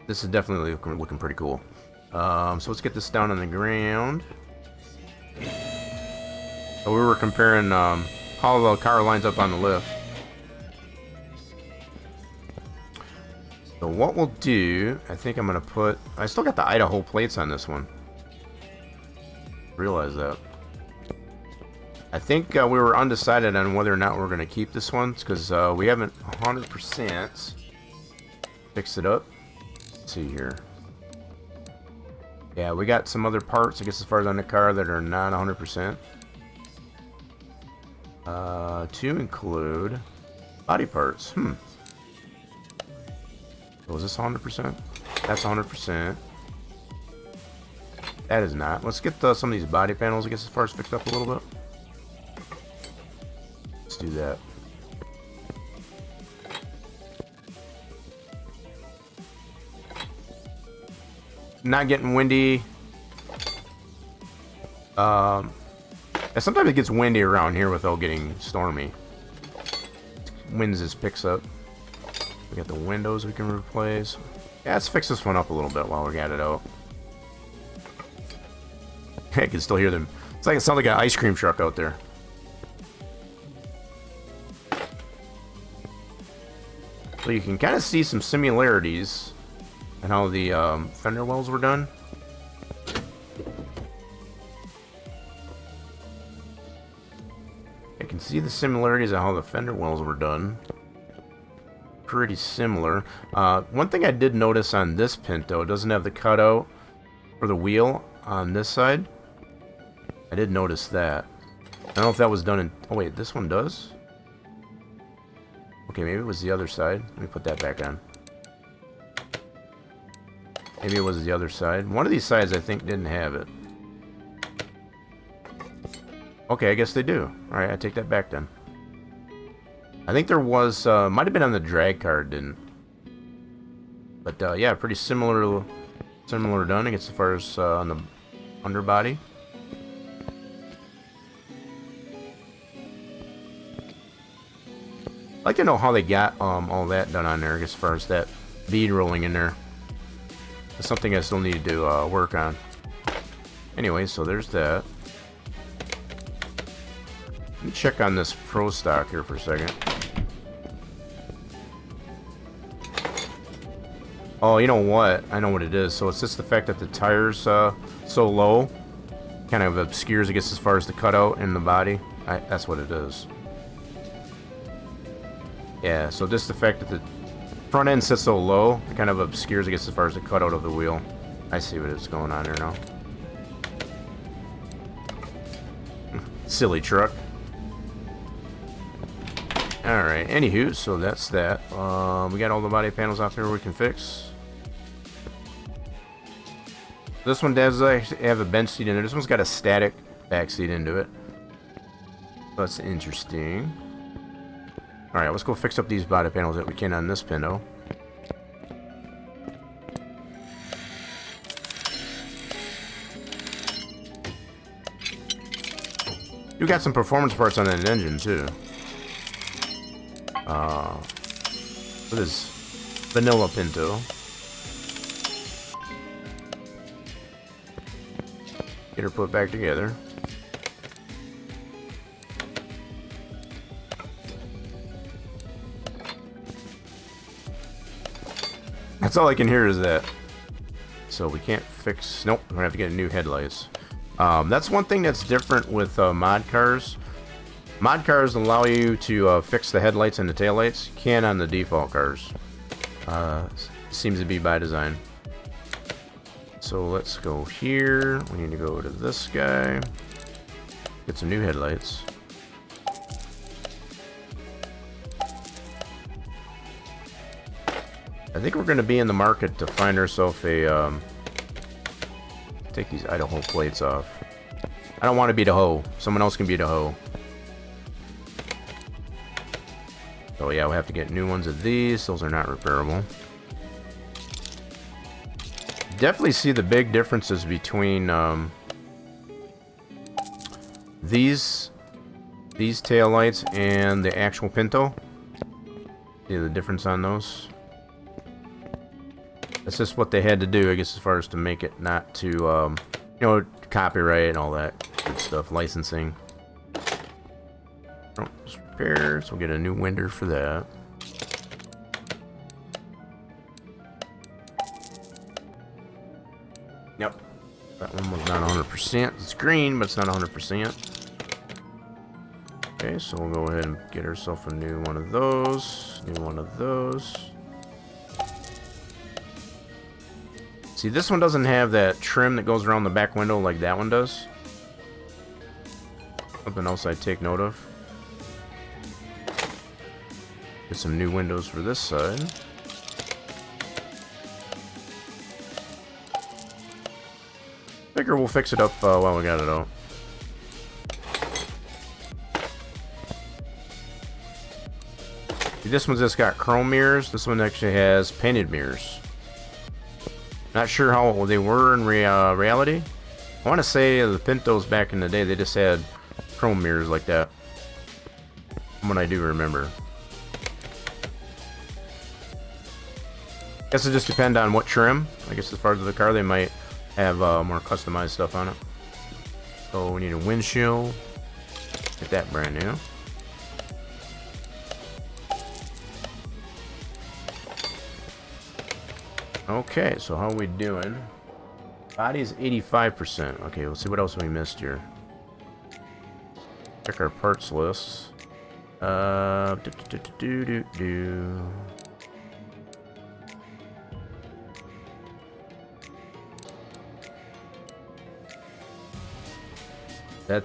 This is definitely looking pretty cool. So let's get this down on the ground. So we were comparing how the car lines up on the lift. So what we'll do, I think I'm going to put... I still got the Idaho plates on this one. Realize that. I think we were undecided on whether or not we're going to keep this one because we haven't 100% fixed it up. Let's see here. Yeah, we got some other parts, I guess, as far as on the car that are not 100%. To include body parts. So is this 100%? That's 100%. That is not. Let's get some of these body panels, I guess, as far as fixed up a little bit. Let's do that. Not getting windy. Sometimes it gets windy around here without getting stormy. Winds just picks up. We got the windows we can replace. Yeah, let's fix this one up a little bit while we got it out. I can still hear them. It's like it sounds like an ice cream truck out there. So you can kind of see some similarities in how the fender wells were done. I can see the similarities of how the fender wells were done. Pretty similar. One thing I did notice on this Pinto, it doesn't have the cutout for the wheel on this side. I did notice that. I don't know if that was done in... Oh wait, this one does? Okay, maybe it was the other side. Let me put that back on. Maybe it was the other side. One of these sides I think didn't have it. Okay, I guess they do. Alright, I take that back then. I think there was... might have been on the drag card, didn't. But yeah, pretty similar done, I guess, as far as on the underbody. I'd like to know how they got all that done on there, as far as that bead rolling in there. That's something I still need to work on. Anyway, so there's that. Let me check on this Pro stock here for a second. Oh, you know what? I know what it is. So it's just the fact that the tire's so low. Kind of obscures, I guess, as far as the cutout in the body. That's what it is. Yeah, so just the fact that the front end sits so low, it kind of obscures, I guess, as far as the cutout of the wheel. I see what is going on here now. Silly truck. Alright, anywho, so that's that. We got all the body panels out there we can fix. This one does have a bench seat in there. This one's got a static back seat into it. That's interesting. Alright, let's go fix up these body panels that we can on this Pinto. You got some performance parts on that engine too. What is vanilla Pinto? Get her put back together. That's all I can hear is that. So we can't fix... Nope, we're gonna have to get new headlights. That's one thing that's different with mod cars. Mod cars allow you to fix the headlights and the taillights. You can't on the default cars. Seems to be by design. So let's go here. We need to go to this guy. Get some new headlights. I think we're going to be in the market to find ourselves a... take these Idaho plates off. I don't want to be the hoe. Someone else can be the hoe. So yeah, we'll have to get new ones of these. Those are not repairable. Definitely see the big differences between these taillights and the actual Pinto. See the difference on those? That's just what they had to do, I guess, as far as to make it not to, you know, copyright and all that good stuff, licensing. Oh, just repair, so we'll get a new winder for that. Yep, that one was not 100%. It's green, but it's not 100%. Okay, so we'll go ahead and get ourselves a new one of those. New one of those. See, this one doesn't have that trim that goes around the back window like that one does. Something else I'd take note of. Get some new windows for this side. Figure we'll fix it up while we got it out. See, this one's just got chrome mirrors. This one actually has painted mirrors. Not sure how they were in reality. I want to say the Pintos back in the day, they just had chrome mirrors like that. From what I do remember. Guess it just depends on what trim. I guess as far as the car, they might have more customized stuff on it. So we need a windshield. Get that brand new. Okay, so how are we doing? Body is 85%. Okay, let's see what else we missed here. Check our parts list. That's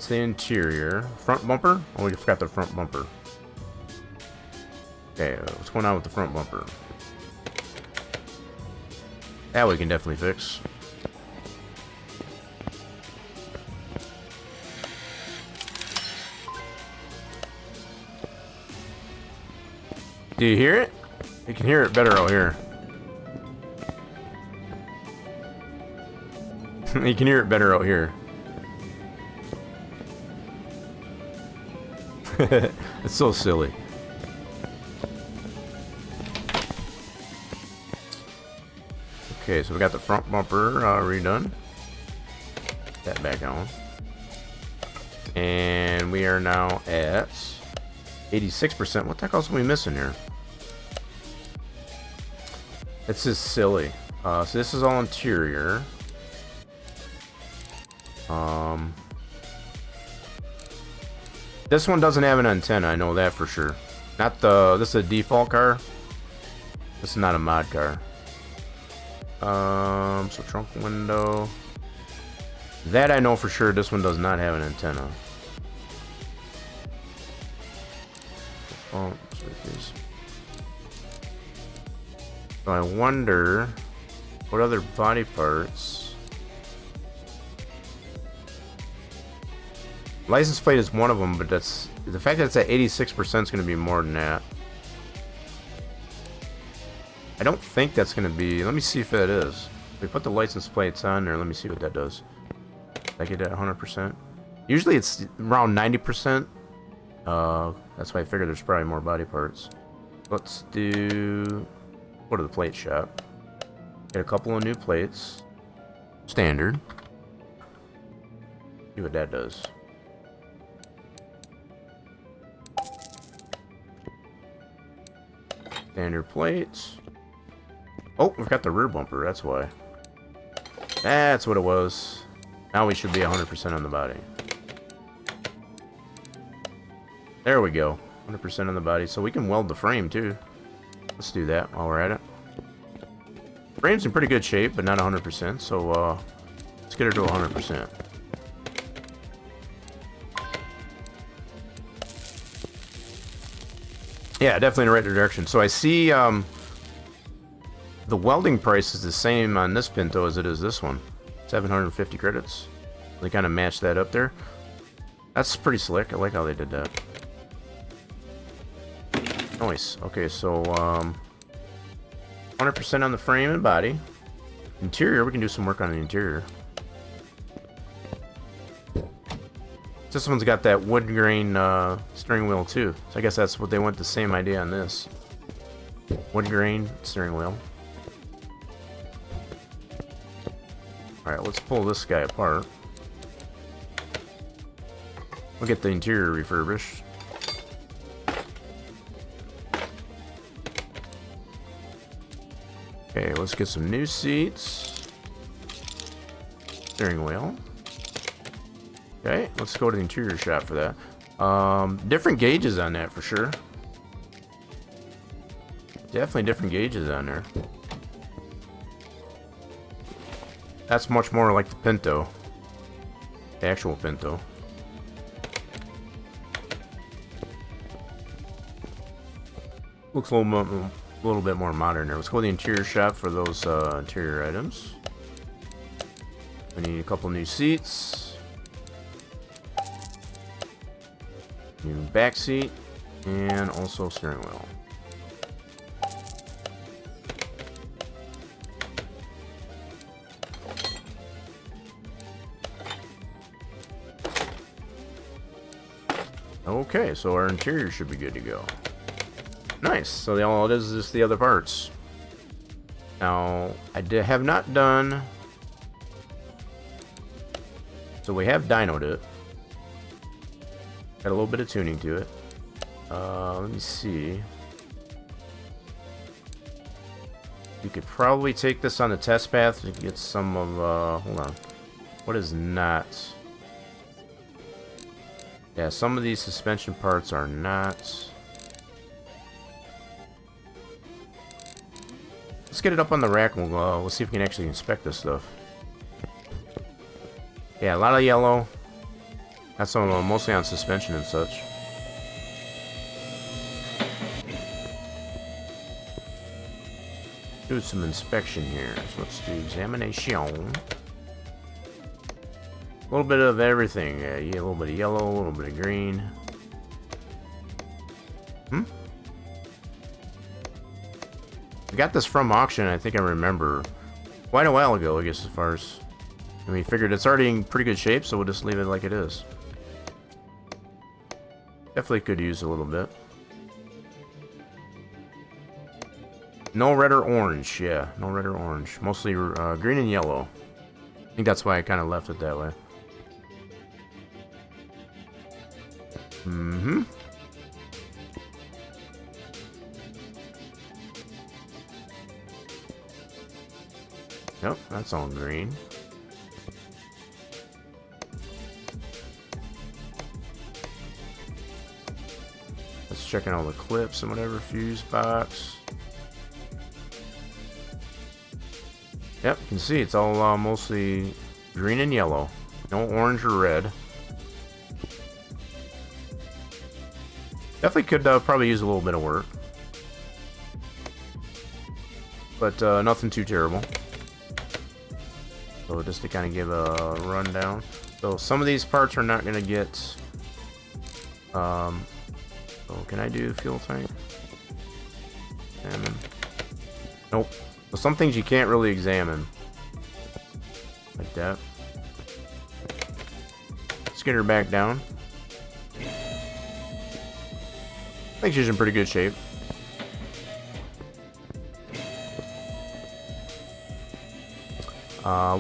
the interior. Front bumper? Oh, we forgot the front bumper. Okay, what's going on with the front bumper? That we can definitely fix. Do you hear it? You can hear it better out here. You can hear it better out here. It's so silly. Okay, so we got the front bumper redone. Put that back on. And we are now at 86%. What the heck else are we missing here? It's just silly. So this is all interior. This one doesn't have an antenna, I know that for sure. Not the, this is a default car. This is not a mod car. So trunk window. That I know for sure, this one does not have an antenna. Oh, so I wonder what other body parts. License plate is one of them, but that's the fact that it's at 86% is going to be more than that. I don't think that's going to be. Let me see if that is. If we put the license plates on there, let me see what that does. Did I get it at 100%? Usually it's around 90%. That's why I figured there's probably more body parts. Let's do. Go to the plate shop. Get a couple of new plates. Standard. See what that does. Standard plates. Oh, we've got the rear bumper. That's why. That's what it was. Now we should be 100% on the body. There we go. 100% on the body. So we can weld the frame too. Let's do that while we're at it. Frame's in pretty good shape, but not 100%. So let's get her to 100%. Yeah, definitely in the right direction. So I see the welding price is the same on this Pinto as it is this one. 750 credits. They kind of match that up there. That's pretty slick. I like how they did that. Nice. Okay, so 100% on the frame and body. Interior, we can do some work on the interior. This one's got that wood grain steering wheel too. So I guess that's what they went the same idea on this. Wood grain steering wheel. Alright, let's pull this guy apart. We'll get the interior refurbished. Okay, let's get some new seats. Steering wheel. Okay, let's go to the interior shop for that. Different gauges on that for sure. Definitely different gauges on there. That's much more like the Pinto. The actual Pinto. Looks a little bit more modern there. Let's go to the interior shop for those interior items. We need a couple new seats. New back seat. And also steering wheel. Okay, so our interior should be good to go. Nice. So all it is just the other parts. Now, I have not done... So we have dynoed it. Got a little bit of tuning to it. Let me see. You could probably take this on the test path to get some of... hold on. What is not... Yeah, some of these suspension parts are not... Let's get it up on the rack and we'll see if we can actually inspect this stuff. Yeah, a lot of yellow. That's mostly on suspension and such. Do some inspection here. So let's do examination. A little bit of everything. Yeah, a little bit of yellow, a little bit of green. I got this from auction, I think I remember. Quite a while ago, I guess, as far as... And we figured it's already in pretty good shape, so we'll just leave it like it is. Definitely could use a little bit. No red or orange, yeah. No red or orange. Mostly green and yellow. I think that's why I kind of left it that way. Mm-hmm. Yep, that's all green. Let's check in all the clips and whatever, fuse box. Yep, you can see it's all mostly green and yellow. No orange or red. Definitely could probably use a little bit of work. But nothing too terrible. So just to kind of give a rundown. So some of these parts are not going to get... so can I do fuel tank? Examine. Nope. So some things you can't really examine. Like that. Let's get her back down. I think she's in pretty good shape.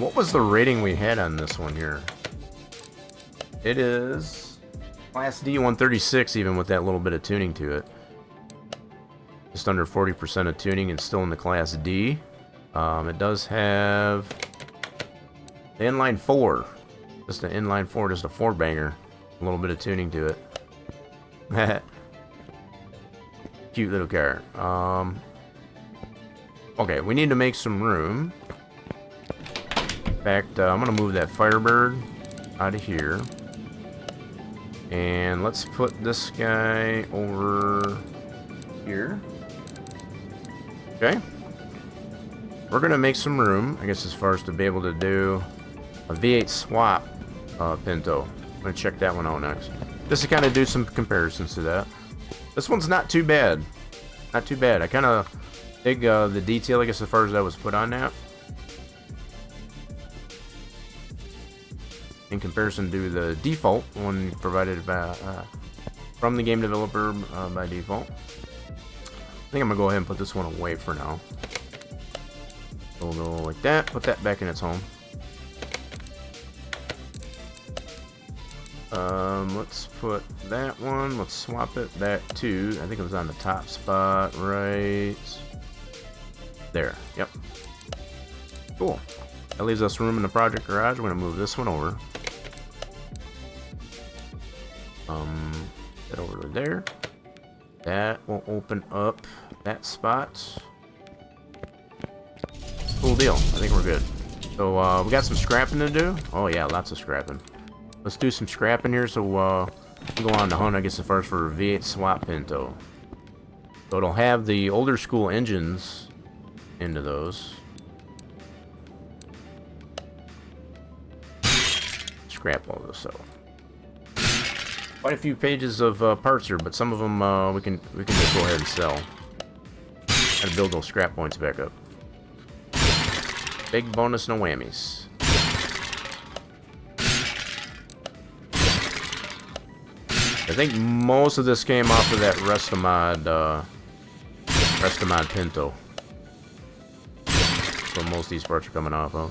What was the rating we had on this one here? It is Class D 136, even with that little bit of tuning to it. Just under 40% of tuning and still in the Class D. It does have the inline 4. Just an inline 4, just a 4-banger. A little bit of tuning to it. Cute little car. Okay, we need to make some room. In fact, I'm going to move that Firebird out of here. And let's put this guy over here. Okay. We're going to make some room, I guess, as far as to be able to do a V8 swap Pinto. I'm going to check that one out next. Just to kind of do some comparisons to that. This one's not too bad. Not too bad. I kind of dig the detail, I guess, as far as that was put on that. In comparison to the default one provided by, from the game developer by default. I think I'm going to go ahead and put this one away for now. We'll go like that. Put that back in its home. Let's put that one. Let's swap it back to, I think it was on the top spot right there. Yep. Cool. That leaves us room in the project garage. We're going to move this one over. over to there. That will open up that spot. Cool deal. I think we're good. So we got some scrapping to do. Oh yeah, lots of scrapping. Let's do some scrapping here. So we'll go on to hunt, I guess, the first for V8 swap Pinto. So it'll have the older school engines into those. Scrap all this out. Quite a few pages of parts here, but some of them we can just go ahead and sell. Gotta build those scrap points back up. Big bonus, no whammies. I think most of this came off of that Restamod Pinto. So most of these parts are coming off of.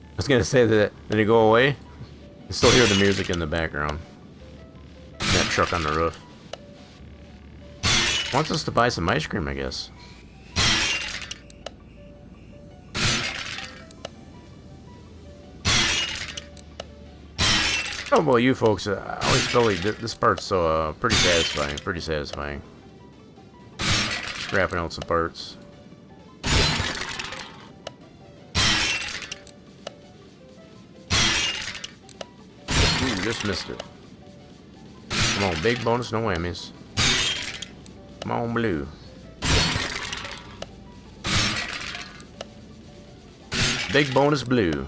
I was gonna say that, did it go away? You still hear the music in the background. That truck on the roof. Wants us to buy some ice cream, I guess. Oh boy, you folks, I always feel like this part's so pretty satisfying. Pretty satisfying. Scrapping out some parts. Just missed it. Come on, big bonus, no whammies. Come on, blue. Big bonus, blue.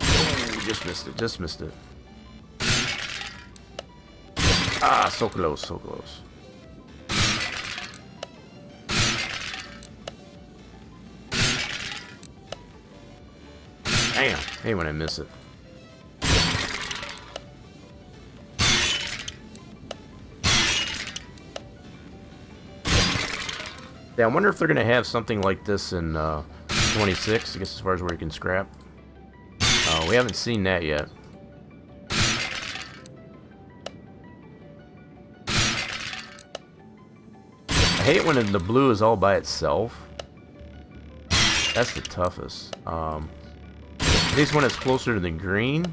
Oh, just missed it, just missed it. Ah, so close, so close. Damn, hey when I miss it. Yeah, I wonder if they're gonna have something like this in 26, I guess, as far as where you can scrap. We haven't seen that yet. I hate when the blue is all by itself. That's the toughest. At least when it's closer to the green,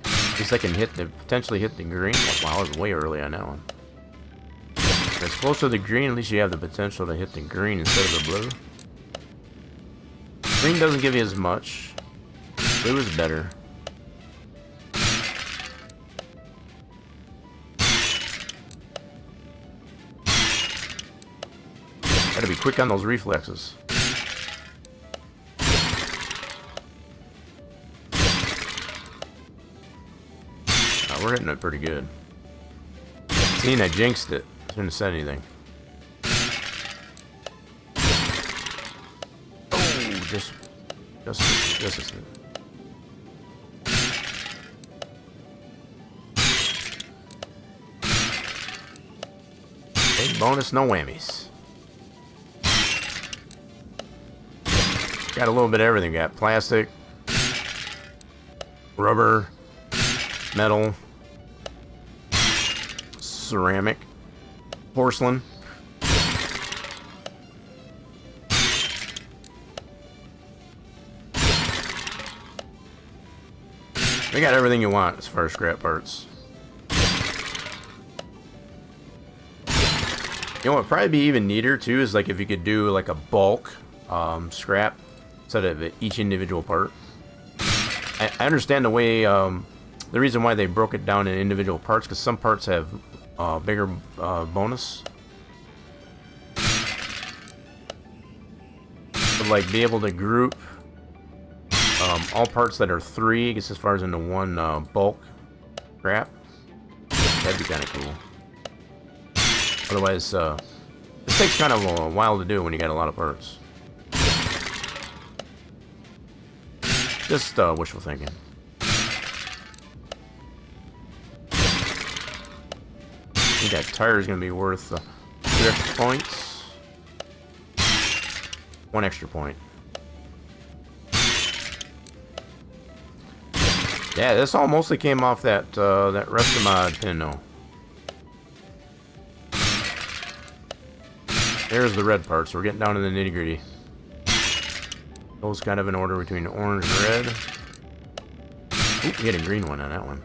at least I can potentially hit the green. Oh, wow, I was way early on that one. If it's closer to the green, at least you have the potential to hit the green instead of the blue. Green doesn't give you as much. Blue is better. Gotta be quick on those reflexes. We're hitting it pretty good. Seeing I jinxed it. Shouldn't have said anything. Oh, just is it. Big bonus, no whammies. Got a little bit of everything. Got plastic, rubber, metal, ceramic, porcelain. They got everything you want as far as scrap parts. You know what would probably be even neater too is like if you could do like a bulk scrap instead of each individual part. I understand the way the reason why they broke it down in individual parts, because some parts have bigger bonus. But like be able to group all parts that are 3, I guess, as far as into one bulk scrap, that'd be kind of cool. Otherwise, this takes kind of a while to do when you got a lot of parts. Just wishful thinking. I think that tire is going to be worth 2 extra points. 1 extra point. Yeah, this all mostly came off that that Restamod Pinto. There's the red part, so we're getting down to the nitty gritty. Those kind of in order between orange and red. Oop, we had a green one on that one.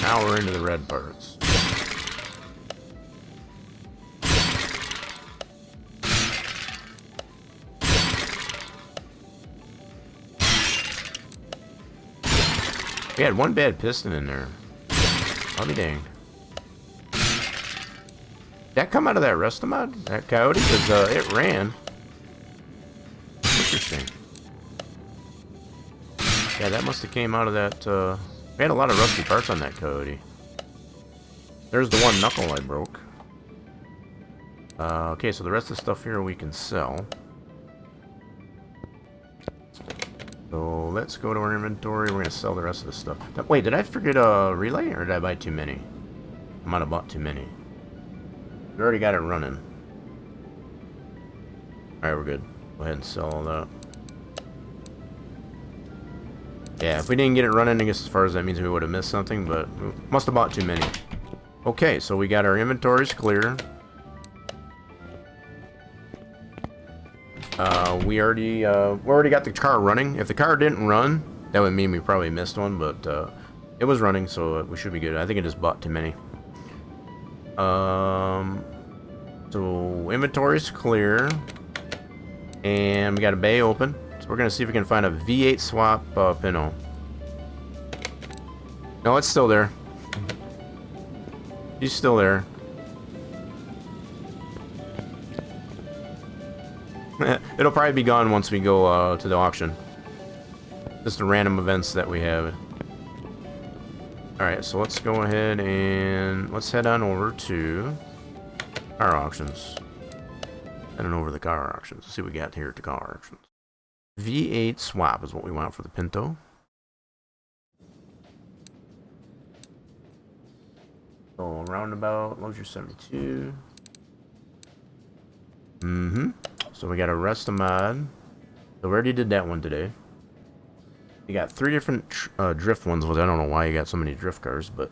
Now we're into the red parts. We had one bad piston in there. I'll be danged. Did that come out of that Restamod? That Coyote? Because it ran. Interesting. Yeah, that must have came out of that. We had a lot of rusty parts on that Coyote. There's the one knuckle I broke. Okay, so the rest of the stuff here we can sell. So let's go to our inventory. We're going to sell the rest of the stuff. Wait, did I forget a relay or did I buy too many? I might have bought too many. We already got it running. Alright, we're good. Go ahead and sell all that. Yeah, if we didn't get it running, I guess as far as that means we would have missed something, but we must have bought too many. Okay, so we got our inventories clear. We already got the car running. If the car didn't run, that would mean we probably missed one, but it was running, so we should be good. I think I just bought too many. So inventory's clear, and we got a bay open. So we're gonna see if we can find a V8 swap Pinto. No, it's still there. He's still there. It'll probably be gone once we go to the auction. Just the random events that we have. Alright, so let's go ahead and let's head on over to car auctions. Heading over to the car auctions. Let's see what we got here at the car auctions. V8 swap is what we want for the Pinto. So roundabout, luxury 72. So we got a Restamod. So we already did that one today. You got 3 different drift ones. Well, I don't know why you got so many drift cars, but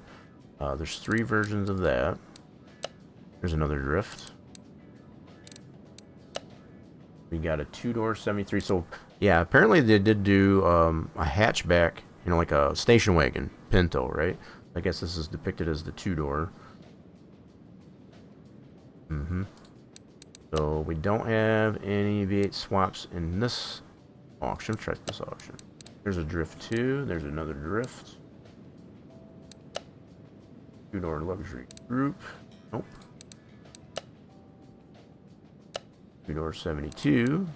there's 3 versions of that. There's another drift. We got a 2-door 73. So yeah, apparently they did do a hatchback, you know, like a station wagon Pinto, right? I guess this is depicted as the 2-door. So we don't have any V8 swaps in this auction. Try this auction. There's a drift 2. There's another drift. 2-door luxury group. Nope. 2-door 72.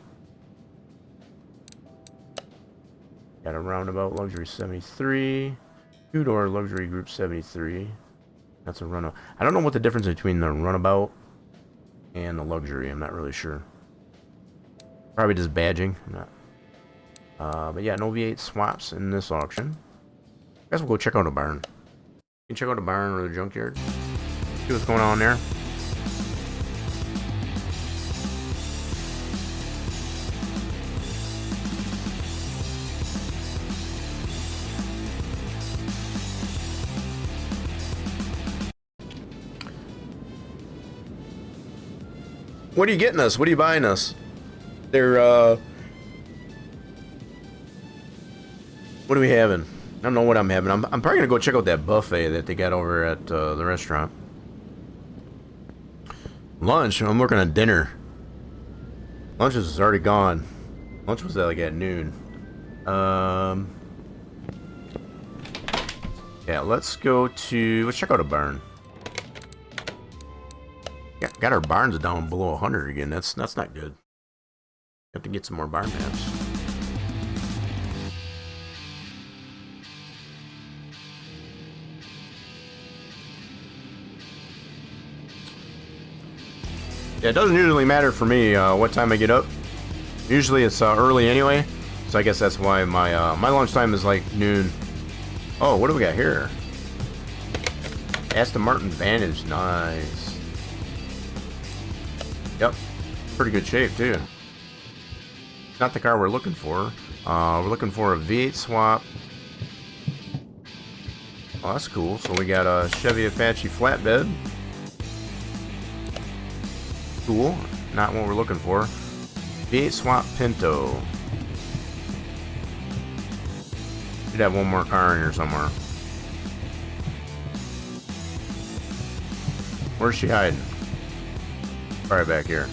Got a roundabout luxury 73. 2-door luxury group 73. That's a runabout. I don't know what the difference between the runabout and the luxury. I'm not really sure. Probably just badging. I'm not. But yeah, no V8 swaps in this auction. I guess we'll go check out a barn. You can check out a barn or the junkyard. See what's going on there. What are you getting us? What are you buying us? They're, what are we having? I don't know what I'm having. I'm probably gonna go check out that buffet that they got over at the restaurant. Lunch? I'm working on dinner. Lunch is already gone. Lunch was like at noon. Yeah, let's check out a barn. Got our barns down below 100 again. That's not good. Have to get some more barn maps. Yeah, it doesn't usually matter for me what time I get up. Usually it's early anyway, so I guess that's why my my lunchtime is like noon. Oh, what do we got here? Aston Martin Vantage, nice. Yep. Pretty good shape, too. Not the car we're looking for. We're looking for a V8 swap. Oh, that's cool. So we got a Chevy Apache flatbed. Cool. Not what we're looking for. V8 swap Pinto. Should have one more car in here somewhere. Where's she hiding? Right back here.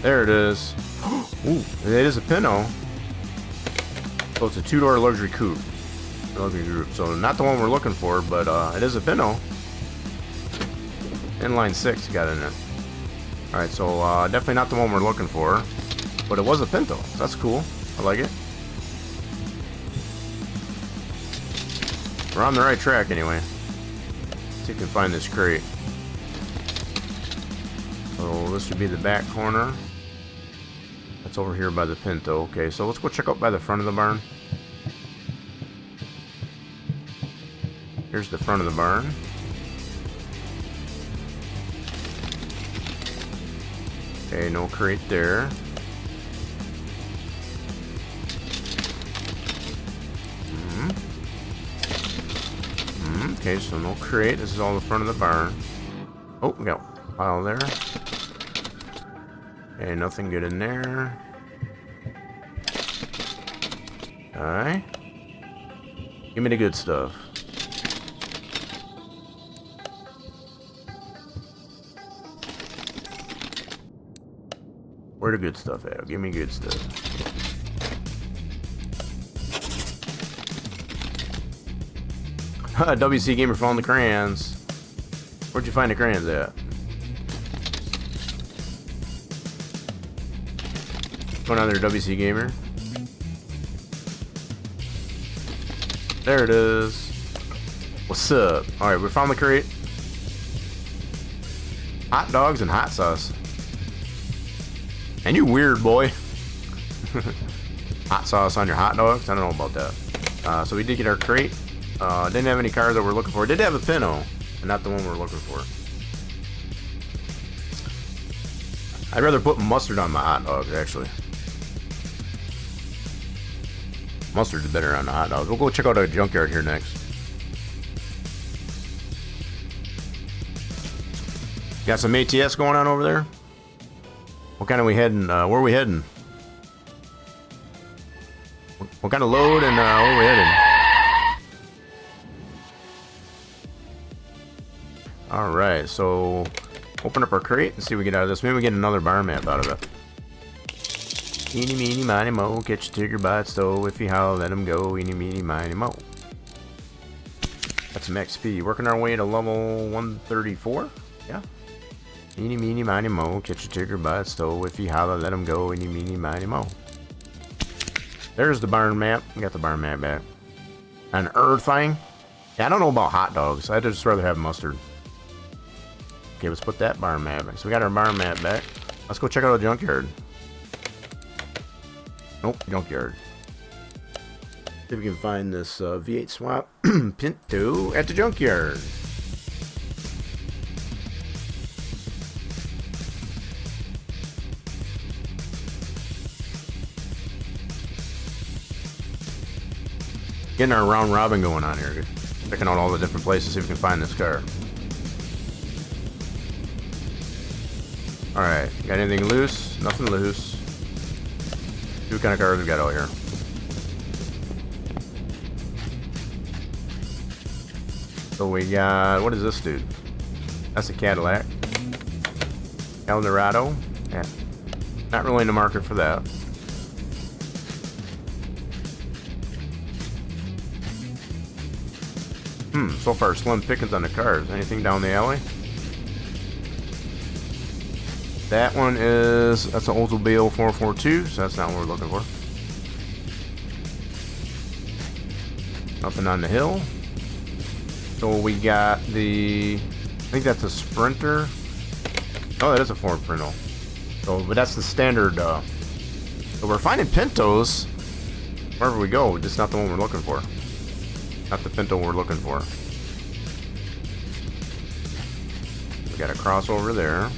There it is. Ooh, it is a Pinto. So it's a two-door luxury coupe. Luxury group. So not the one we're looking for, but it is a Pinto. Inline 6 got in it. Alright, so definitely not the one we're looking for. But it was a Pinto. So that's cool. I like it. We're on the right track anyway. Let's see if we can find this crate. So this should be the back corner. That's over here by the Pinto. Okay, so let's go check out by the front of the barn. Here's the front of the barn. Okay, no crate there. Okay, so no crate. This is all the front of the barn. Oh, we got a pile there. Okay, nothing good in there. Alright. Give me the good stuff. Where the good stuff at? Give me good stuff. WC Gamer found the crayons. Where'd you find the crayons at? What's going on there, WC Gamer? There it is. What's up? Alright, we found the crate. Hot dogs and hot sauce. And you weird boy. Hot sauce on your hot dogs? I don't know about that. So we did get our crate. Didn't have any cars that we're looking for. Did have a Pinto, but not the one we're looking for. I'd rather put mustard on my hot dogs, actually. Mustard's better on the hot dogs. We'll go check out a junkyard here next. Got some ATS going on over there? What kind of we heading? Where are we heading? What kind of load and where are we heading? Alright, so open up our crate and see what we get out of this. Maybe we get another bar map out of it. Eeny, meeny, miny, mo. Catch a tigger by its toe. If he howl, let him go. Eeny, meeny, miny, mo. That's some XP. Working our way to level 134. Yeah. Eeny, meeny, miny, mo. Catch a tigger by its toe. If he holler, let him go. Eeny, meeny, miny, mo. There's the barn map. We got the barn map back. An thing. Yeah, I don't know about hot dogs. I'd just rather have mustard. Okay, let's put that barn map back. So we got our barn map back. Let's go check out a junkyard. Nope, junkyard. See if we can find this V8 swap Pinto at the junkyard. Getting our round robin going on here. Checking out all the different places, see if we can find this car. Alright, got anything loose? Nothing loose. See what kind of cars we got out here. So we got, what is this dude? That's a Cadillac. Eldorado. Yeah. Not really in the market for that. So far slim pickings on the cars. Anything down the alley? That one is, that's an Oldsmobile 442, so that's not what we're looking for. Nothing on the hill. So we got the, I think that's a Sprinter. Oh, that is a Ford Pinto. So, but that's the standard, so we're finding Pintos wherever we go, just not the one we're looking for. Not the Pinto we're looking for. got a crossover there.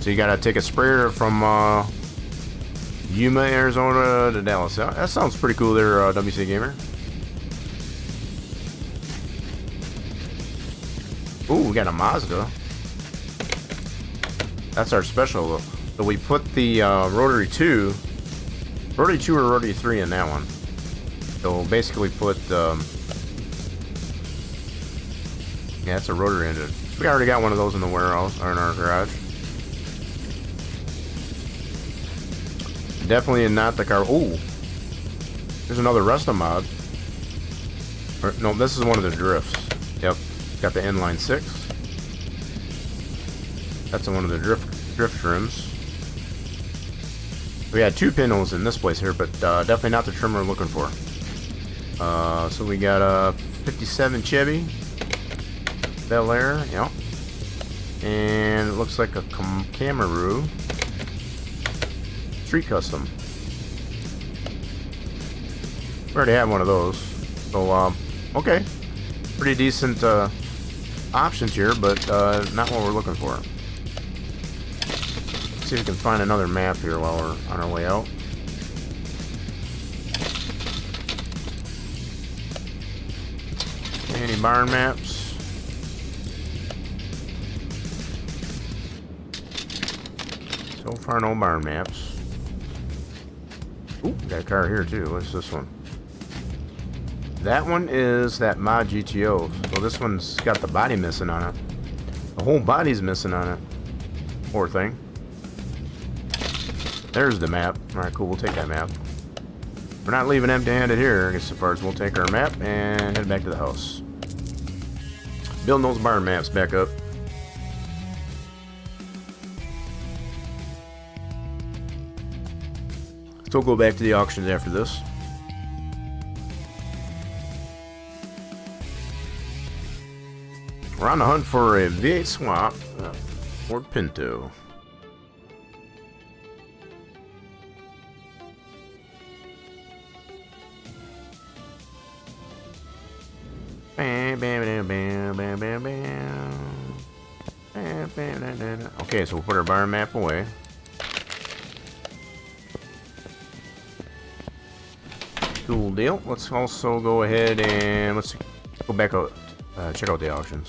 So you gotta take a sprayer from Yuma, Arizona to Dallas. That sounds pretty cool there, WC Gamer. Ooh, we got a Mazda. That's our special. So we put the rotary 2 or rotary 3 in that one. So we'll basically put, yeah, it's a rotary engine. We already got one of those in the warehouse, or in our garage. Definitely not the car. Ooh, there's another Resta mod. Or, no, this is one of the drifts. Yep, got the inline 6. That's one of the drift trims. We had 2 pinholes in this place here, but definitely not the trim we're looking for. So we got a 57 Chevy Bel Air, yep, and it looks like a Camaro Street Custom. We already have one of those, so okay, pretty decent options here, but not what we're looking for. Let's see if we can find another map here while we're on our way out. Any barn maps? So far, no barn maps. Ooh, got a car here too. What's this one? That one is that mod GTO. So this one's got the body missing on it. The whole body's missing on it. Poor thing. There's the map. Alright, cool. We'll take that map. We're not leaving empty-handed here, I guess, as far as we'll take our map and head back to the house. Building those barn maps back up. So we'll go back to the auctions after this. We're on the hunt for a V8 swap, Ford Pinto. Okay, so we'll put our barn map away. Cool deal. Let's also go ahead and let's go back out, check out the auctions.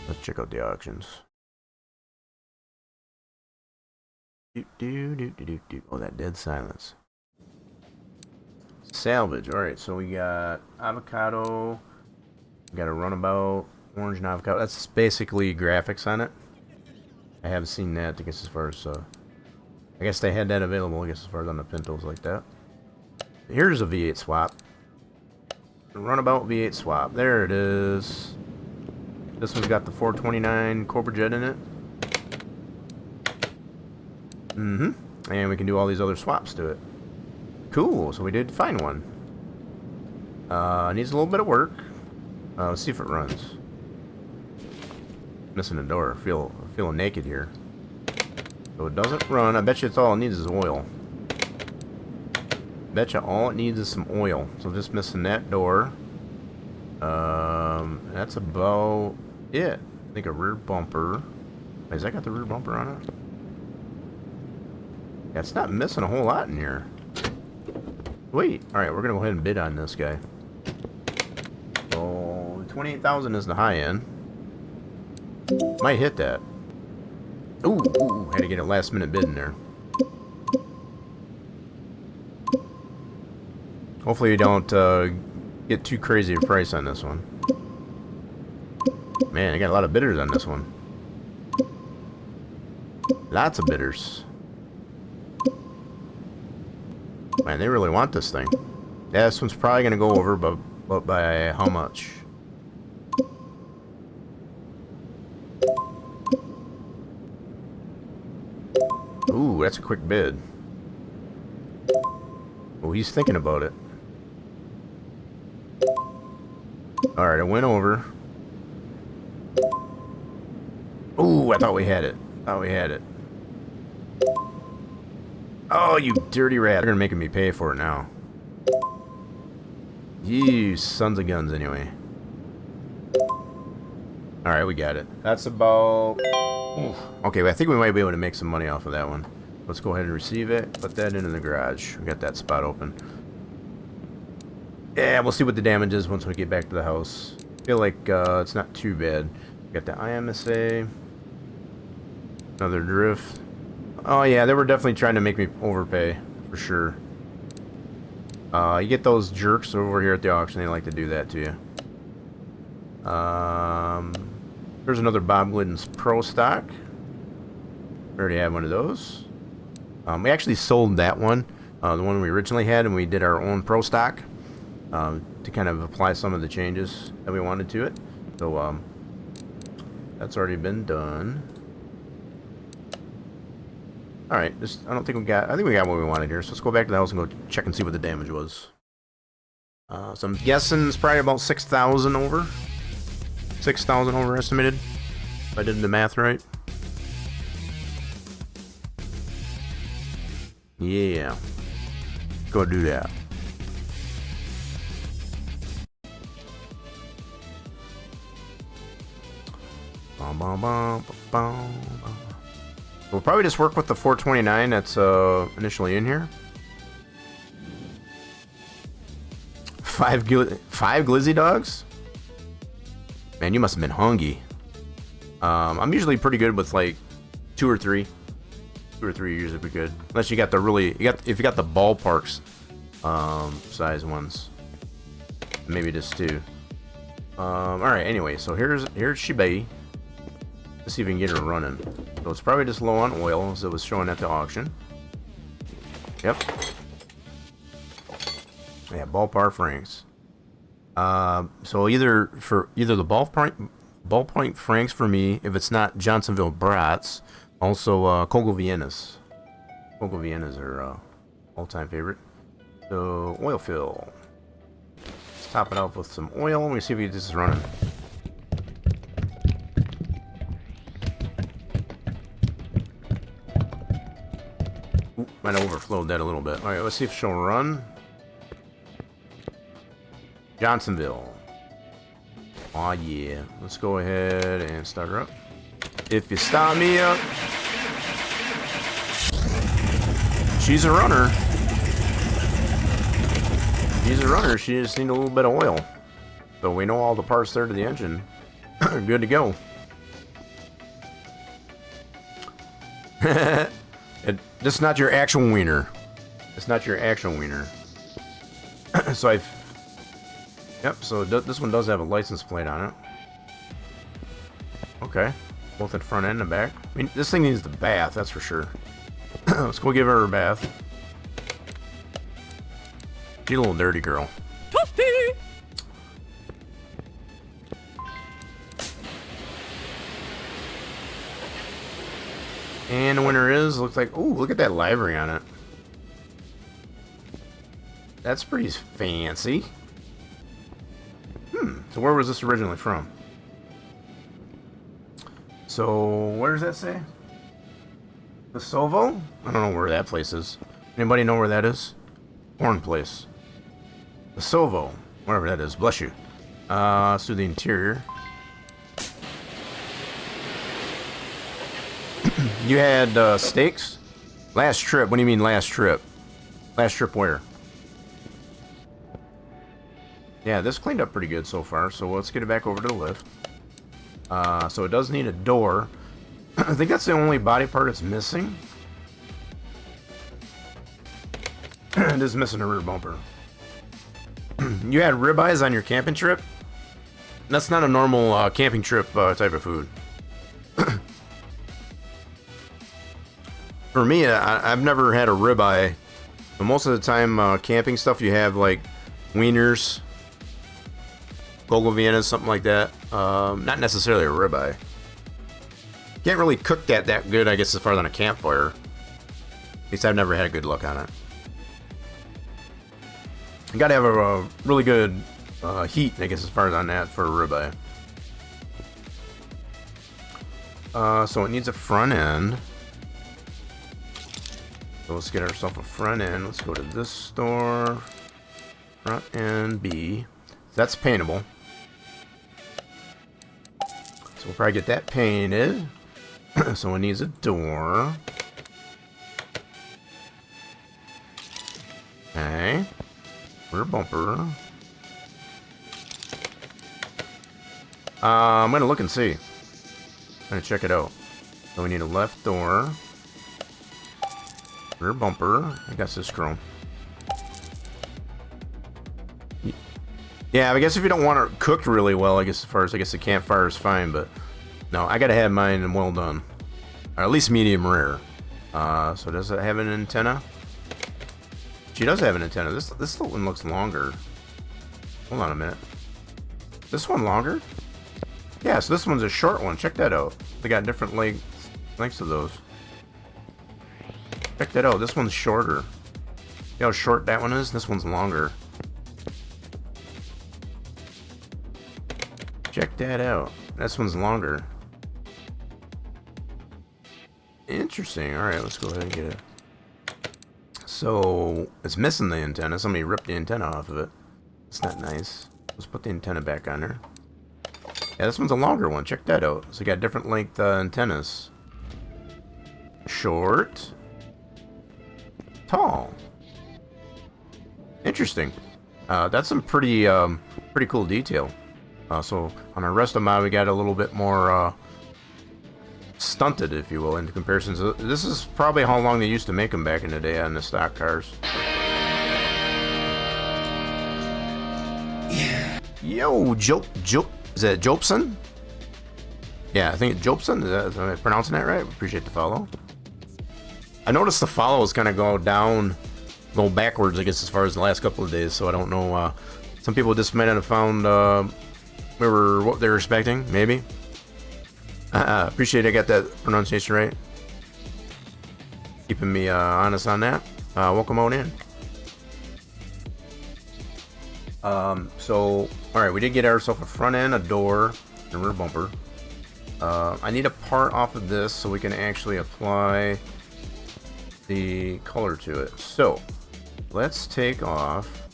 Let's check out the auctions. Oh, that dead silence. Salvage. Alright, so we got avocado. We got a runabout, orange and avocado. That's basically graphics on it. I haven't seen that, I guess, as far as, I guess they had that available, I guess, as far as on the Pintos like that. Here's a V8 swap. Runabout V8 swap. There it is. This one's got the 429 Cobra Jet in it. And we can do all these other swaps to it. Cool, so we did find one. Needs a little bit of work. Let's see if it runs. Missing a door. Feeling naked here. So it doesn't run. I bet you it's all it needs is oil. Betcha all it needs is some oil. So just missing that door. That's about it. I think a rear bumper. Has that got the rear bumper on it? Yeah, it's not missing a whole lot in here. Wait. Alright, we're gonna go ahead and bid on this guy. So 28,000 is the high end. Might hit that. Ooh, had to get a last minute bid in there. Hopefully we don't get too crazy a price on this one. Man, I got a lot of bidders on this one. Lots of bidders. Man, they really want this thing. Yeah, this one's probably going to go over, but by how much? Ooh, that's a quick bid. Oh, he's thinking about it. Alright, it went over. Ooh, I thought we had it. Oh, you dirty rat. They're gonna make me pay for it now. You sons of guns, anyway. Alright, we got it. That's about... Oof. Okay, I think we might be able to make some money off of that one. Let's go ahead and receive it. Put that into the garage. We got that spot open. Yeah, we'll see what the damage is once we get back to the house. Feel like it's not too bad. Got the IMSA. Another drift. Oh yeah, they were definitely trying to make me overpay, for sure. You get those jerks over here at the auction, they like to do that to you. There's another Bob Glidden's Pro stock. We already had one of those. We actually sold that one, the one we originally had, and we did our own Pro stock to kind of apply some of the changes that we wanted to it. So that's already been done. Alright, I don't think we got... I think we got what we wanted here, so let's go back to the house and go check and see what the damage was. So I'm guessing it's probably about 6,000 over. 6,000 overestimated, if I did the math right. Yeah. Go do that. Bum, bum, bum, bum, bum. We'll probably just work with the 429 that's initially in here. Five glizzy dogs? Man, you must have been hungry. I'm usually pretty good with like 2 or 3. 2 or 3 usually be good. Unless you got the really, if you got the ballparks size ones. Maybe just 2. Alright, anyway, so here's Shiba. Let's see if we can get her running. So it's probably just low on oil, as it was showing at the auction. Yep. Yeah, ballpark franks. So either the ballpoint franks for me, if it's not Johnsonville brats, also Kogel Viennas. Kogel Viennas are all-time favorite. So oil fill. Let's top it off with some oil. Let me see if this is running. Might have overflowed that a little bit. Alright, let's see if she'll run. Johnsonville. Aw, yeah. Let's go ahead and start her up. If you start me up. She's a runner. She's a runner. She just needs a little bit of oil. So we know all the parts there to the engine. Good to go. This is not your actual wiener. It's not your actual wiener. So yep, so this one does have a license plate on it. Okay. Both at front end and back. I mean, this thing needs the bath, that's for sure. Let's go give her a bath. She's a little dirty girl. Toasty! And the winner is, looks like, ooh, look at that livery on it. That's pretty fancy. So where was this originally from? So, where does that say? The Sovo? I don't know where that place is. Anybody know where that is? Horn place. The Sovo. Wherever that is. Bless you. Let's do the interior. You had steaks? Last trip. What do you mean last trip? Last trip where? Yeah, this cleaned up pretty good so far, so let's get it back over to the lift. So it does need a door. I think that's the only body part it's missing. It is missing a rear bumper. You had ribeyes on your camping trip? That's not a normal camping trip type of food. For me, I've never had a ribeye. But most of the time, camping stuff, you have like wieners, Kogel Viennas, something like that. Not necessarily a ribeye. Can't really cook that good, I guess, as far as on a campfire. At least I've never had good luck on it. You gotta have a really good heat, I guess, as far as on that for a ribeye. So it needs a front end. So let's get ourselves a front end. Let's go to this store. front end B. That's paintable. So we'll probably get that painted. So it needs a door. Okay. Rear bumper. I'm gonna look and see. I'm gonna check it out. So we need a left door. Rear bumper. I guess this chrome. Yeah, I guess if you don't want it cooked really well, I guess the campfire is fine, but no, I gotta have mine well done. Or at least medium rare. So does it have an antenna? She does have an antenna. This one looks longer. Hold on a minute. This one longer? Yeah, so this one's a short one. Check that out. They got different lengths of those. Check that out. This one's shorter. See how short that one is? This one's longer. Check that out. This one's longer. Interesting. Alright, let's go ahead and get it. So, it's missing the antenna. Somebody ripped the antenna off of it. It's not nice. Let's put the antenna back on there. Yeah, this one's a longer one. Check that out. So, you got different length antennas. Short. Tall. Interesting. That's some pretty cool detail. So on our rest of them, we got a little bit more stunted, if you will, in comparison. So this is probably how long they used to make them back in the day on the stock cars. Yeah. Yo, is that Jopson? Yeah, I think it's Jopson. Am I pronouncing that right? Appreciate the follow. I noticed the follows kind of go backwards, I guess, as far as the last couple of days. So I don't know. Some people just might not have found what they were expecting, maybe. Appreciate I got that pronunciation right. Keeping me honest on that. Welcome on in. So, alright, we did get ourselves a front end, a door, and a rear bumper. I need a part off of this so we can actually apply the color to it. So, let's take off.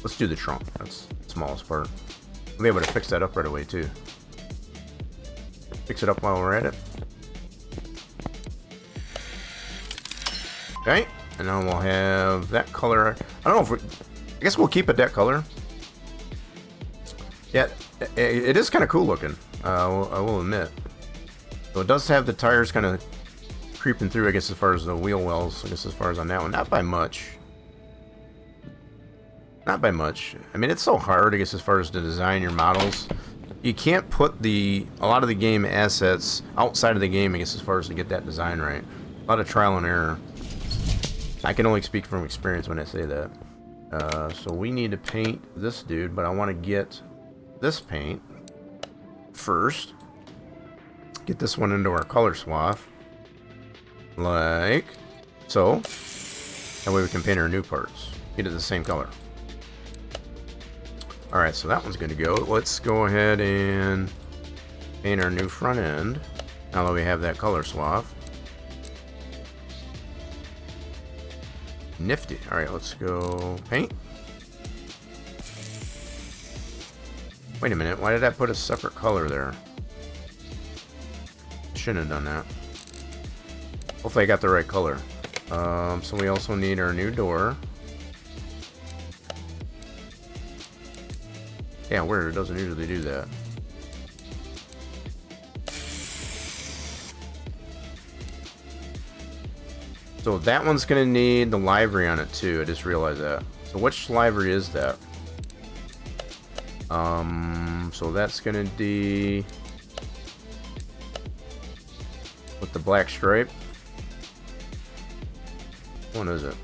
Let's do the trunk. That's the smallest part. I'll be able to fix that up right away too. Fix it up while we're at it. Okay, and then we'll have that color. I don't know if I guess we'll keep it that color. Yeah, it is kind of cool looking. I will admit. So it does have the tires kind of creeping through, I guess, as far as the wheel wells. I guess as far as on that one, not by much. Not by much. I mean, it's so hard, I guess, as far as to design your models. You can't put a lot of the game assets outside of the game, I guess, as far as to get that design right. A lot of trial and error. I can only speak from experience when I say that. So we need to paint this dude, but I want to get this paint first. Get this one into our color swath. Like so. That way we can paint our new parts. Get it the same color. Alright, so that one's good to go. Let's go ahead and paint our new front end. Now that we have that color swath. Nifty. Alright, let's go paint. Wait a minute, why did I put a separate color there? Shouldn't have done that. Hopefully I got the right color. So we also need our new door. Yeah, weird, it doesn't usually do that. So that one's gonna need the livery on it too, I just realized that. So which livery is that? So that's gonna be with the black stripe. What one is it?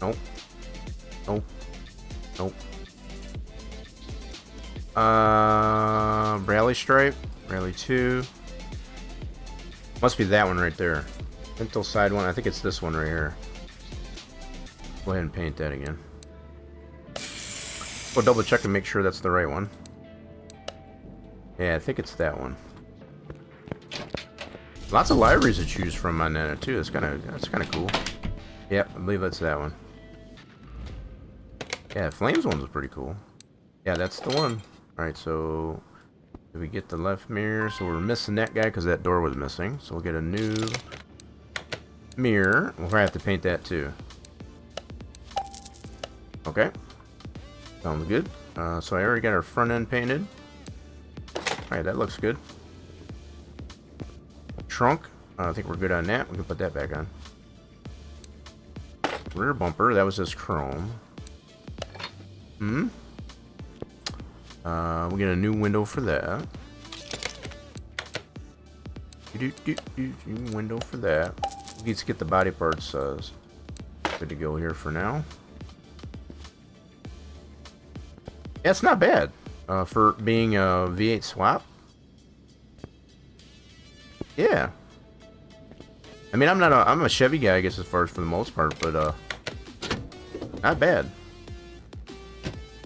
Nope. Nope. Nope. Rally stripe. Rally 2. Must be that one right there. Pinto side one. I think it's this one right here. Go ahead and paint that again. We'll double check and make sure that's the right one. Yeah, I think it's that one. Lots of libraries to choose from on that too. That's kind of cool. Yep, I believe that's that one. Yeah, Flames one was pretty cool. Yeah, that's the one. All right, so did we get the left mirror? So we're missing that guy because that door was missing. So we'll get a new mirror. We'll probably have to paint that too. Okay, sounds good. So I already got our front end painted. All right, that looks good. Trunk, I think we're good on that. We can put that back on. Rear bumper, that was just chrome. We'll get a new window for that. New window for that. We need to get the body parts good to go here for now. Yeah, it's not bad for being a V8 swap. Yeah. I mean, I'm a Chevy guy, I guess, as far as for the most part, but not bad.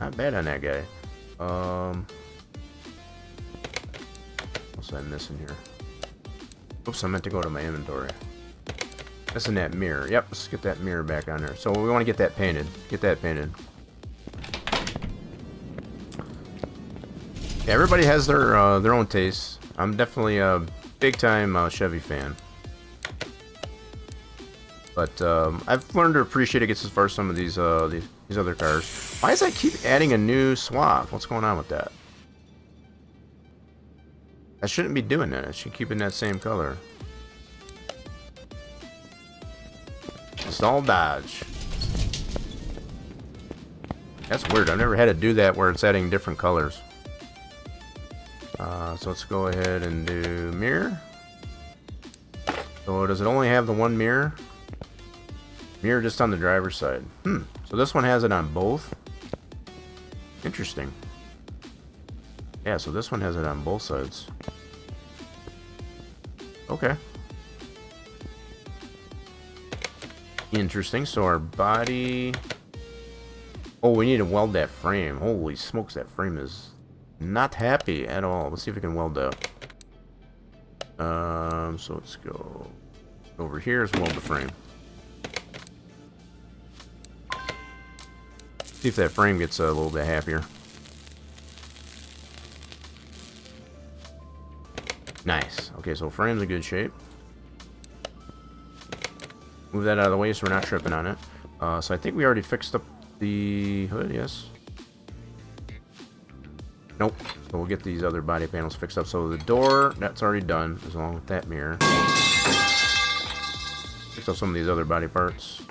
Not bad on that guy. What's I missing here? Oops, I meant to go to my inventory. Missing that mirror. Yep, let's get that mirror back on there. So we want to get that painted. Get that painted. Yeah, everybody has their own tastes. I'm definitely a big time Chevy fan. But I've learned to appreciate it, as far as some of these other cars. Why does that keep adding a new swap? What's going on with that? I shouldn't be doing that. I should keep it in that same color. Install Dodge. That's weird. I've never had to do that where it's adding different colors. So let's go ahead and do mirror. So does it only have the one mirror? Mirror just on the driver's side. So this one has it on both. Interesting. Yeah, so this one has it on both sides. Okay. Interesting. So our body... Oh, we need to weld that frame. Holy smokes, that frame is not happy at all. Let's see if we can weld that. So let's go over here. Let's weld the frame. See if that frame gets a little bit happier. Nice. Okay, so frame's in good shape. Move that out of the way so we're not tripping on it. So I think we already fixed up the hood, yes. Nope. So we'll get these other body panels fixed up. So the door, that's already done, as along with that mirror. Fix up some of these other body parts.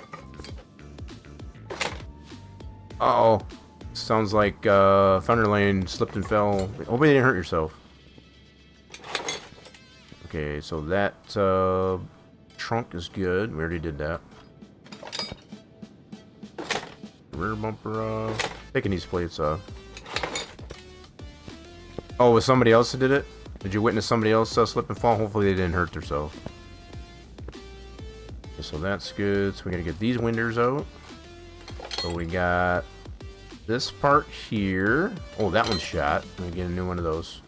Uh-oh. Sounds like Thunderlane slipped and fell. Hope you didn't hurt yourself. Okay, so that trunk is good. We already did that. Rear bumper off. Taking these plates off. Oh, was somebody else that did it? Did you witness somebody else slip and fall? Hopefully they didn't hurt themselves. Okay, so that's good. So we gotta get these windows out. So we got this part here. Oh, that one's shot. Let me get a new one of those.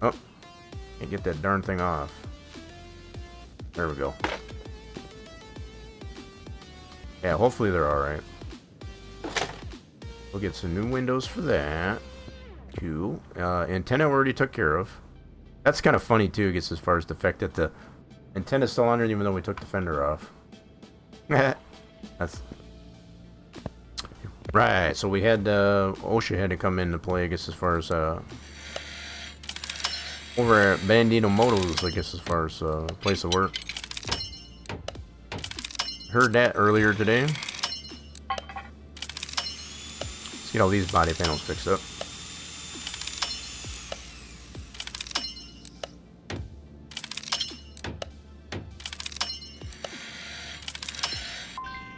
Oh, can't get that darn thing off. There we go. Yeah, hopefully they're alright. We'll get some new windows for that. Cool. Antenna we already took care of. That's kind of funny too, I guess, as far as the fact that the antenna's still on it even though we took the fender off. That's right. So we had OSHA had to come into play, I guess, as far as over at Bandito Motos, I guess, as far as place of work. Heard that earlier today. Let's get all these body panels fixed up.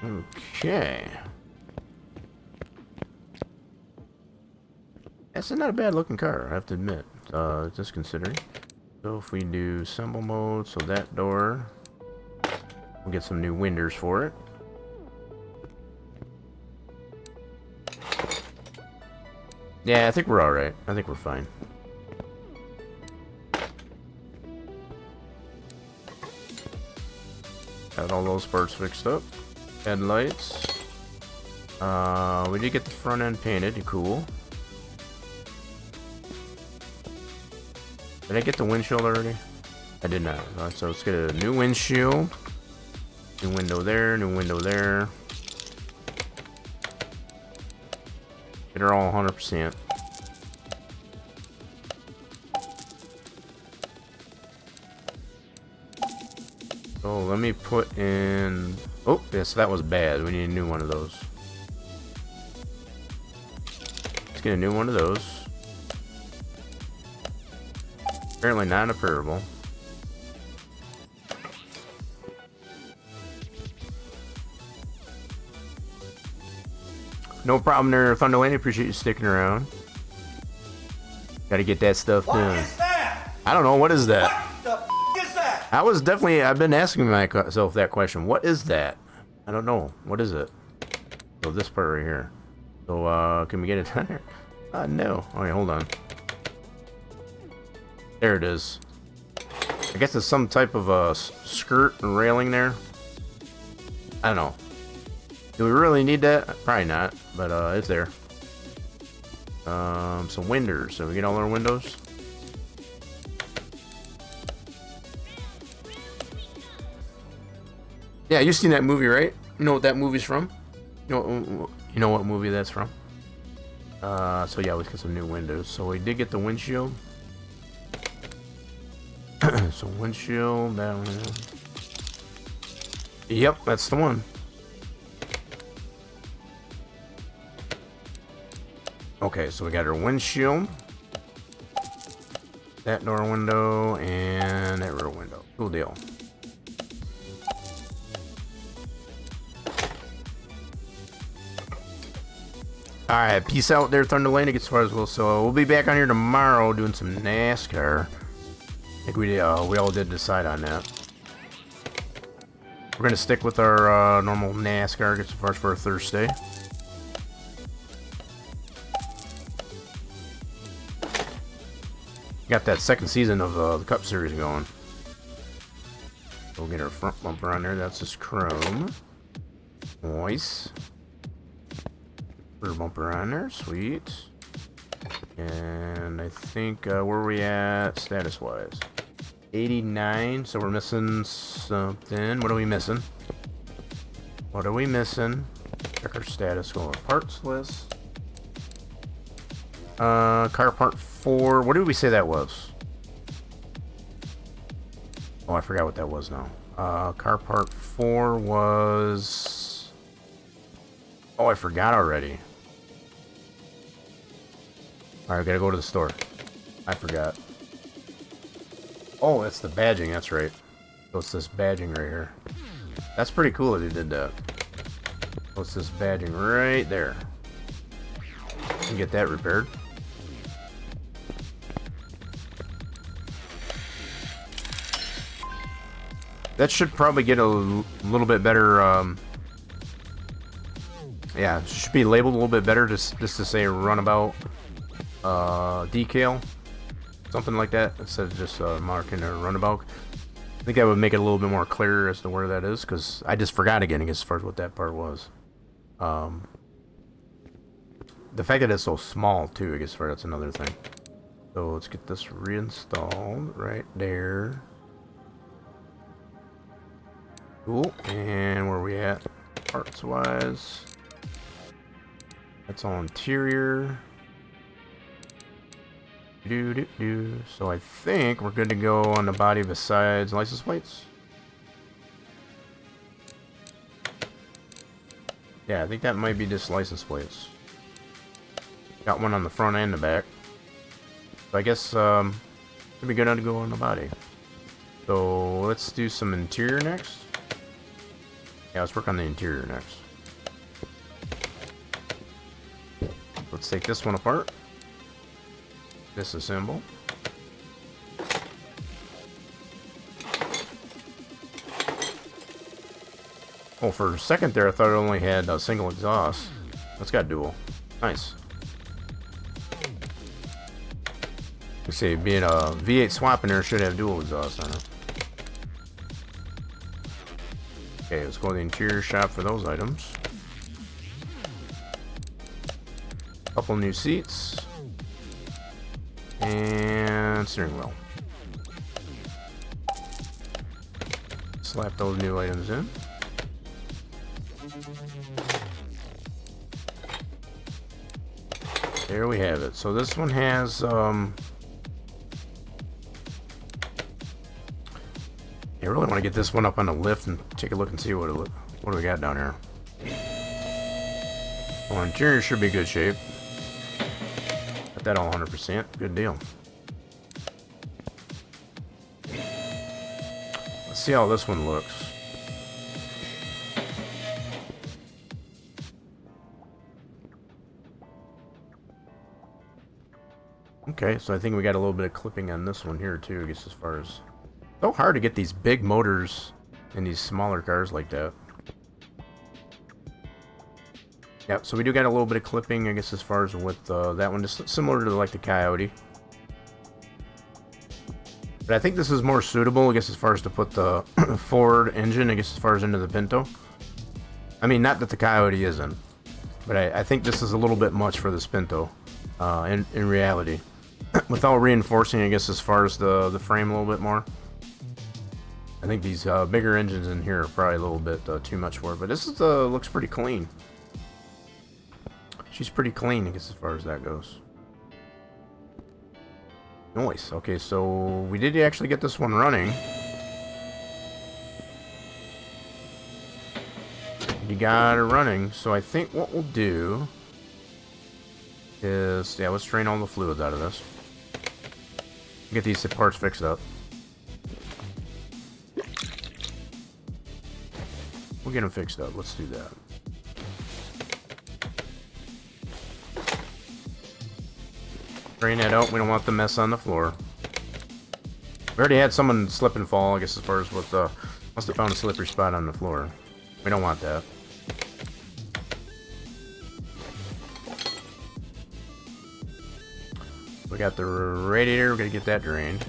Okay. That's not a bad looking car, I have to admit. Just considering. So if we do symbol mode, so that door, we'll get some new windows for it. Yeah, I think we're alright. I think we're fine. Got all those parts fixed up. Headlights. We did get the front end painted. Cool. Did I get the windshield already? I did not. So let's get a new windshield. New window there. New window there. Get her all 100%. So let me put in... Oh, yes, that was bad. We need a new one of those. Let's get a new one of those. Apparently not a parable. No problem there, Thunderlane. Appreciate you sticking around. Gotta get that stuff What done. is that? I don't know, what is that? What the is that? I've been asking myself that question. What is that? I don't know. What is it? So this part right here. So, can we get it down here? No. Okay, hold on. There it is. I guess it's some type of a skirt and railing there. I don't know. Do we really need that? Probably not, but it's there. Some windows. So we get all our windows. Yeah, you've seen that movie, right? You know what that movie's from? You know what movie that's from? So yeah, let's get some new windows. So we did get the windshield. So windshield, that one. Yep, that's the one. Okay, so we got our windshield, that door window, and that rear window. Cool deal. Alright, peace out there, Thunderlane. It gets far as well. So we'll be back on here tomorrow doing some NASCAR. I think we all did decide on that. We're gonna stick with our normal NASCAR. Gets far for a Thursday. Got that second season of the Cup Series going. We'll get our front bumper on there. That's just chrome. Nice. Rear bumper on there. Sweet. And I think, where are we at status-wise? 89. So we're missing something. What are we missing? What are we missing? Check our status. Go on parts list. Car part 4. What did we say that was? Oh, I forgot what that was now. Car part 4 was... Oh, I forgot already. Alright, gotta go to the store. I forgot. Oh, that's the badging, that's right. So it's this badging right here. That's pretty cool that he did that. So it's this badging right there. You get that repaired. That should probably get a little bit better, yeah, it should be labeled a little bit better, just to say runabout decal. Something like that, instead of just marking a runabout. I think that would make it a little bit more clear as to where that is, because I just forgot again as far as what that part was. The fact that it's so small, too, I guess that's another thing. So let's get this reinstalled right there. Cool. And where are we at? Parts wise. That's all interior. So I think we're good to go on the body besides license plates. Yeah, I think that might be just license plates. Got one on the front and the back. So I guess should be good to go on the body. So let's do some interior next. Yeah, let's work on the interior next. Let's take this one apart. Disassemble. Oh, for a second there, I thought it only had a single exhaust. It's got dual. Nice. Let's see, being a V8 swap in there should have dual exhaust on it. Okay, let's go to the interior shop for those items. Couple new seats. And steering wheel. Slap those new items in. There we have it. So this one has I really want to get this one up on the lift and take a look and see what do we got down here. Well, interior should be good shape. Got that all 100%. Good deal. Let's see how this one looks. Okay, so I think we got a little bit of clipping on this one here too, I guess, as far as... So hard to get these big motors in these smaller cars like that. Yep, so we do got a little bit of clipping, I guess, as far as with that one, just similar to like the Coyote. But I think this is more suitable, I guess, as far as to put the Ford engine, I guess, as far as into the Pinto. I mean, not that the Coyote isn't, but I think this is a little bit much for this Pinto, in reality. Without reinforcing, I guess, as far as the frame a little bit more. I think these bigger engines in here are probably a little bit too much for it, but this is looks pretty clean. She's pretty clean, I guess, as far as that goes. Nice. Okay, so we did actually get this one running. You got it running, so I think what we'll do is, yeah, let's drain all the fluids out of this. Get these parts fixed up. We'll get them fixed up. Let's do that. Drain that out. We don't want the mess on the floor. We already had someone slip and fall, I guess, as far as what the... Must have found a slippery spot on the floor. We don't want that. We got the radiator. We're going to get that drained.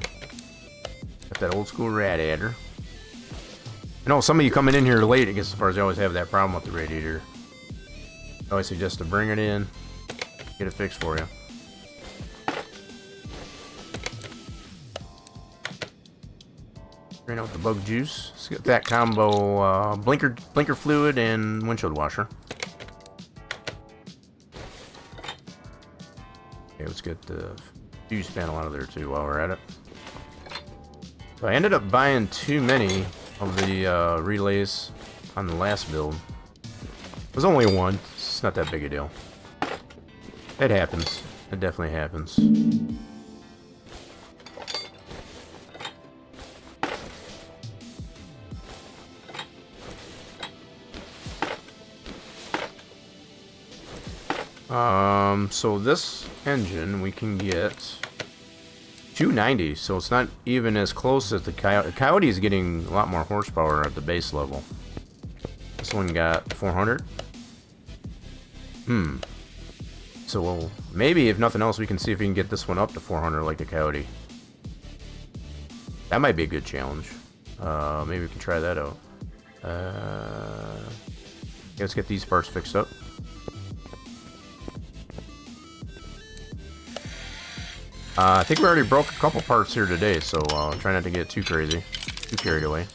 Got that old school radiator. I know some of you coming in here late, I guess, as far as you always have that problem with the radiator. I always suggest to bring it in, get it fixed for you. Drain out the bug juice. Let's get that combo blinker fluid and windshield washer. Okay, let's get the fuse panel out of there too while we're at it. So I ended up buying too many of the relays on the last build. There's only one. It's not that big a deal. It happens. It definitely happens. So this engine we can get 290, so it's not even as close as the Coyote. Coyote is getting a lot more horsepower at the base level. This one got 400. So maybe, if nothing else, we can see if we can get this one up to 400 like the Coyote. That might be a good challenge. Maybe we can try that out. Let's get these parts fixed up. I think we already broke a couple parts here today, so try not to get too crazy, too carried away.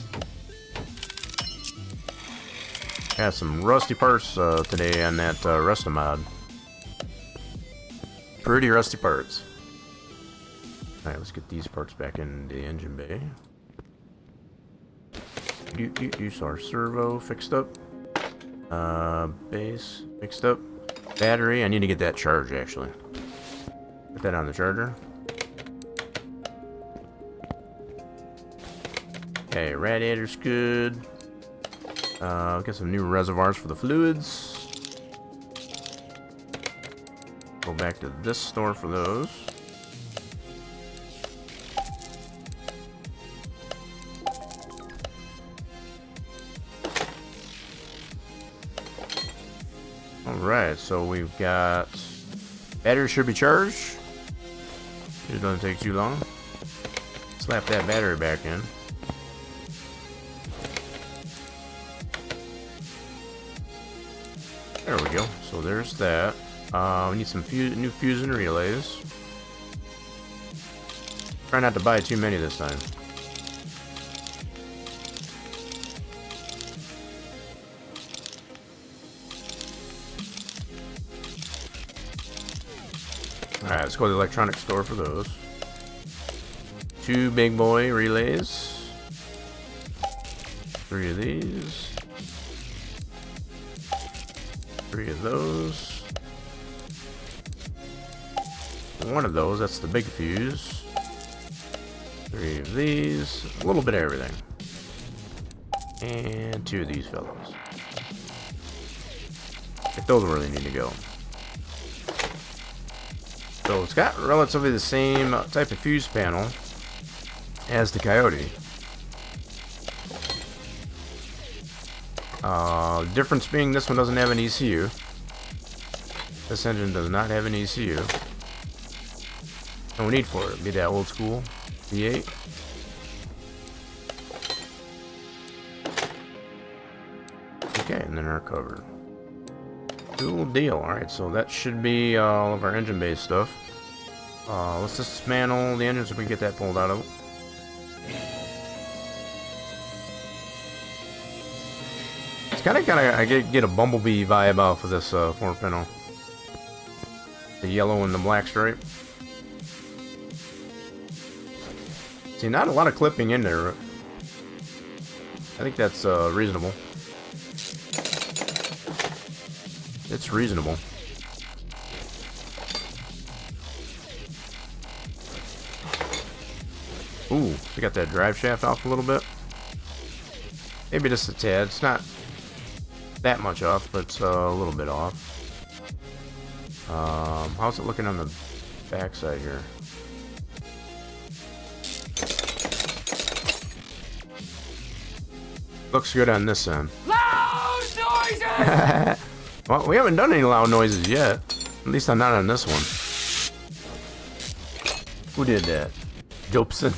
Got some rusty parts today on that Rusta mod. Pretty rusty parts. Alright, let's get these parts back in the engine bay. Use our servo fixed up. Base fixed up. Battery, I need to get that charged actually. Put that on the charger. Okay, radiator's good. Got some new reservoirs for the fluids. Go back to this store for those. Alright, so we've got... Battery should be charged. It doesn't take too long. Slap that battery back in. There we go. So there's that. We need some new fusion relays. Try not to buy too many this time. Alright, let's go to the electronics store for those. 2 big boy relays. 3 of these. 3 of those. 1 of those, that's the big fuse. 3 of these. A little bit of everything. And 2 of these fellows. If those really need to go. So it's got relatively the same type of fuse panel as the Coyote. Difference being this one doesn't have an ECU. This engine does not have an ECU. No need for it. Be that old school V8. Okay, and then our cover. Cool deal. Alright, so that should be all of our engine based stuff. Let's dismantle the engine so we can get that pulled out of it. It's kind of I get a Bumblebee vibe off of this Ford Pinto. The yellow and the black stripe. See, not a lot of clipping in there. I think that's reasonable. It's reasonable. Ooh, we got that drive shaft off a little bit. Maybe just a tad. It's not that much off, but it's a little bit off. How's it looking on the back side here? Looks good on this end. Loud noises! Well, we haven't done any loud noises yet. At least I'm not on this one. Who did that? Jopeson.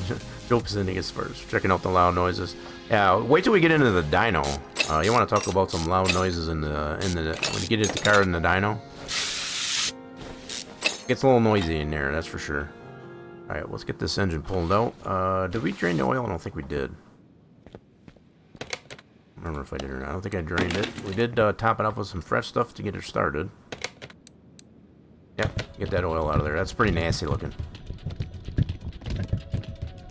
Jopeson, I guess, first. Checking out the loud noises. Yeah, wait till we get into the dyno. You want to talk about some loud noises in the when you get into the car in the dyno? Gets a little noisy in there, that's for sure. All right, let's get this engine pulled out. Did we drain the oil? I don't think we did. I don't remember if I did or not. I don't think I drained it. We did top it up with some fresh stuff to get it started. Yep, get that oil out of there. That's pretty nasty looking.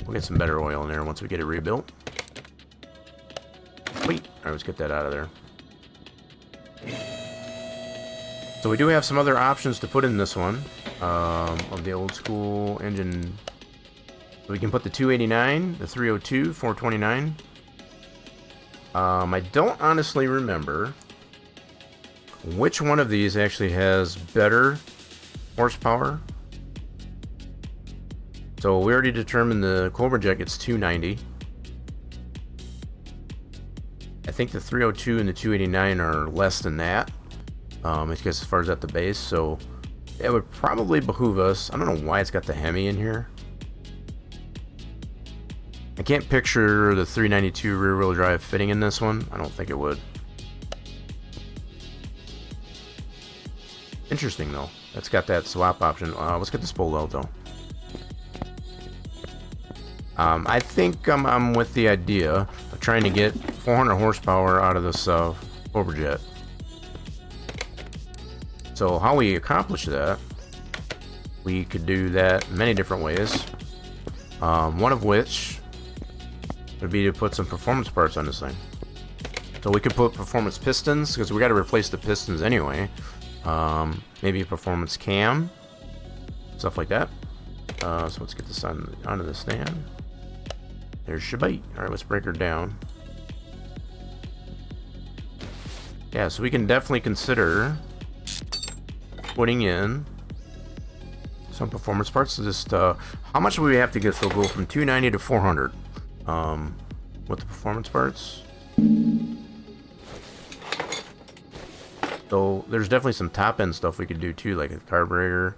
We'll get some better oil in there once we get it rebuilt. Wait, alright, let's get that out of there. So we do have some other options to put in this one. Of the old school engine. So we can put the 289, the 302, 429. I don't honestly remember which one of these actually has better horsepower. So we already determined the Cobra Jet gets 290. I think the 302 and the 289 are less than that. Because as far as at the base, so it would probably behoove us. I don't know why it's got the Hemi in here. I can't picture the 392 rear-wheel drive fitting in this one. I don't think it would. Interesting though. It's got that swap option. Let's get this pulled out though. I think I'm with the idea of trying to get 400 horsepower out of this Cobra Jet. So how we accomplish that, we could do that many different ways. One of which would be to put some performance parts on this thing. So we could put performance pistons, because we got to replace the pistons anyway. Maybe a performance cam, stuff like that. So let's get this onto the stand. There's Shabite. Alright, let's break her down. Yeah, so we can definitely consider putting in some performance parts to just how much do we have to get? So we'll go from 290 to 400 with the performance parts. So there's definitely some top end stuff we could do too, like a carburetor,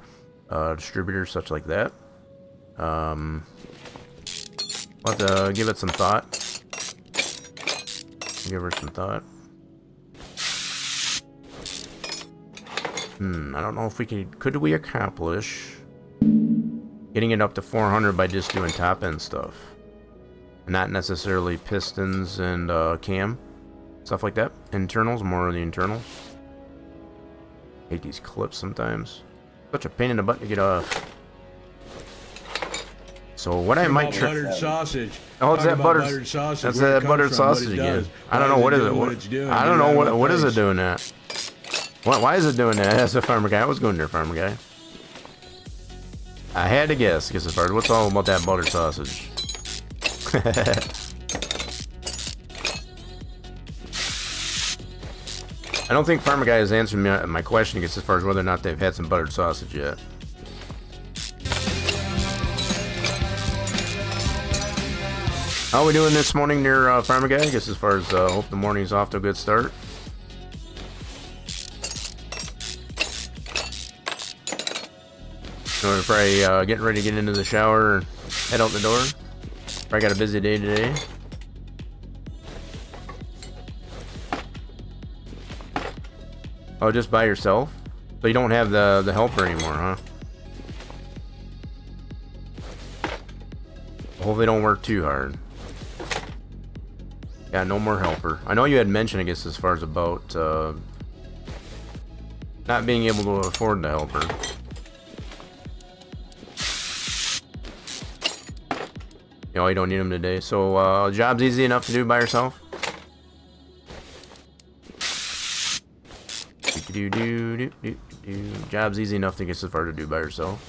distributor, such like that. I'll have to give it some thought. Give her some thought. I don't know if we could we accomplish getting it up to 400 by just doing top end stuff, not necessarily pistons and cam stuff like that. Internals, more of the internals. Hate these clips sometimes. Such a pain in the butt to get off. So what I might try. Buttered sausage. Oh, it's that buttered sausage. That's that buttered sausage again. I don't know what is it. I don't know what is it doing that. Why is it doing that? That's a farmer guy. I was going there, farmer guy. I had to guess. As far as what's all about that buttered sausage. I don't think farmer guy has answered my question as far as whether or not they've had some buttered sausage yet. How are we doing this morning there, farmer guy? I guess as far as hope the morning's off to a good start. So we're probably getting ready to get into the shower and head out the door. Probably got a busy day today. Oh, just by yourself? So you don't have the helper anymore, huh? Hopefully don't work too hard. Yeah, no more helper. I know you had mentioned, I guess, as far as about not being able to afford the helper. You know, you don't need them today. So, job's easy enough to do by yourself? Job's easy enough to get so far to do by yourself.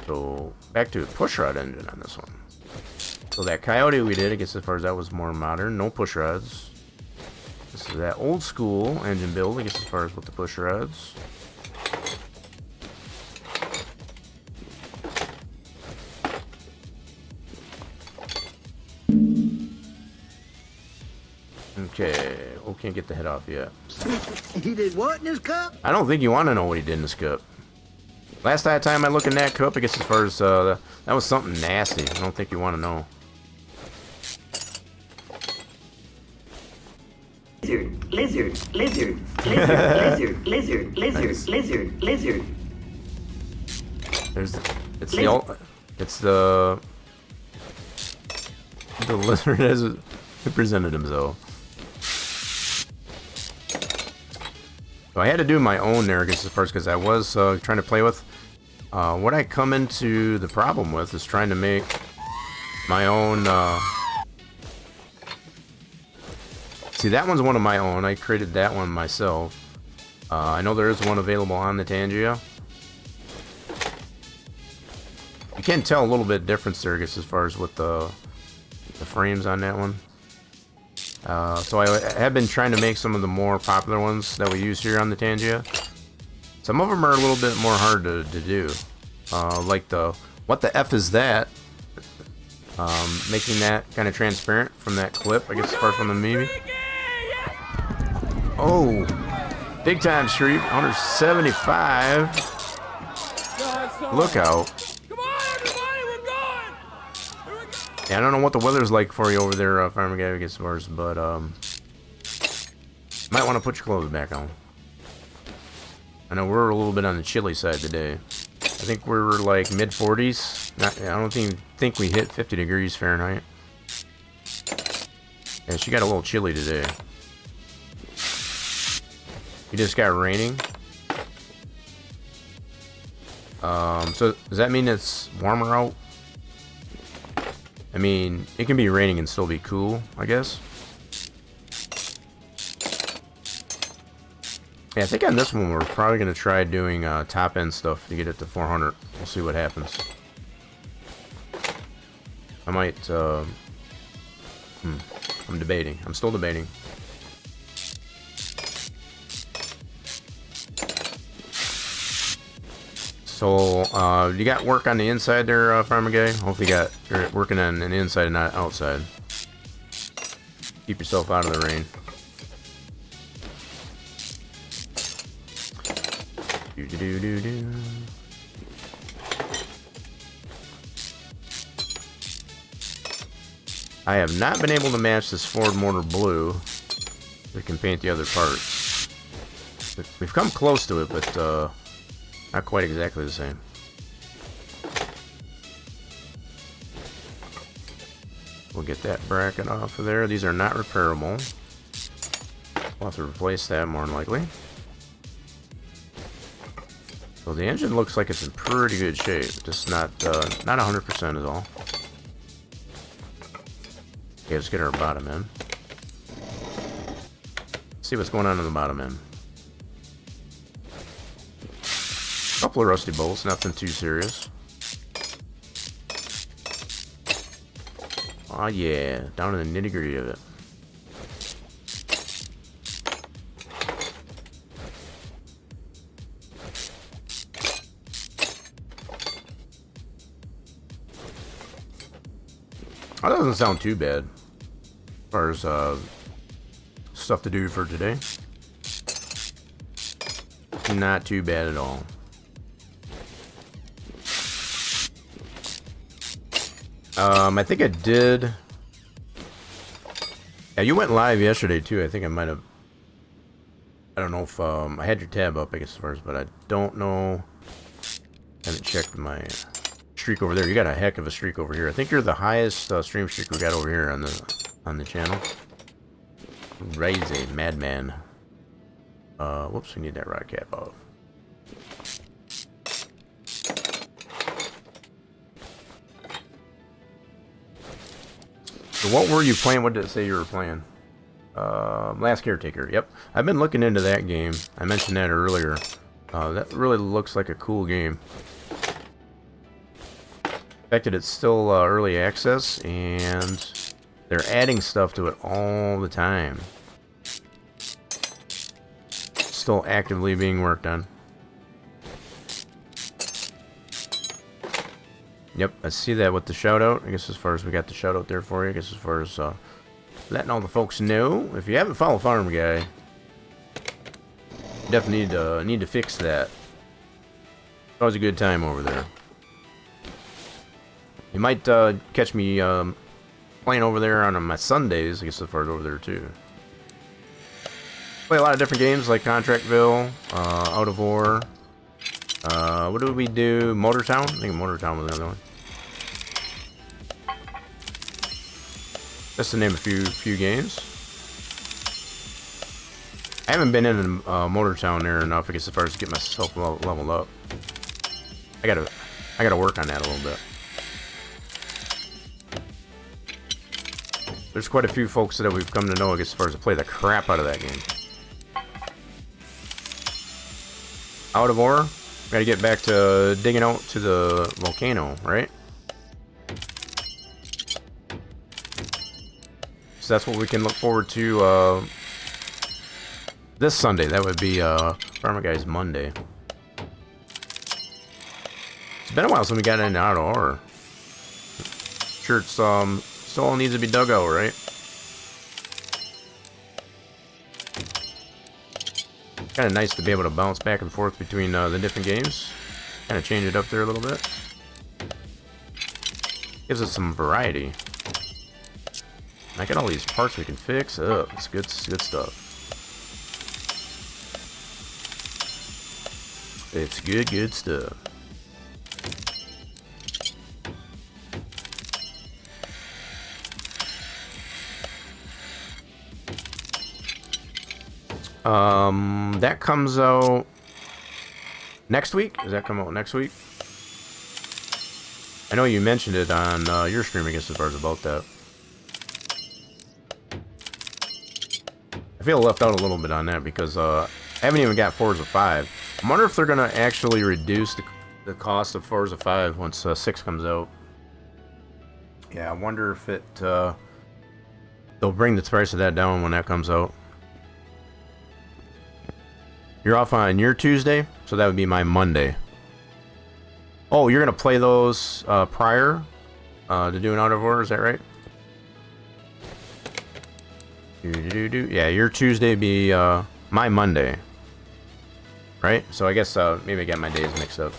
So, back to push rod engine on this one. So that Coyote we did, I guess as far as that was more modern, no push rods. This is that old school engine build, I guess as far as with the push rods. Okay, oh, can't get the head off yet. He did what in his cup? I don't think you want to know what he did in his cup. Last time I looked in that cup, I guess as far as that was something nasty. I don't think you want to know. Lizard, lizard, lizard, lizard, lizard, lizard, Nice. lizard, lizard. It's the lizard as it presented himself. So I had to do my own there, I guess, at first, because I was trying to play with. What I come into the problem with is trying to make my own. See, that one's one of my own. I created that one myself. I know there is one available on the Tangia. You can tell a little bit difference there, I guess, as far as with the frames on that one. So I have been trying to make some of the more popular ones that we use here on the Tangia. Some of them are a little bit more hard to do. Like the what the F is that? Making that kind of transparent from that clip, I guess, as far from the meme. Oh, big time street, 175. Look out. Come on, everybody, we're going! Here we go! Yeah, I don't know what the weather's like for you over there, Farmer Guy, I guess, worse, but might want to put your clothes back on. I know we're a little bit on the chilly side today. I think we're like mid 40s. I don't even think we hit 50 degrees Fahrenheit. Yeah, she got a little chilly today. It just got raining. So does that mean it's warmer out? I mean, it can be raining and still be cool, I guess. Yeah, I think on this one we're probably going to try doing top end stuff to get it to 400. We'll see what happens. I might, I'm debating. I'm still debating. So, you got work on the inside there, Farmer Guy? Hopefully you're working on the inside and not outside. Keep yourself out of the rain. do do do. I have not been able to match this Ford Motor Blue. We can paint the other parts. We've come close to it, but not quite exactly the same. We'll get that bracket off of there. These are not repairable. We'll have to replace that more than likely. So the engine looks like it's in pretty good shape, just not 100% is all. Okay, let's get our bottom end. See what's going on in the bottom end. Couple of rusty bolts, nothing too serious. Oh yeah, down to the nitty-gritty of it. That doesn't sound too bad as far as stuff to do for today. Not too bad at all. I think I did. Yeah, you went live yesterday too. I think I might have. I don't know if I had your tab up, I guess, first, but I don't know. I haven't checked my streak over there. You got a heck of a streak over here. I think you're the highest stream streak we got over here on the channel. Ray's a madman. Whoops, we need that rod cap off. So what were you playing? What did it say you were playing? Last Caretaker. Yep. I've been looking into that game. I mentioned that earlier. That really looks like a cool game. The fact that it's still early access and they're adding stuff to it all the time. Still actively being worked on. Yep, I see that with the shout out. I guess as far as we got the shout out there for you, I guess as far as letting all the folks know. If you haven't followed Farm Guy, you definitely need to fix that. It's always a good time over there. You might catch me playing over there on my Sundays, I guess as far as over there too. Play a lot of different games like Contractville, Out of War. What did we do? Motortown? I think Motortown was another one. Just to name a few games. I haven't been in Motortown there enough, I guess, as far as to get myself leveled up. I gotta work on that a little bit. There's quite a few folks that we've come to know, I guess, as far as to play the crap out of that game. Out of War. Gotta get back to digging out to the volcano, right? So that's what we can look forward to this Sunday. That would be Farmer Guy's Monday. It's been a while since we got into Out of War. Sure, it's still needs to be dug out, right? Kind of nice to be able to bounce back and forth between the different games. Kind of change it up there a little bit. Gives us some variety. I got all these parts we can fix. Oh, it's good stuff. It's good stuff. That comes out next week? Does that come out next week? I know you mentioned it on your stream, I guess, as far as about that. I feel left out a little bit on that because I haven't even got Forza 5. I wonder if they're going to actually reduce the cost of Forza 5 once 6 comes out. Yeah, I wonder if they'll bring the price of that down when that comes out. You're off on your Tuesday, so that would be my Monday. Oh, you're going to play those prior to doing Out of Order, is that right? Yeah, your Tuesday would be my Monday. right? So I guess maybe I got my days mixed up.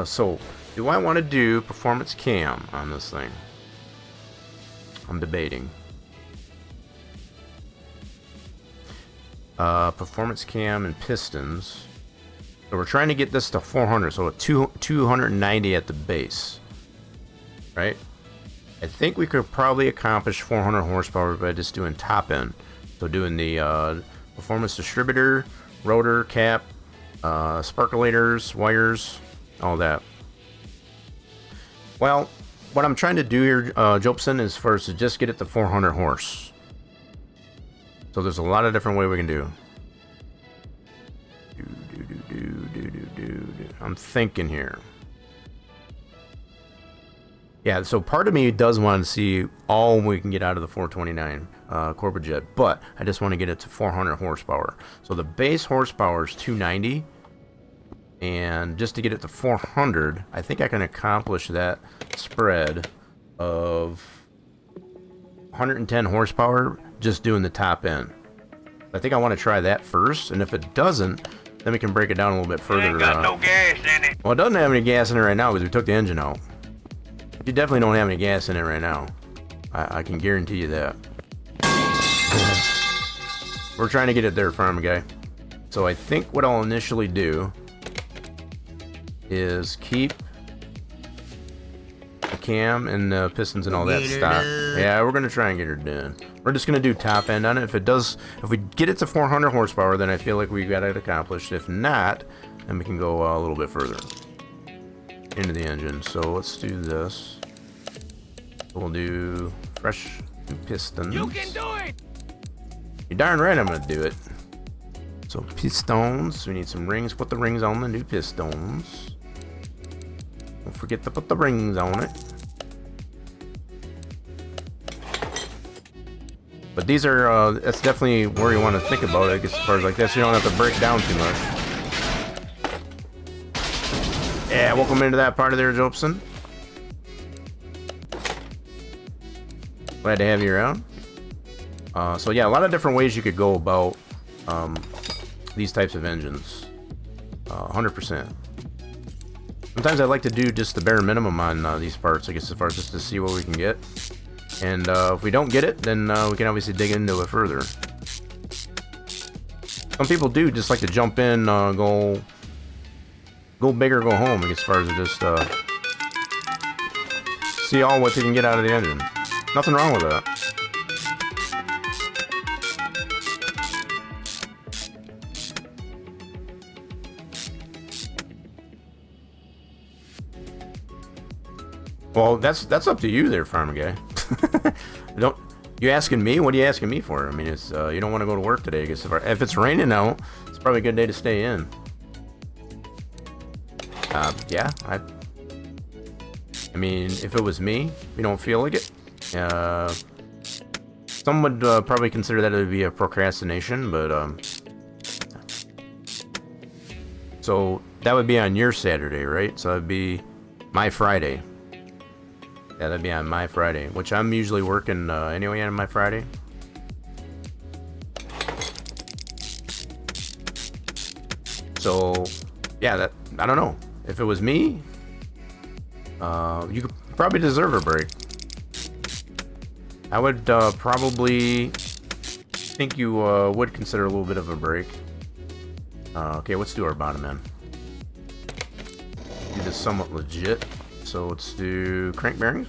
So do I want to do performance cam on this thing? I'm debating. Performance cam and pistons. So we're trying to get this to 400, so 290 at the base, right? I think we could probably accomplish 400 horsepower by just doing top end. So doing the performance distributor, rotor, cap, sparkulators, wires, all that. Well, what I'm trying to do here, Jobson, is first to just get it to 400 horse. So there's a lot of different ways we can do. I'm thinking here. Yeah, so part of me does want to see all we can get out of the 429 Corporate Jet, but I just want to get it to 400 horsepower. So the base horsepower is 290, and just to get it to 400, I think I can accomplish that spread of 110 horsepower just doing the top end. I think I want to try that first, and if it doesn't, then we can break it down a little bit further. Ain't got no gas in it. Well, it doesn't have any gas in it right now because we took the engine out. You definitely don't have any gas in it right now. I can guarantee you that. We're trying to get it there, farm guy. So I think what I'll initially do is keep the cam and the pistons and all that stock. Yeah, we're gonna try and get her done. We're just gonna do top end on it. If we get it to 400 horsepower, then I feel like we got it accomplished. If not, then we can go a little bit further into the engine. So let's do this. We'll do fresh pistons. You can do it. You're darn right I'm gonna do it. So pistons, we need some rings. Put the rings on the new pistons. Don't forget to put the rings on it. But these are, that's definitely where you want to think about it, as far as like this. You don't have to break down too much. Yeah, welcome into that part of there, Jobson. Glad to have you around. So yeah, a lot of different ways you could go about these types of engines. 100%. Sometimes I like to do just the bare minimum on these parts, I guess, as far as just to see what we can get. And if we don't get it, then we can obviously dig into it further. Some people do just like to jump in, go big or go home, as far as just see all what they can get out of the engine. Nothing wrong with that. Well, that's up to you there, farmer guy. You asking me? What are you asking me for? I mean, it's you don't want to go to work today. I guess if it's raining out, it's probably a good day to stay in. Yeah, I mean, if it was me, you don't feel like it. Some would probably consider that to be a procrastination, but so that would be on your Saturday, right? So that'd be my Friday. Yeah, that'd be on my Friday, which I'm usually working anyway on my Friday. So, yeah, I don't know. If it was me, you could probably deserve a break. I would probably think you would consider a little bit of a break. Okay, let's do our bottom end. Do this somewhat legit. So let's do crank bearings.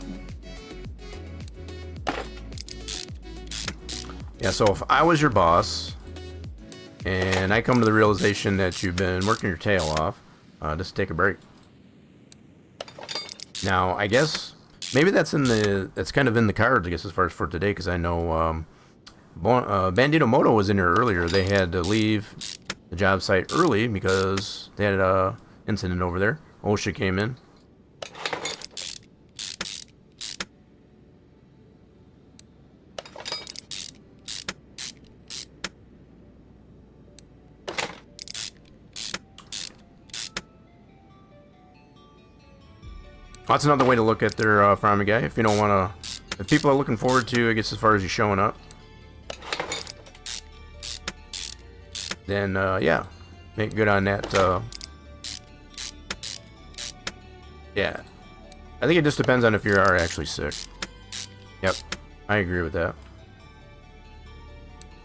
Yeah, so if I was your boss and I come to the realization that you've been working your tail off, just take a break. Now, I guess maybe that's kind of in the cards, I guess, as far as for today, because I know Bandito Moto was in here earlier. They had to leave the job site early because they had an incident over there. OSHA came in. That's another way to look at their farming guy. If you don't want to, if people are looking forward to, I guess, as far as you showing up, then yeah, make good on that. Yeah. I think it just depends on if you are actually sick. Yep. I agree with that.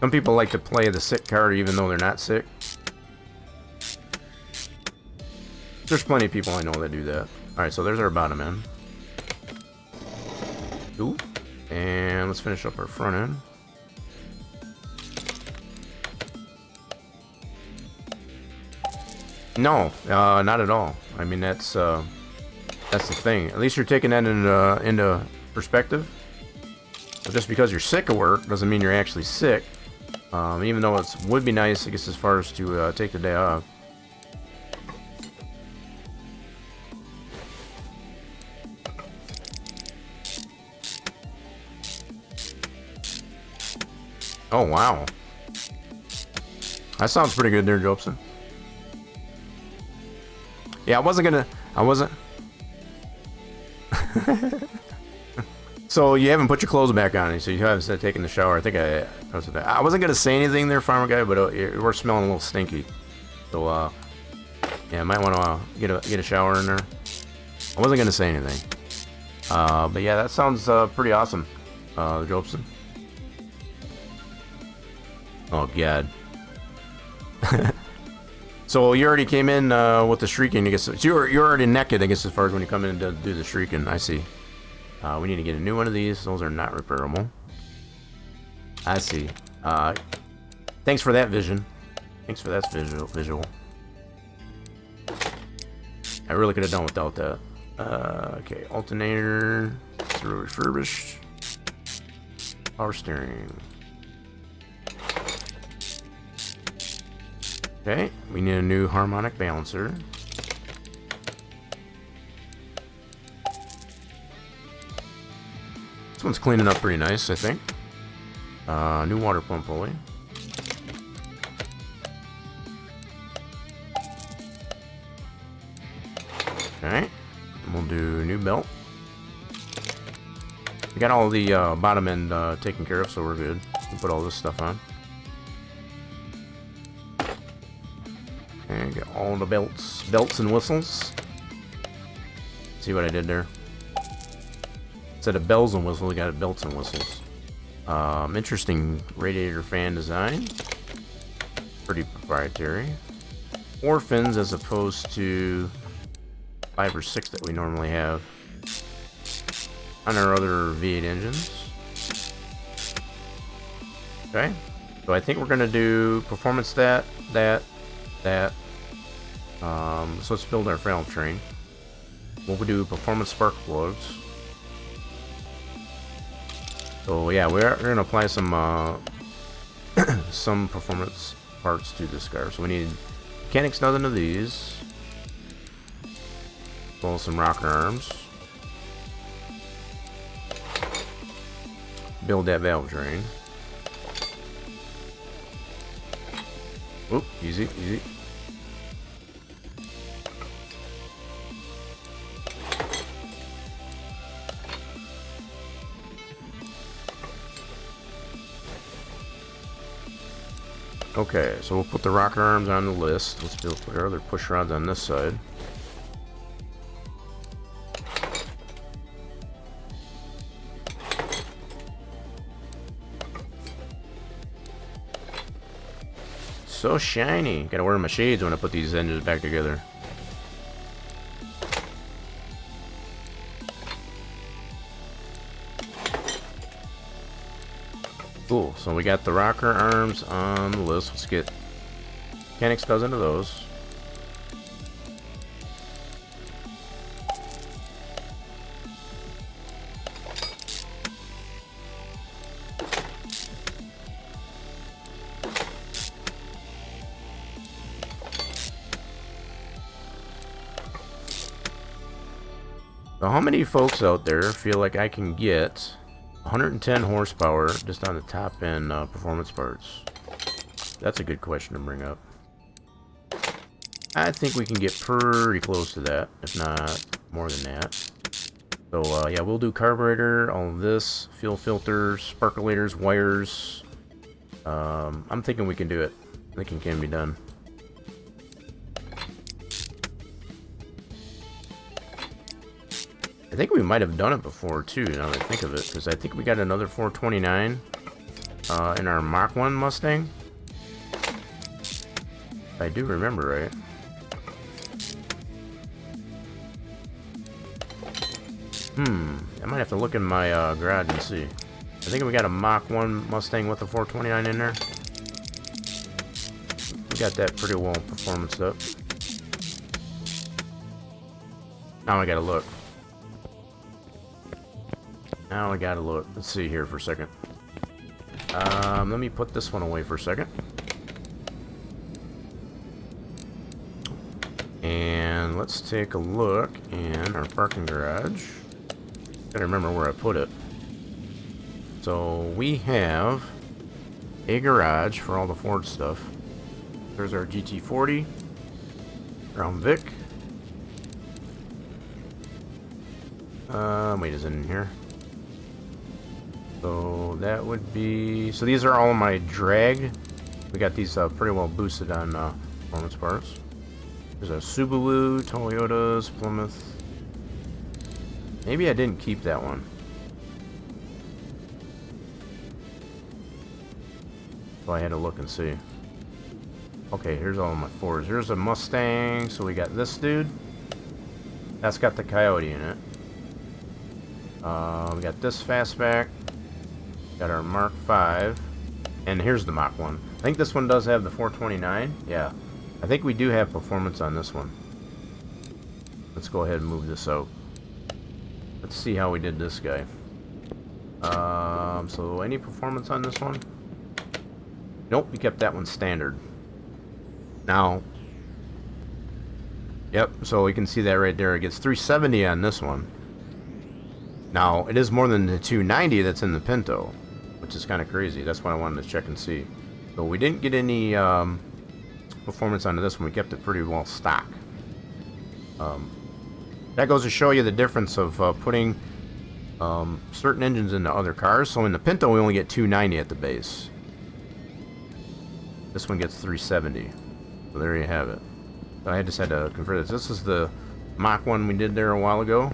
Some people like to play the sick card even though they're not sick. There's plenty of people I know that do that. Alright, so there's our bottom end. Ooh. And let's finish up our front end. No, not at all. I mean, that's the thing. At least you're taking that into perspective. So just because you're sick of work doesn't mean you're actually sick. Even though it would be nice, I guess, as far as to take the day off. Oh, wow. That sounds pretty good there, Jobson. Yeah, I wasn't... So you haven't put your clothes back on, so you haven't taken the shower. I think I posted that. I wasn't gonna say anything there, farmer guy, but we're smelling a little stinky. So yeah, I might want to get a shower in there. I wasn't gonna say anything. But yeah, that sounds pretty awesome, Jobson. Oh god. So you already came in with the shrieking, I guess. So you're already naked, I guess, as far as when you come in to do the shrieking. I see. We need to get a new one of these. Those are not repairable. I see. Thanks for that vision. Thanks for that visual. I really could have done without that. Okay, alternator. Through refurbished. Power steering. Okay, we need a new harmonic balancer. This one's cleaning up pretty nice, I think. New water pump pulley. Okay, and we'll do new belt. We got all the bottom end taken care of, so we're good. We'll put all this stuff on. And get all the belts and whistles. See what I did there? Instead of bells and whistles, we got belts and whistles. Interesting radiator fan design. Pretty proprietary. 4 fins as opposed to 5 or 6 that we normally have on our other V8 engines. Okay, so I think we're gonna do performance that. So let's build our valve train. We'll do performance spark plugs. So yeah, we're gonna apply some some performance parts to this car. So we need mechanics dozen of these. Pull some rocker arms. Build that valve train. Oop, easy, easy. Okay, so we'll put the rocker arms on the list. Let's put our other push rods on this side. So shiny. Gotta wear my shades when I put these engines back together. Cool, so we got the rocker arms on the list. Let's get mechanics dozen of those. So how many folks out there feel like I can get 110 horsepower just on the top end performance parts? That's a good question to bring up. I think we can get pretty close to that, if not more than that. So yeah, we'll do carburetor, all of this, fuel filters, sparkulators, wires. I'm thinking we can do it. I think it can be done. I think we might have done it before too, now that I think of it, because I think we got another 429 in our Mach 1 Mustang. If I do remember right. I might have to look in my garage and see. I think we got a Mach 1 Mustang with a 429 in there. We got that pretty well performance up. Now I gotta look. Now I gotta look. Let's see here for a second. Let me put this one away for a second. And let's take a look in our parking garage. Gotta remember where I put it. So we have a garage for all the Ford stuff. There's our GT40, Crown Vic. Wait, is it in here? So that would be. So these are all my drag. We got these pretty well boosted on performance parts. There's a Subaru, Toyotas, Plymouth. Maybe I didn't keep that one. So I had to look and see. Okay, here's all my Fords. Here's a Mustang. So we got this dude. That's got the Coyote in it. We got this fastback. Got our Mark 5. And here's the Mach 1. I think this one does have the 429. Yeah. I think we do have performance on this one. Let's go ahead and move this out. Let's see how we did this guy. So any performance on this one? Nope, we kept that one standard. Now, yep, so we can see that right there. It gets 370 on this one. Now, it is more than the 290 that's in the Pinto, which is kind of crazy. That's why I wanted to check and see. So we didn't get any performance onto this one. We kept it pretty well stock. That goes to show you the difference of putting certain engines into other cars. So in the Pinto, we only get 290 at the base. This one gets 370. So there you have it. So I just had to convert this. This is the Mach 1 we did there a while ago.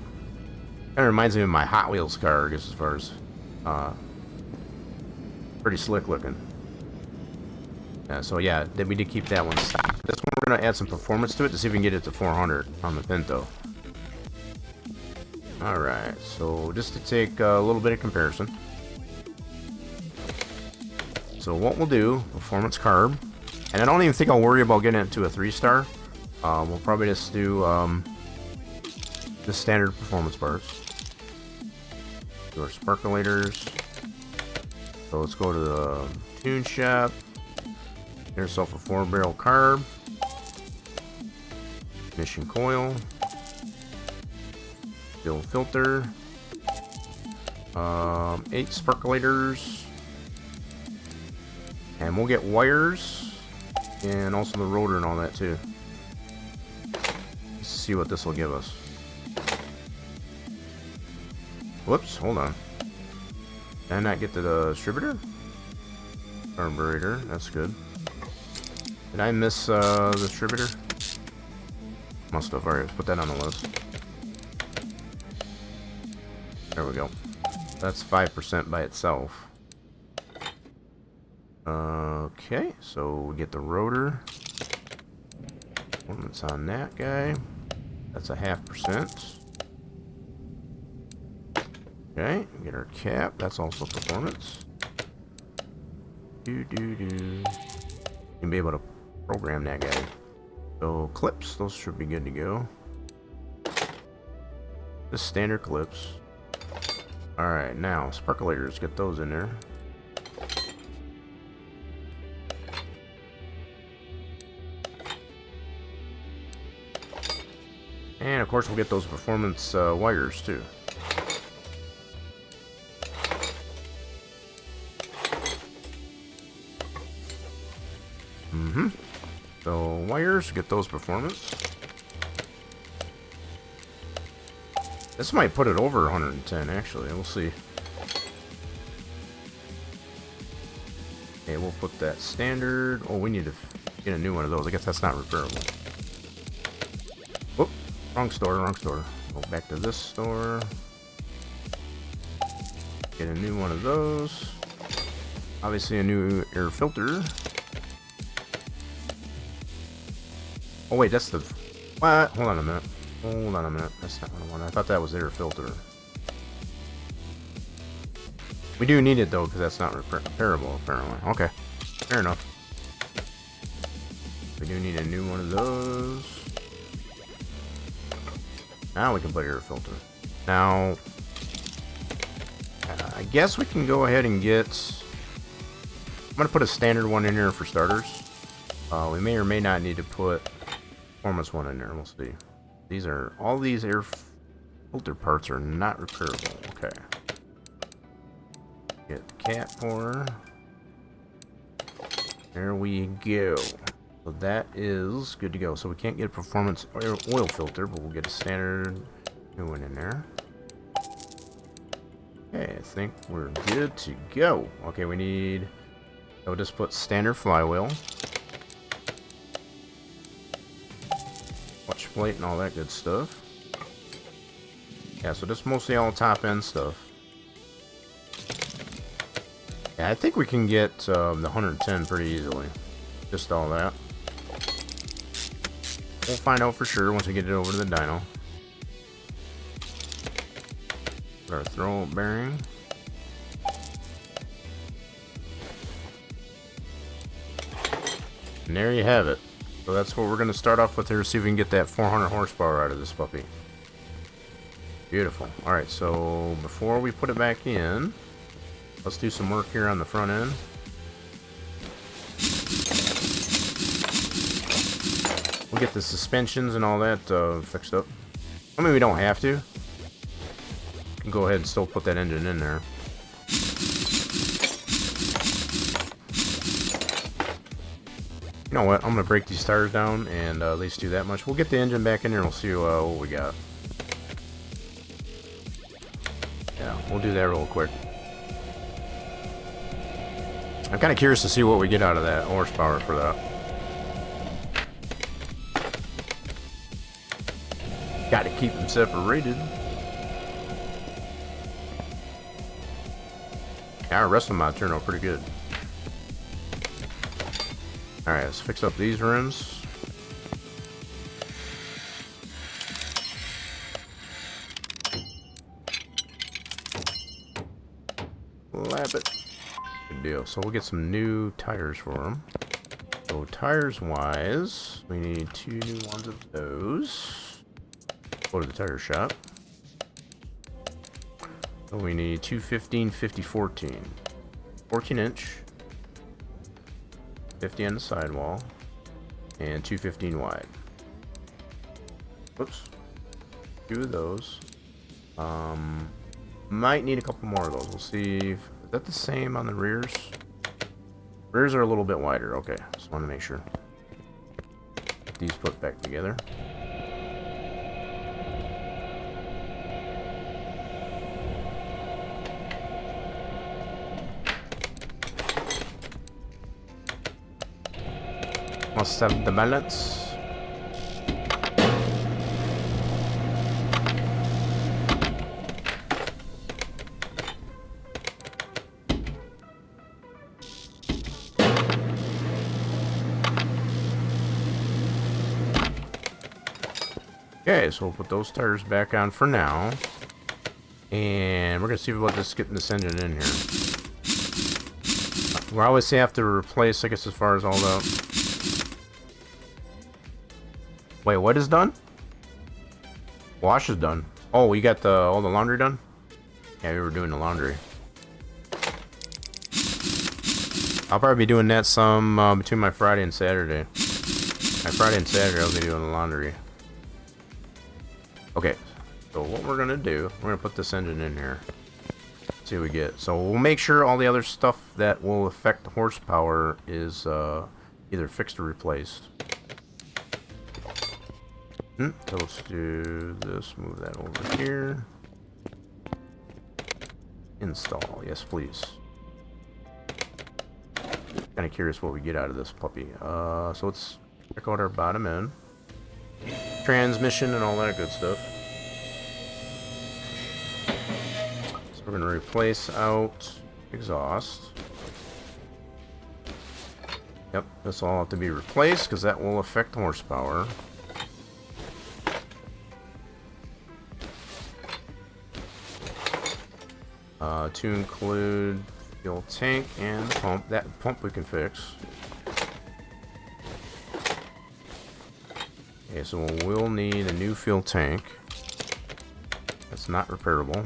Kind of reminds me of my Hot Wheels car, I guess, as far as pretty slick looking. So yeah, we did keep that one stock. This one we're gonna add some performance to it to see if we can get it to 400 on the Pinto. All right, so just to take a little bit of comparison. So what we'll do, performance carb, and I don't even think I'll worry about getting it to a 3-star. We'll probably just do the standard performance parts. Do our sparkulators. So let's go to the tune shop. Get yourself a 4-barrel carb. Ignition coil. Fuel filter. 8 sparkulators. And we'll get wires. And also the rotor and all that too. Let's see what this will give us. Whoops, hold on. Did I not get to the distributor? Carburetor, that's good. Did I miss the distributor? Must have. Alright, let's put that on the list. There we go. That's 5% by itself. Okay, so we get the rotor. Performance on that guy. That's a 0.5%. Okay, get our cap. That's also performance. You can be able to program that guy. So clips, those should be good to go. The standard clips. Alright, now sparkulators, get those in there. And of course we'll get those performance wires too. So wires, get those performance. This might put it over 110 actually, we'll see. Okay, we'll put that standard. Oh, we need to get a new one of those. I guess that's not repairable. Whoop, wrong store, wrong store. Go back to this store. Get a new one of those. Obviously a new air filter. Oh wait, that's the... What? Hold on a minute. Hold on a minute. That's not what I want. I thought that was air filter. We do need it though, because that's not repairable apparently. Okay. Fair enough. We do need a new one of those. Now we can put air filter. Now, I guess we can go ahead and get... I'm going to put a standard one in here for starters. We may or may not need to put performance one in there. We'll see. These are... All these air filter parts are not repairable. Okay. Get cat pour. There we go. So that is good to go. So we can't get a performance oil filter, but we'll get a standard new one in there. Okay, I think we're good to go. Okay, we need... I'll just put standard flywheel. Clutch plate and all that good stuff. Yeah, so just mostly all top end stuff. Yeah, I think we can get the 110 pretty easily. Just all that. We'll find out for sure once we get it over to the dyno. Put our throw bearing. And there you have it. So that's what we're going to start off with here. See if we can get that 400 horsepower out of this puppy. Beautiful. Alright, so before we put it back in, let's do some work here on the front end. We'll get the suspensions and all that fixed up. I mean, we don't have to. We can go ahead and still put that engine in there. You know what? I'm going to break these tires down and at least do that much. We'll get the engine back in there and we'll see what we got. Yeah, we'll do that real quick. I'm kind of curious to see what we get out of that horsepower for that. Got to keep them separated. Yeah, the rest of them turned out pretty good. Alright, let's fix up these rims. Lap it. Good deal. So we'll get some new tires for them. So tires wise, we need 2 new ones of those. Go to the tire shop. So we need 2 15 50 14. 14 inch. 50 on the sidewall. And 2 15 wide. Whoops. 2 of those. Might need a couple more of those. We'll see. Is that the same on the rears? Rears are a little bit wider. Okay, just want to make sure. Get these put back together. Must have the balance. Okay, so we'll put those tires back on for now. And we're going to see about this getting this engine in here. We'll always have to replace, I guess, as far as all the... Wait, what is done? Wash is done. Oh, we got all the laundry done? Yeah, we were doing the laundry. I'll probably be doing that some between my Friday and Saturday. My Friday and Saturday I'll be doing the laundry. Okay, so what we're gonna do, we're gonna put this engine in here. See what we get. So we'll make sure all the other stuff that will affect the horsepower is either fixed or replaced. So let's do this, move that over here. Install, yes please. Kind of curious what we get out of this puppy. So let's check out our bottom end. Transmission and all that good stuff. So we're gonna replace out exhaust. Yep, this will all have to be replaced because that will affect horsepower. To include fuel tank and pump. That pump we can fix. Okay, so we'll need a new fuel tank. That's not repairable.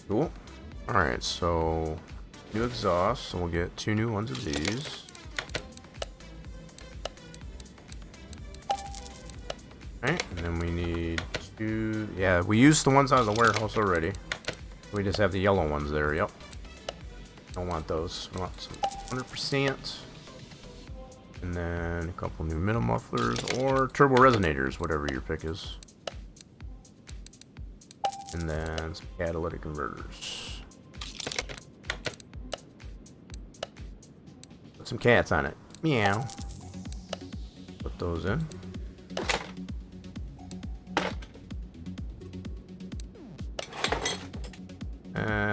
Cool. Alright, so new exhaust, so we'll get 2 new ones of these. Alright, and then we need 2... Yeah, we used the ones out of the warehouse already. We just have the yellow ones there, yep. Don't want those. We want some 100%. And then a couple new middle mufflers or turbo resonators, whatever your pick is. And then some catalytic converters. Put some cats on it. Meow. Put those in.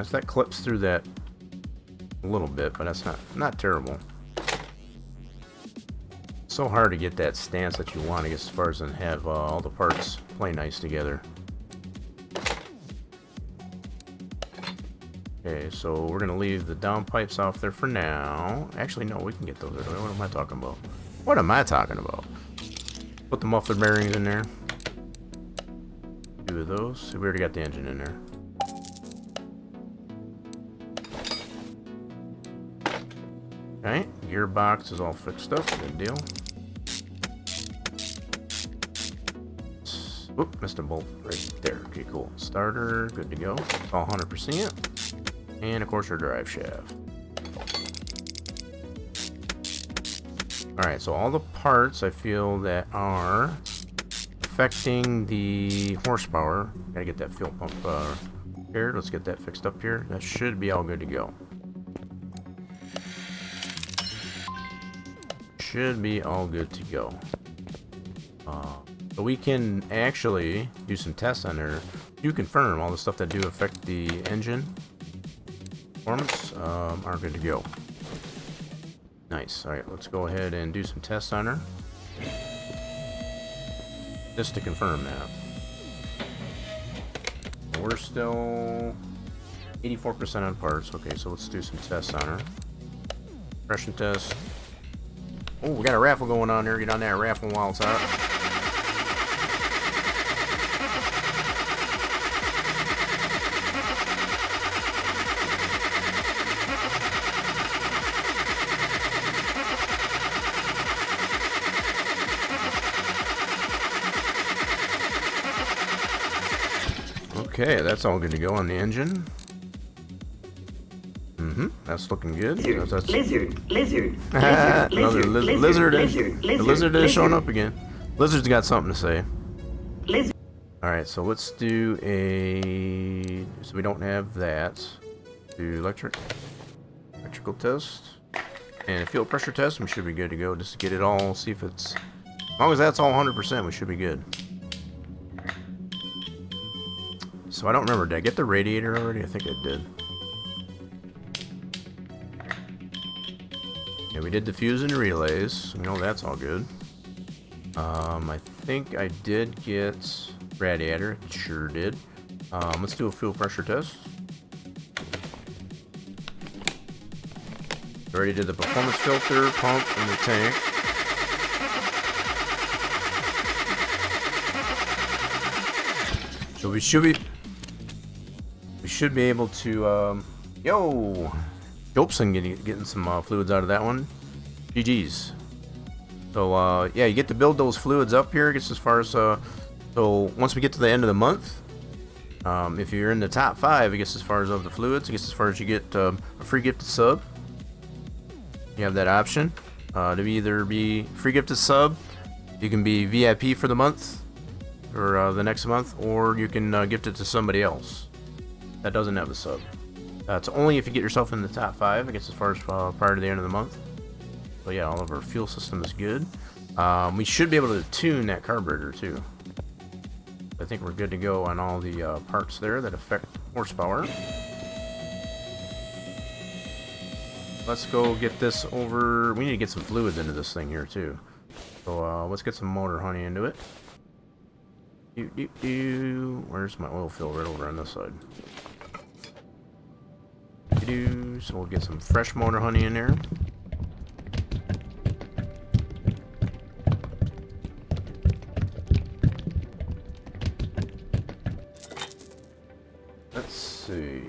So that clips through that a little bit, but that's not terrible. So hard to get that stance that you want, I guess, as far as and have all the parts play nice together. Okay, so we're gonna leave the down pipes off there for now. Actually, no, we can get those. What am I talking about? What am I talking about? Put the muffler bearings in there. 2 of those. We already got the engine in there. Okay, gearbox is all fixed up. Good deal. Oop, missed a bolt right there. Okay, cool. Starter, good to go. It's all 100%. And of course, our drive shaft. Alright, so all the parts I feel that are affecting the horsepower. Gotta get that fuel pump here. Let's get that fixed up here. That should be all good to go. Should be all good to go. So we can actually do some tests on there. You confirm all the stuff that do affect the engine performance are good to go. Nice. All right, let's go ahead and do some tests on her. Just to confirm that. We're still 84% on parts. Okay, so let's do some tests on her. Compression test. Oh, we got a raffle going on there. Get on that raffle while it's out. Okay, that's all good to go on the engine. That's looking good. That's Lizard. another lizard. The lizard is showing up again. Lizard's got something to say. Lizard. Alright, so let's do a... So we don't have that. Do electrical test. And a fuel pressure test. We should be good to go. Just to get it all, see if it's... As long as that's all 100%, we should be good. So I don't remember, did I get the radiator already? I think I did. Yeah, we did the fuse and relays. You know, that's all good. I think I did get radiator. Sure did. Let's do a fuel pressure test. Already did the performance filter, pump, and the tank. So we should be able to, yo! Jobson getting some fluids out of that one. GG's. So, yeah, you get to build those fluids up here. It gets as far as, so once we get to the end of the month, if you're in the top 5, it gets as far as of the fluids. It gets as far as you get a free gifted sub. You have that option to either be free gifted sub, you can be VIP for the month, or the next month, or you can gift it to somebody else that doesn't have a sub. It's only if you get yourself in the top 5, I guess, as far as prior to the end of the month. So yeah, all of our fuel system is good. We should be able to tune that carburetor too. I think we're good to go on all the parts there that affect horsepower. Let's go get this over. We need to get some fluids into this thing here too. So let's get some motor honey into it. Where's my oil fill? Right over on this side. So we'll get some fresh motor honey in there. Let's see.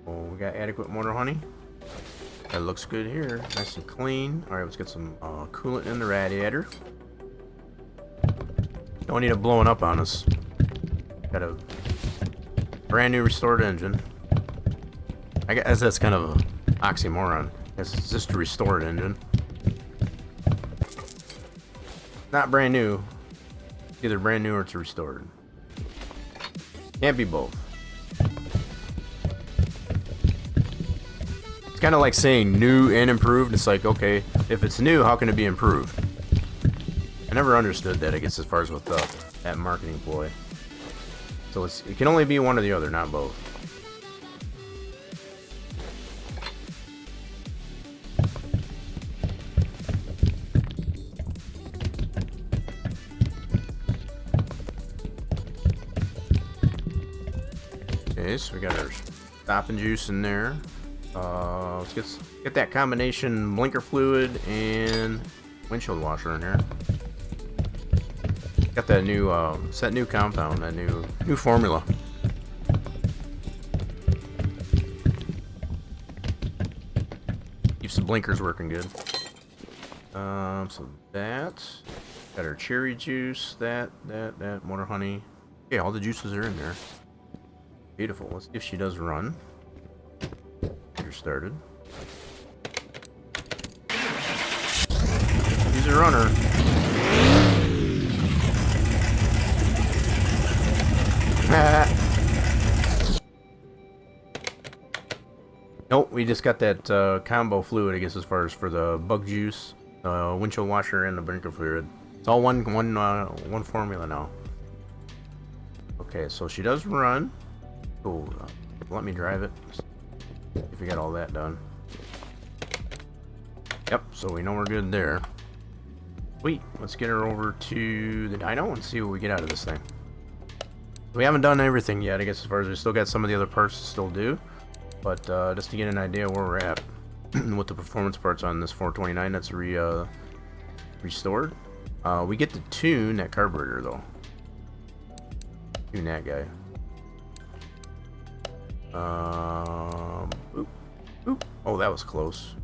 Oh, we got adequate motor honey. That looks good here. Nice and clean. Alright, let's get some coolant in the radiator. Don't need it blowing up on us. Got a brand new restored engine. I guess that's kind of an oxymoron. It's just a restored engine. Not brand new. Either brand new or it's restored. Can't be both. It's kind of like saying new and improved. It's like, okay, if it's new, how can it be improved? I never understood that, I guess, as far as with that marketing ploy. So it can only be one or the other, not both. Okay, so we got our stopping juice in there. Let's get that combination blinker fluid and windshield washer in here. Got that new set new compound, that new formula. Keeps the blinkers working good. So that got our cherry juice, that motor honey. Okay, all the juices are in there. Beautiful. Let's see if she does run. Get her started. She's a runner. Nope, we just got that combo fluid, I guess, as far as for the bug juice, windshield washer, and the blinker fluid. It's all one formula now. Okay, so she does run. Oh, let me drive it. If we got all that done. Yep, so we know we're good there. Sweet, let's get her over to the dyno and see what we get out of this thing. We haven't done everything yet, I guess, as far as we still got some of the other parts to still do. But just to get an idea where we're at with the performance parts on this 429 that's restored. We get to tune that carburetor though. Tune that guy. Oop, oop. Oh, that was close.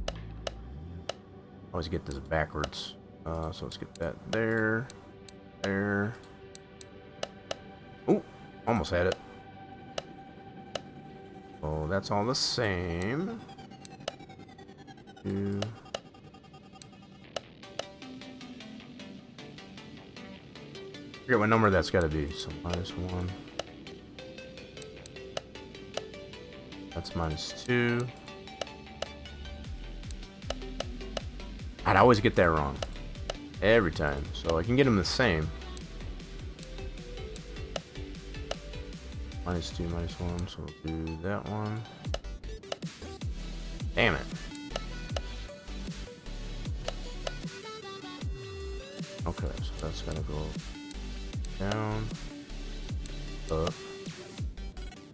Always get this backwards. So let's get that there. There. Ooh, almost had it. Oh, that's all the same. Two. Forget what number that's got to be. So -1. That's -2. I'd always get that wrong. Every time. So I can get them the same. -2, -1. So we'll do that one. Damn it. Okay, so that's gonna go down, up,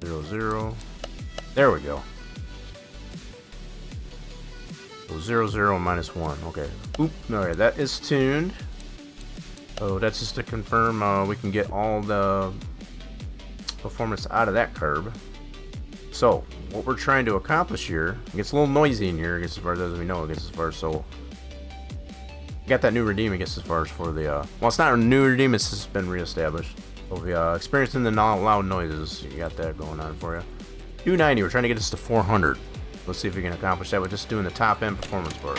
0, 0. There we go. So 0, 0, -1. Okay. Oop. Alright, that is tuned. So that's just to confirm we can get all the performance out of that carb. So what we're trying to accomplish here, it gets a little noisy in here, I guess, as far as we know, I guess, as far as, so got that new redeem, I guess, as far as for the well, it's not a new redeem, it's just been reestablished. So if you experiencing the loud noises, you got that going on for you. 290, we're trying to get this to 400. Let's see if we can accomplish that with just doing the top end performance bar.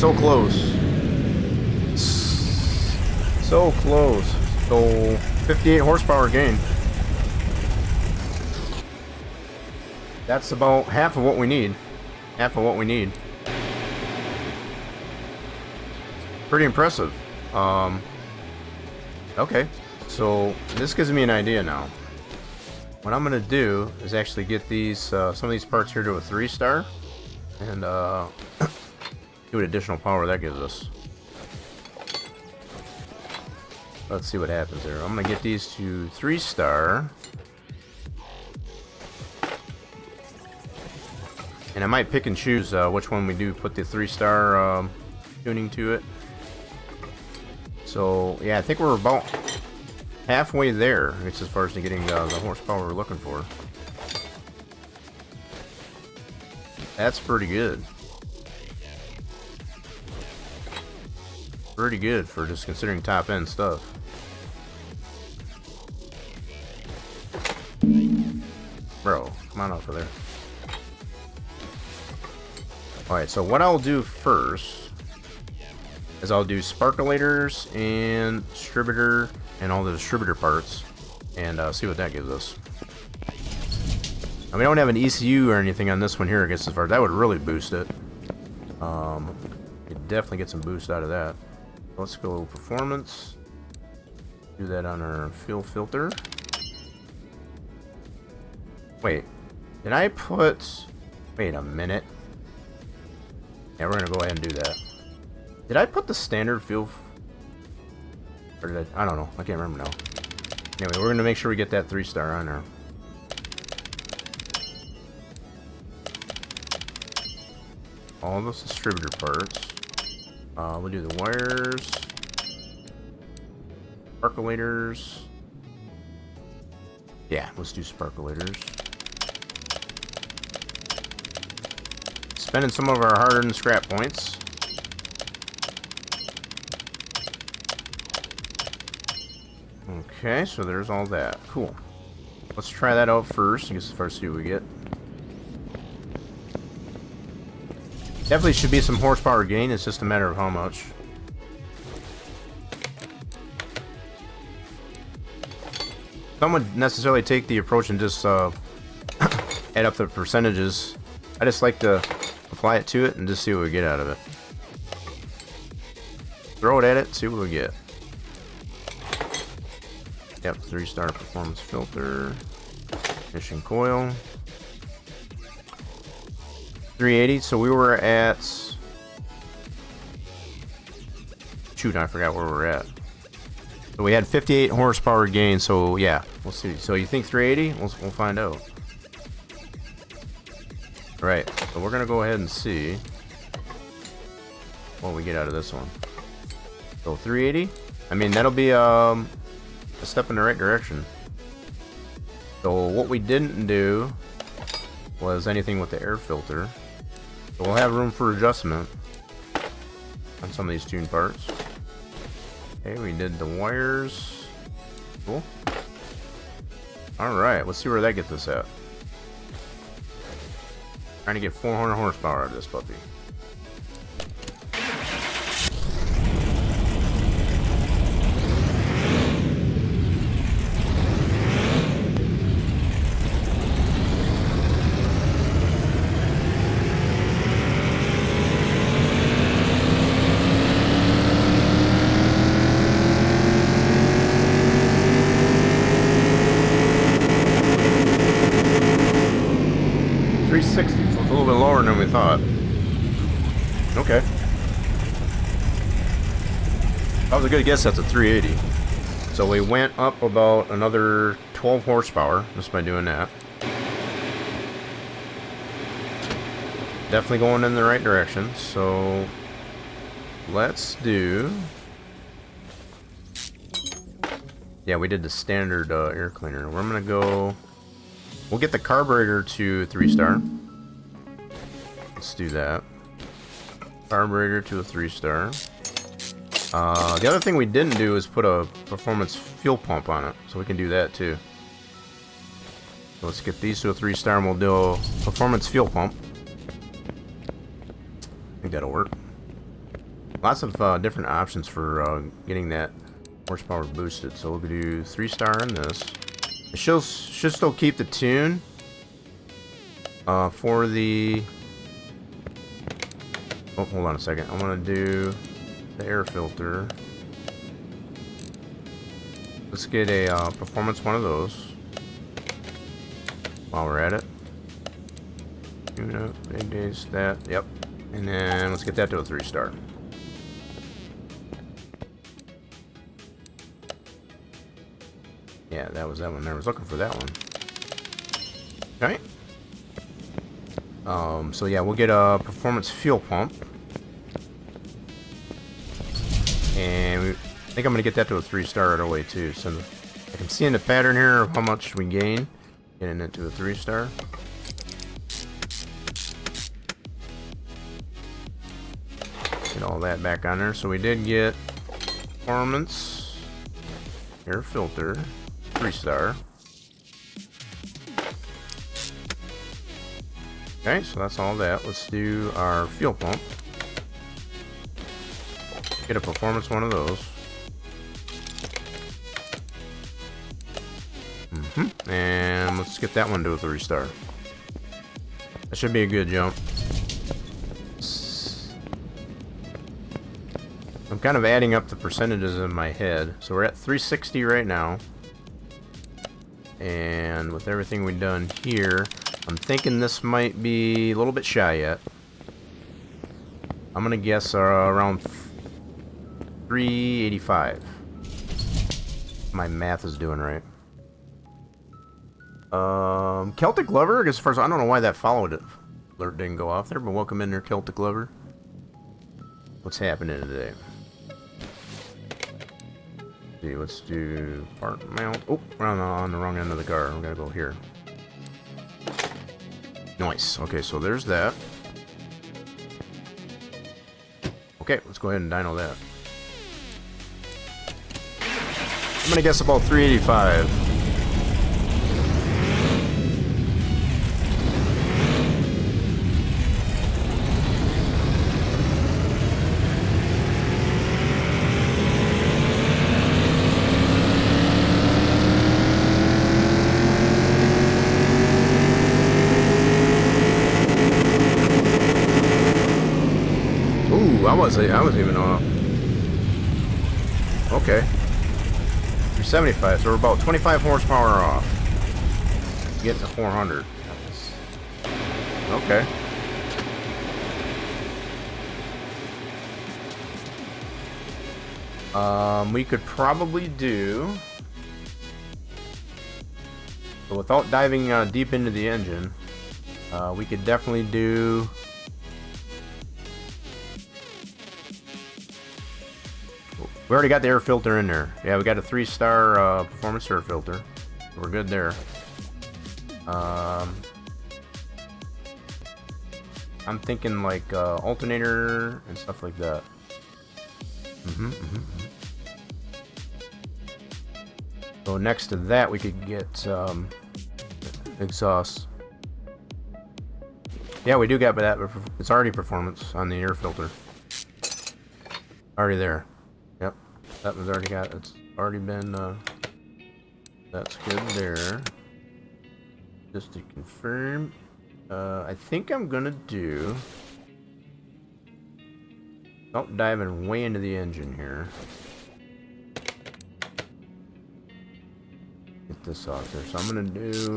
so close. So close. So 58 horsepower gain. That's about half of what we need. Half of what we need. Pretty impressive. Okay, so this gives me an idea now. What I'm gonna do is actually get these some of these parts here to a 3-star, and see what additional power that gives us. Let's see what happens there. I'm gonna get these to 3-star, and I might pick and choose which one we do put the 3-star tuning to it. So yeah, I think we're about halfway there. It's as far as to getting the horsepower we're looking for. That's pretty good. Pretty good for just considering top end stuff. Bro, come on off of there. Alright, so what I'll do first is I'll do sparkulators and distributor and all the distributor parts and see what that gives us. We don't have an ECU or anything on this one here, I guess, as far that would really boost it. Could definitely get some boost out of that. Let's go performance. Do that on our fuel filter. Wait, did I put... Wait a minute. Yeah, we're gonna go ahead and do that. Did I put the standard fuel? Or did I don't know. I can't remember now. Anyway, we're gonna make sure we get that 3-star on there. All those distributor parts. We'll do the wires. Sparkulators. Yeah, let's do sparkulators. Spending some of our hard-earned scrap points. Okay, so there's all that. Cool. Let's try that out first. I guess first see what we get. Definitely should be some horsepower gain. It's just a matter of how much. Some would necessarily take the approach and just add up the percentages. I just like to apply it to it and just see what we get out of it. Throw it at it, see what we get. Yep, 3-star performance filter. Ignition coil. 380, so we were at... Shoot, I forgot where we're at. So we had 58 horsepower gain, so yeah, we'll see. So you think 380? We'll find out. Right, so we're gonna go ahead and see what we get out of this one. So 380, I mean that'll be a step in the right direction. So what we didn't do was anything with the air filter. So we'll have room for adjustment on some of these tuned parts. Okay, we did the wires. Cool. Alright, let's see where that gets us at. Trying to get 400 horsepower out of this puppy. Than we thought. Okay. That was a good guess at the 380. So we went up about another 12 horsepower just by doing that. Definitely going in the right direction. So let's do... Yeah, we did the standard air cleaner. We're gonna go... We'll get the carburetor to 3-star. Let's do that. Carburetor to a 3-star. The other thing we didn't do is put a performance fuel pump on it, so we can do that too. So let's get these to a 3-star and we'll do a performance fuel pump. I think that'll work. lots of different options for getting that horsepower boosted. So we'll do 3-star in this. It should still keep the tune for the. Oh, hold on a second. I want to do the air filter. Let's get a performance one of those while we're at it. Big days, that, yep. And then let's get that to a 3-star. Yeah, that was that one there. I was looking for that one. Okay. So yeah, we'll get a performance fuel pump. And I think I'm going to get that to a 3-star right away too. So I can see in the pattern here of how much we gain getting it to a 3-star. Get all that back on there. So we did get performance, air filter, 3-star. Okay, so that's all that. Let's do our fuel pump. Get a performance one of those. And let's get that one to a 3-star. That should be a good jump. I'm kind of adding up the percentages in my head. So we're at 360 right now. And with everything we've done here, I'm thinking this might be a little bit shy yet. I'm going to guess around 385. My math is doing right. Celtic Lover, as far as I don't know why that followed it. Alert didn't go off there, but welcome in there, Celtic Lover. What's happening today? See, let's do part mount. Oh, we're on the wrong end of the car. We gotta go here. Nice. Okay, so there's that. Okay, let's go ahead and dyno that. I'm gonna guess about 385. I was even off. Okay. 375, so we're about 25 horsepower off. Getting to 400. Okay. We could probably do, but without diving deep into the engine, we could definitely do. We already got the air filter in there. Yeah, we got a 3-star performance air filter. We're good there. I'm thinking like alternator and stuff like that. So next to that, we could get exhaust. Yeah, we do get that, but it's already performance on the air filter. Already there. Yep, that was already got. It's already been. That's good there. Just to confirm, I think I'm gonna do. Oh, diving way into the engine here. Get this off there. So I'm gonna do.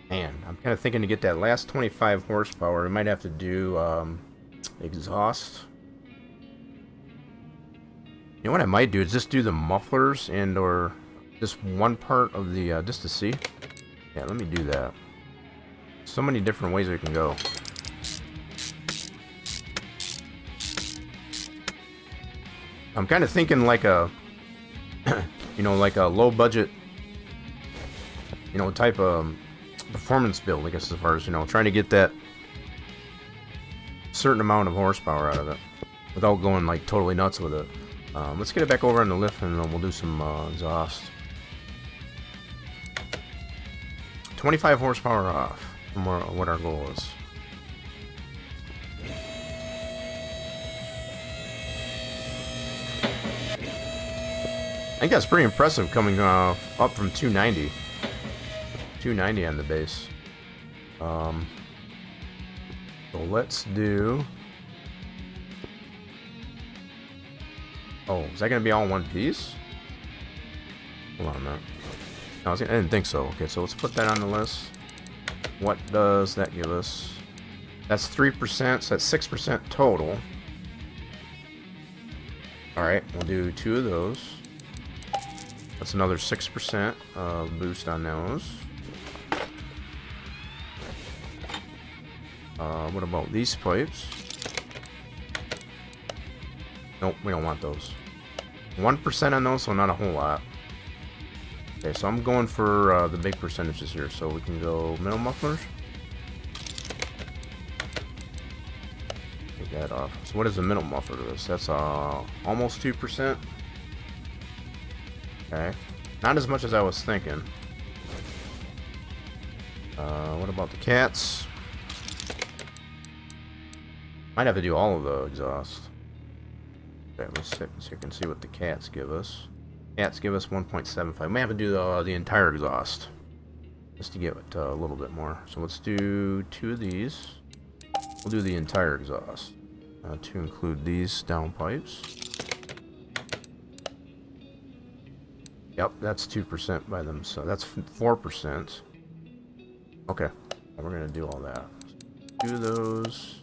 Man, I'm kind of thinking to get that last 25 horsepower, we might have to do exhaust. You know what I might do is just do the mufflers and or just one part of the just to see. Yeah, let me do that. So many different ways we can go. I'm kind of thinking like a you know, like a low budget, you know, type of performance build, I guess, as far as, you know, trying to get that certain amount of horsepower out of it without going like totally nuts with it. Let's get it back over on the lift and then we'll do some exhaust. 25 horsepower off from what our goal is. think that's pretty impressive coming up from 290. 290 on the base. So let's do... Oh, is that going to be all in one piece? Hold on a minute. No, I didn't think so. Okay, so let's put that on the list. What does that give us? That's 3%, so that's 6% total. Alright, we'll do 2 of those. That's another 6% boost on those. What about these pipes? Nope, we don't want those. 1% on those, so not a whole lot. Okay, so I'm going for the big percentages here, so we can go middle mufflers. Take that off. So what is the middle muffler to this? That's almost 2%. Okay, not as much as I was thinking. What about the cats? Might have to do all of the exhaust. Okay, let's see, so you can see what the cats give us. Cats give us 1.75. We may have to do the entire exhaust just to get a little bit more. So let's do 2 of these. We'll do the entire exhaust to include these downpipes. Yep, that's 2% by them, so that's 4%. Okay, we're gonna do all that. Do those.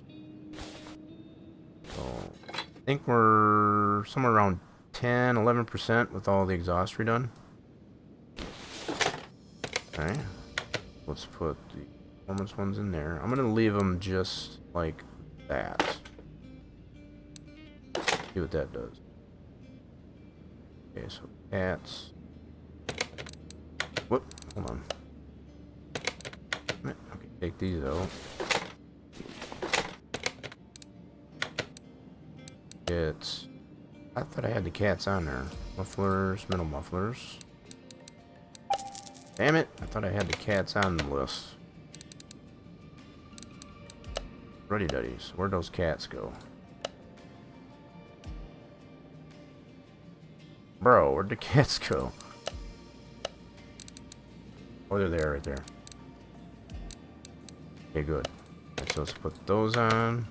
So I think we're somewhere around 10-11% with all the exhaust redone. Okay, let's put the performance ones in there. I'm gonna leave them just like that. See what that does. Okay, so cats. Whoop, hold on. Okay, take these out. It's... I thought I had the cats on there. Mufflers, middle mufflers. Damn it! I thought I had the cats on the list. Ruddy duddies. Where'd those cats go? Bro, where'd the cats go? Oh, they're there, right there. Okay, good. Right, so let's put those on.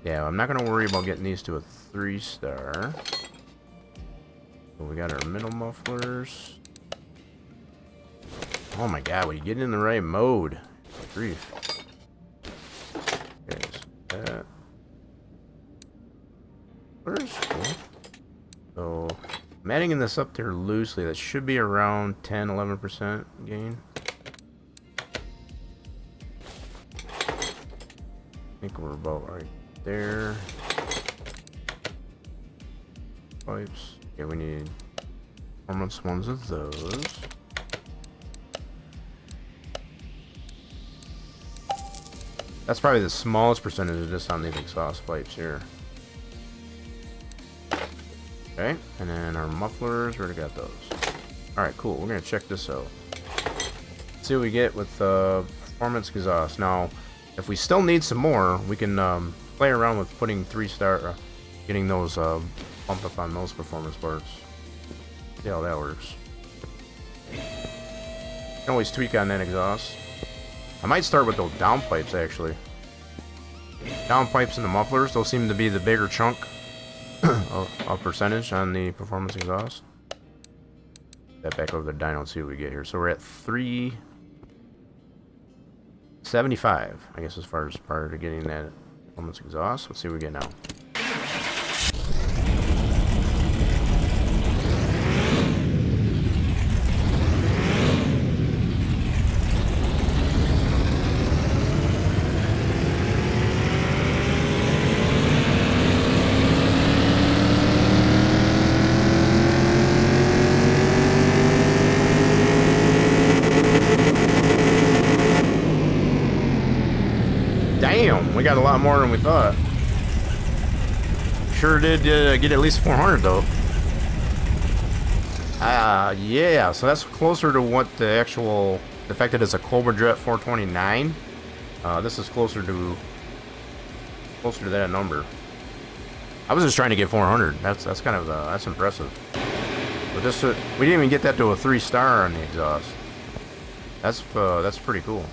Yeah, I'm not gonna worry about getting these to a 3-star. So we got our middle mufflers. Oh my god, we get in the right mode. Grief. Okay, so that. Where's cool? So I'm adding this up there loosely. That should be around 10-11% gain. I think we're about right there. Pipes. Okay, we need performance ones of those. That's probably the smallest percentage just on these exhaust pipes here. Okay, and then our mufflers, we already got those. Alright, cool. We're gonna check this out. See what we get with performance exhaust. Now, if we still need some more, we can play around with putting 3-star, getting those bumped up on those performance parts. See how that works. You can always tweak on that exhaust. I might start with those downpipes actually. Downpipes and the mufflers, those seem to be the bigger chunk of percentage on the performance exhaust. That back over the dyno and see what we get here. So we're at 375, I guess, as far as prior to getting that performance exhaust. Let's see what we get now. Damn, we got a lot more than we thought. Sure did get at least 400 though. Yeah, so that's closer to what the actual, the fact that it's a Cobra Jet 429. This is closer to that number. I was just trying to get 400. That's kind of that's impressive. But this, we didn't even get that to a 3-star on the exhaust. That's pretty cool.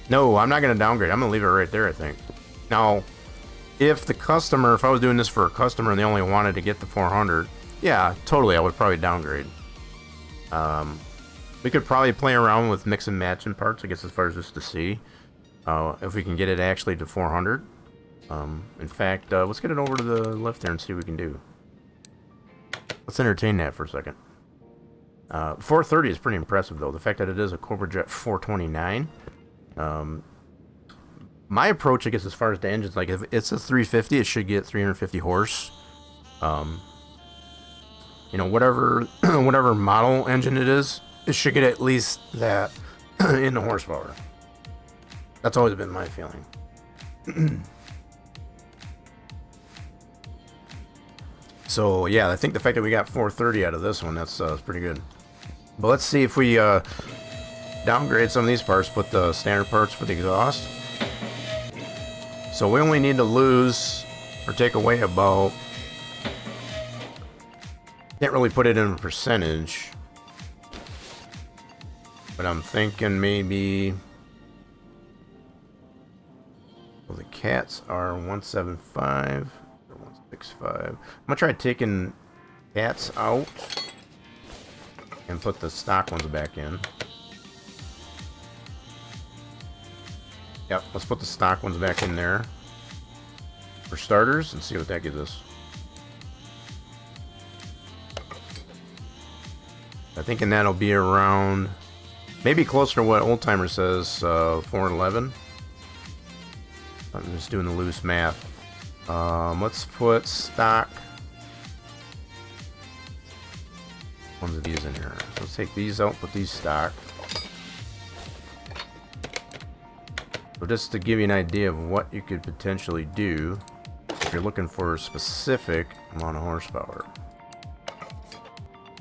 No, I'm not going to downgrade. I'm going to leave it right there, I think. Now, if I was doing this for a customer and they only wanted to get the 400, yeah, totally, I would probably downgrade. We could probably play around with mix and matching parts, I guess, as far as just to see if we can get it actually to 400. In fact, let's get it over to the left there and see what we can do. Let's entertain that for a second. 430 is pretty impressive, though. The fact that it is a Cobra Jet 429. My approach, I guess, as far as the engines, like if it's a 350, it should get 350 horse. You know, whatever model engine it is, it should get at least that in the horsepower. That's always been my feeling. So yeah, I think the fact that we got 430 out of this one, that's pretty good. But let's see if we downgrade some of these parts, put the standard parts for the exhaust. So we only need to lose or take away about, can't really put it in a percentage, but I'm thinking maybe, well, the cats are 175 or 165. I'm gonna try taking cats out and put the stock ones back in. Yep, let's put the stock ones back in there for starters and see what that gives us. I'm thinking that'll be around, maybe closer to what Old Timer says, 411. I'm just doing the loose math. Let's put stock ones of these in here. So let's take these out, put these stock. So just to give you an idea of what you could potentially do if you're looking for a specific amount of horsepower.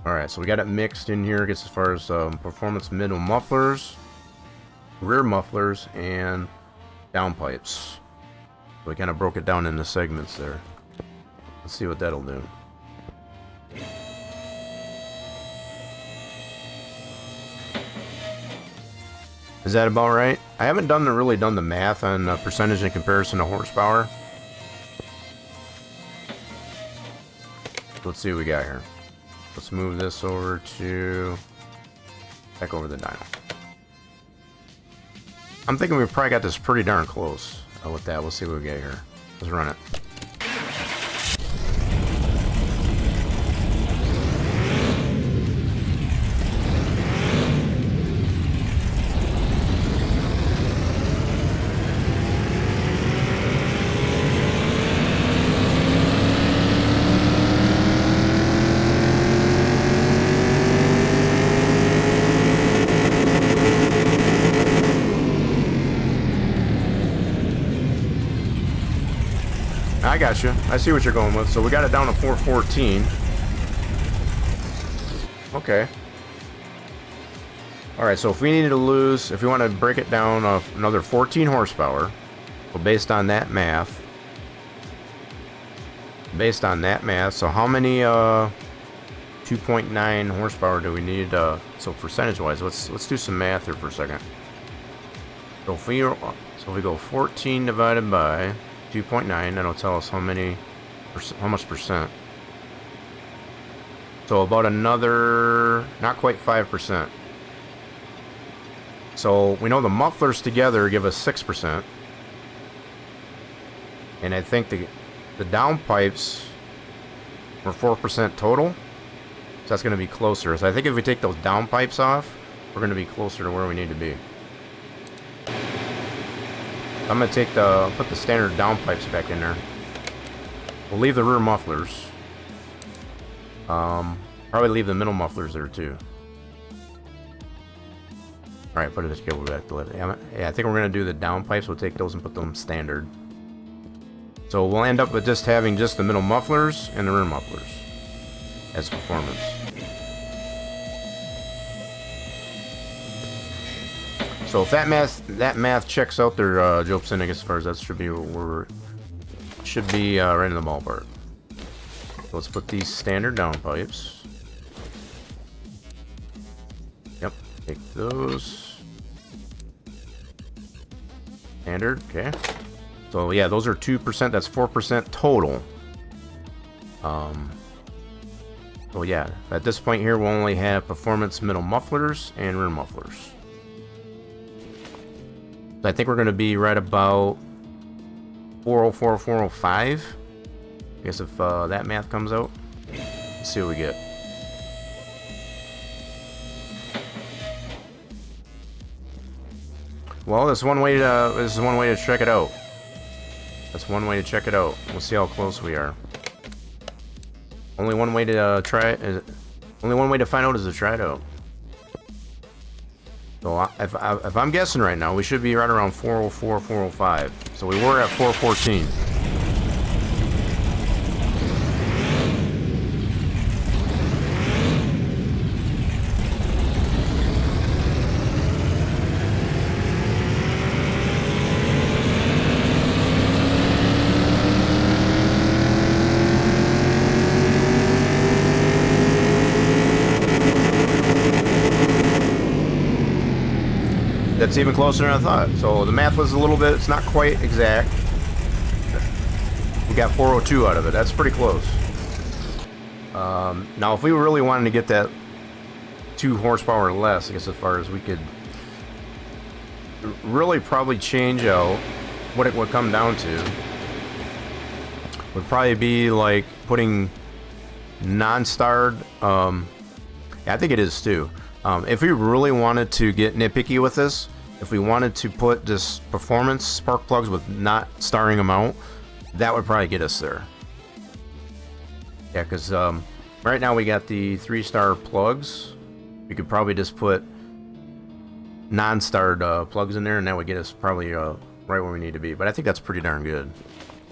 Alright, so we got it mixed in here, I guess, as far as performance middle mufflers, rear mufflers, and downpipes. So we kind of broke it down into segments there. Let's see what that'll do. Is that about right? I haven't really done the math on percentage in comparison to horsepower. Let's see what we got here. Let's move this over to, back over the dyno. I'm thinking we probably got this pretty darn close with that. We'll see what we got here. Let's run it. I got you. I see what you're going with. So we got it down to 414. Okay. Alright, so if we need to lose, if we want to break it down of another 14 horsepower, well, based on that math, so how many 2.9 horsepower do we need? So percentage-wise, let's do some math here for a second. So if we go 14 divided by 2.9, that'll tell us how much percent. So about another, not quite 5%. So we know the mufflers together give us 6%. And I think the downpipes were 4% total. So that's going to be closer. So I think if we take those downpipes off, we're going to be closer to where we need to be. I'm going to put the standard downpipes back in there. We'll leave the rear mufflers. Probably leave the middle mufflers there too. Alright, put this cable back to left. Yeah, I think we're going to do the downpipes. We'll take those and put them standard. So we'll end up with just having just the middle mufflers and the rear mufflers as performance. So if that math checks out there, Jobson, I guess as far as that should be right in the ballpark. So let's put these standard downpipes. Yep, take those. Standard, okay. So yeah, those are 2%, that's 4% total. So yeah, at this point here we'll only have performance middle mufflers and rear mufflers. So I think we're gonna be right about 404, 405. I guess if that math comes out. Let's see what we get. Well, this is one way to check it out. That's one way to check it out. We'll see how close we are. Only one way to try it. Only one way to find out is to try it out. So if I'm guessing right now, we should be right around 404, 405. So we were at 414. That's even closer than I thought. So the math was a little bit, it's not quite exact. We got 402 out of it. That's pretty close. Now, if we really wanted to get that 2 horsepower or less, I guess as far as we could really probably change out, what it would come down to would probably be like putting non-starred, yeah, I think it is too. If we really wanted to get nitpicky with this, if we wanted to put this performance spark plugs with not starring them out, that would probably get us there. Yeah, because right now we got the 3-star plugs. We could probably just put non-starred plugs in there, and that would get us probably right where we need to be. But I think that's pretty darn good.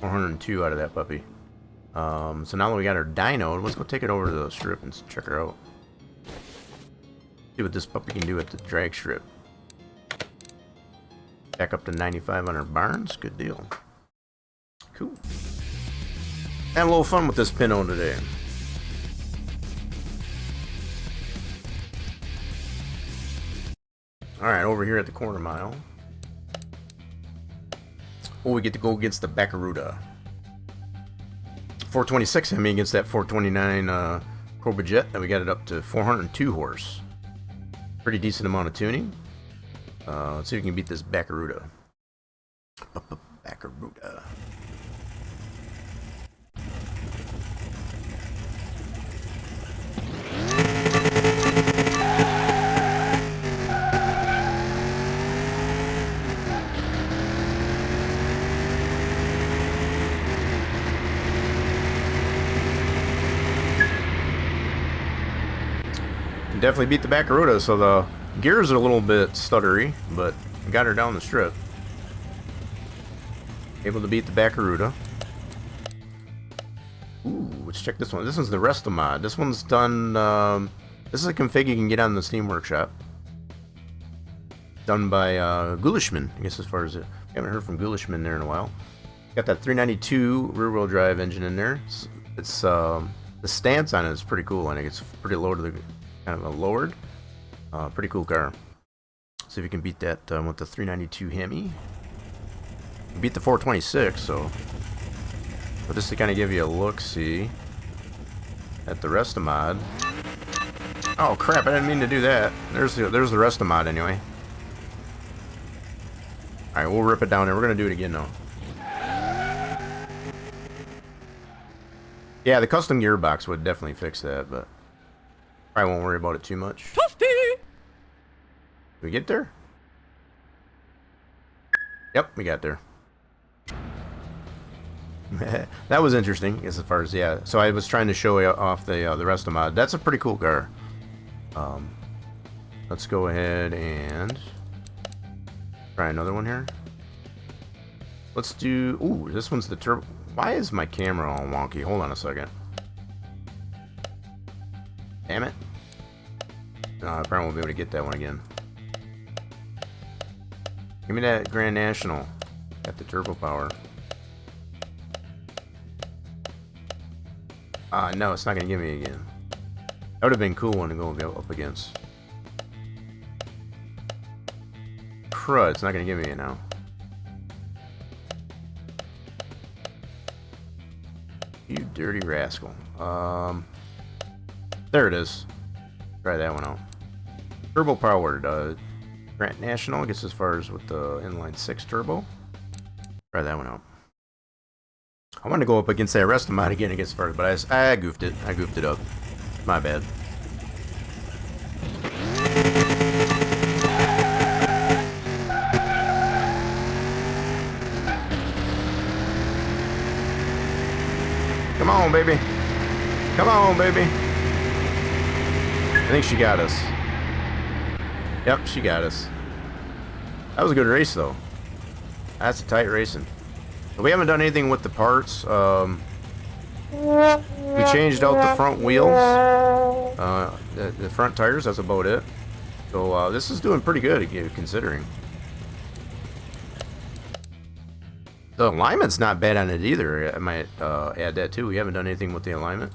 402 out of that puppy. So now that we got our dyno, let's go take it over to the strip and check her out. See what this puppy can do at the drag strip. Back up to 9,500 barns. Good deal. Cool. Had a little fun with this Pinto today. Alright, over here at the quarter mile. Oh, we get to go against the Baccaruda. 426 Hemi against that 429 Cobra Jet. And we got it up to 402 horse. Pretty decent amount of tuning. Let's see if we can beat this Baccaruda. Baccaruda. Definitely beat the Baccaruda, so the gears are a little bit stuttery, but got her down the strip. Able to beat the Baccaruda. Ooh, let's check this one. This one's the Resto mod. This one's done, this is a config you can get on the Steam Workshop. Done by Gulishman, I guess, as far as it. I haven't heard from Gulishman there in a while. Got that 392 rear-wheel drive engine in there. It's the stance on it is pretty cool. I think it's pretty low to the kind of a lowered. Pretty cool car. See if you can beat that with the 392 Hemi. Beat the 426, so. But just to kind of give you a look-see at the Resto mod. Oh crap! I didn't mean to do that. There's the Resto mod anyway. All right, we'll rip it down there. We're gonna do it again though. Yeah, the custom gearbox would definitely fix that, but probably won't worry about it too much. Did we get there? Yep, we got there. That was interesting as far as, yeah. So I was trying to show you off the Resto mod. That's a pretty cool car. Let's go ahead and try another one here. Let's do. Ooh, this one's the turbo. Why is my camera all wonky? Hold on a second. Damn it. No, I probably won't be able to get that one again. Give me that Grand National. Got the turbo power. No, it's not gonna give me again. That would have been a cool one to go up against. Crud, it's not gonna give me it now. You dirty rascal. There it is. Try that one out. Turbo powered. Grant National gets as far as with the inline 6 turbo. Try that one out. I wanted to go up against that rest of mine again against first, but I goofed it. I goofed it up. My bad. Come on, baby. Come on, baby. I think she got us. Yep, she got us. That was a good race, though. That's a tight racing. We haven't done anything with the parts. We changed out the front wheels, the front tires. That's about it. So this is doing pretty good, considering. The alignment's not bad on it either. I might add that too. We haven't done anything with the alignment.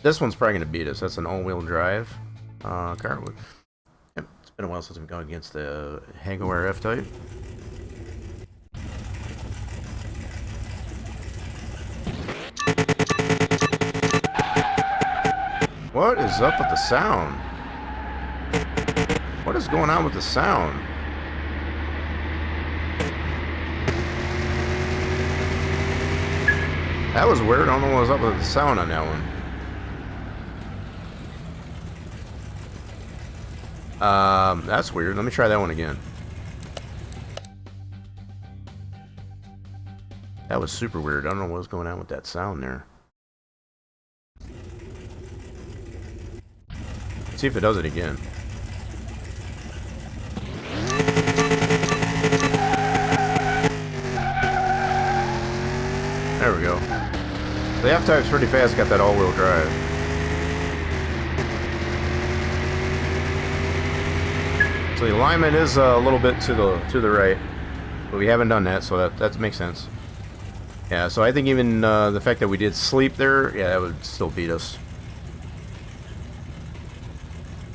This one's probably going to beat us. That's an all-wheel drive car. Yep, it's been a while since we've gone against the Jaguar F-Type. What is up with the sound? What is going on with the sound? That was weird. I don't know what was up with the sound on that one. That's weird. Let me try that one again. That was super weird. I don't know what was going on with that sound there. Let's see if it does it again. There we go. The F-Type's pretty fast, got that all-wheel drive. So the alignment is a little bit to the right, but we haven't done that, so that makes sense. Yeah, so I think even the fact that we did sleep there, yeah, that would still beat us.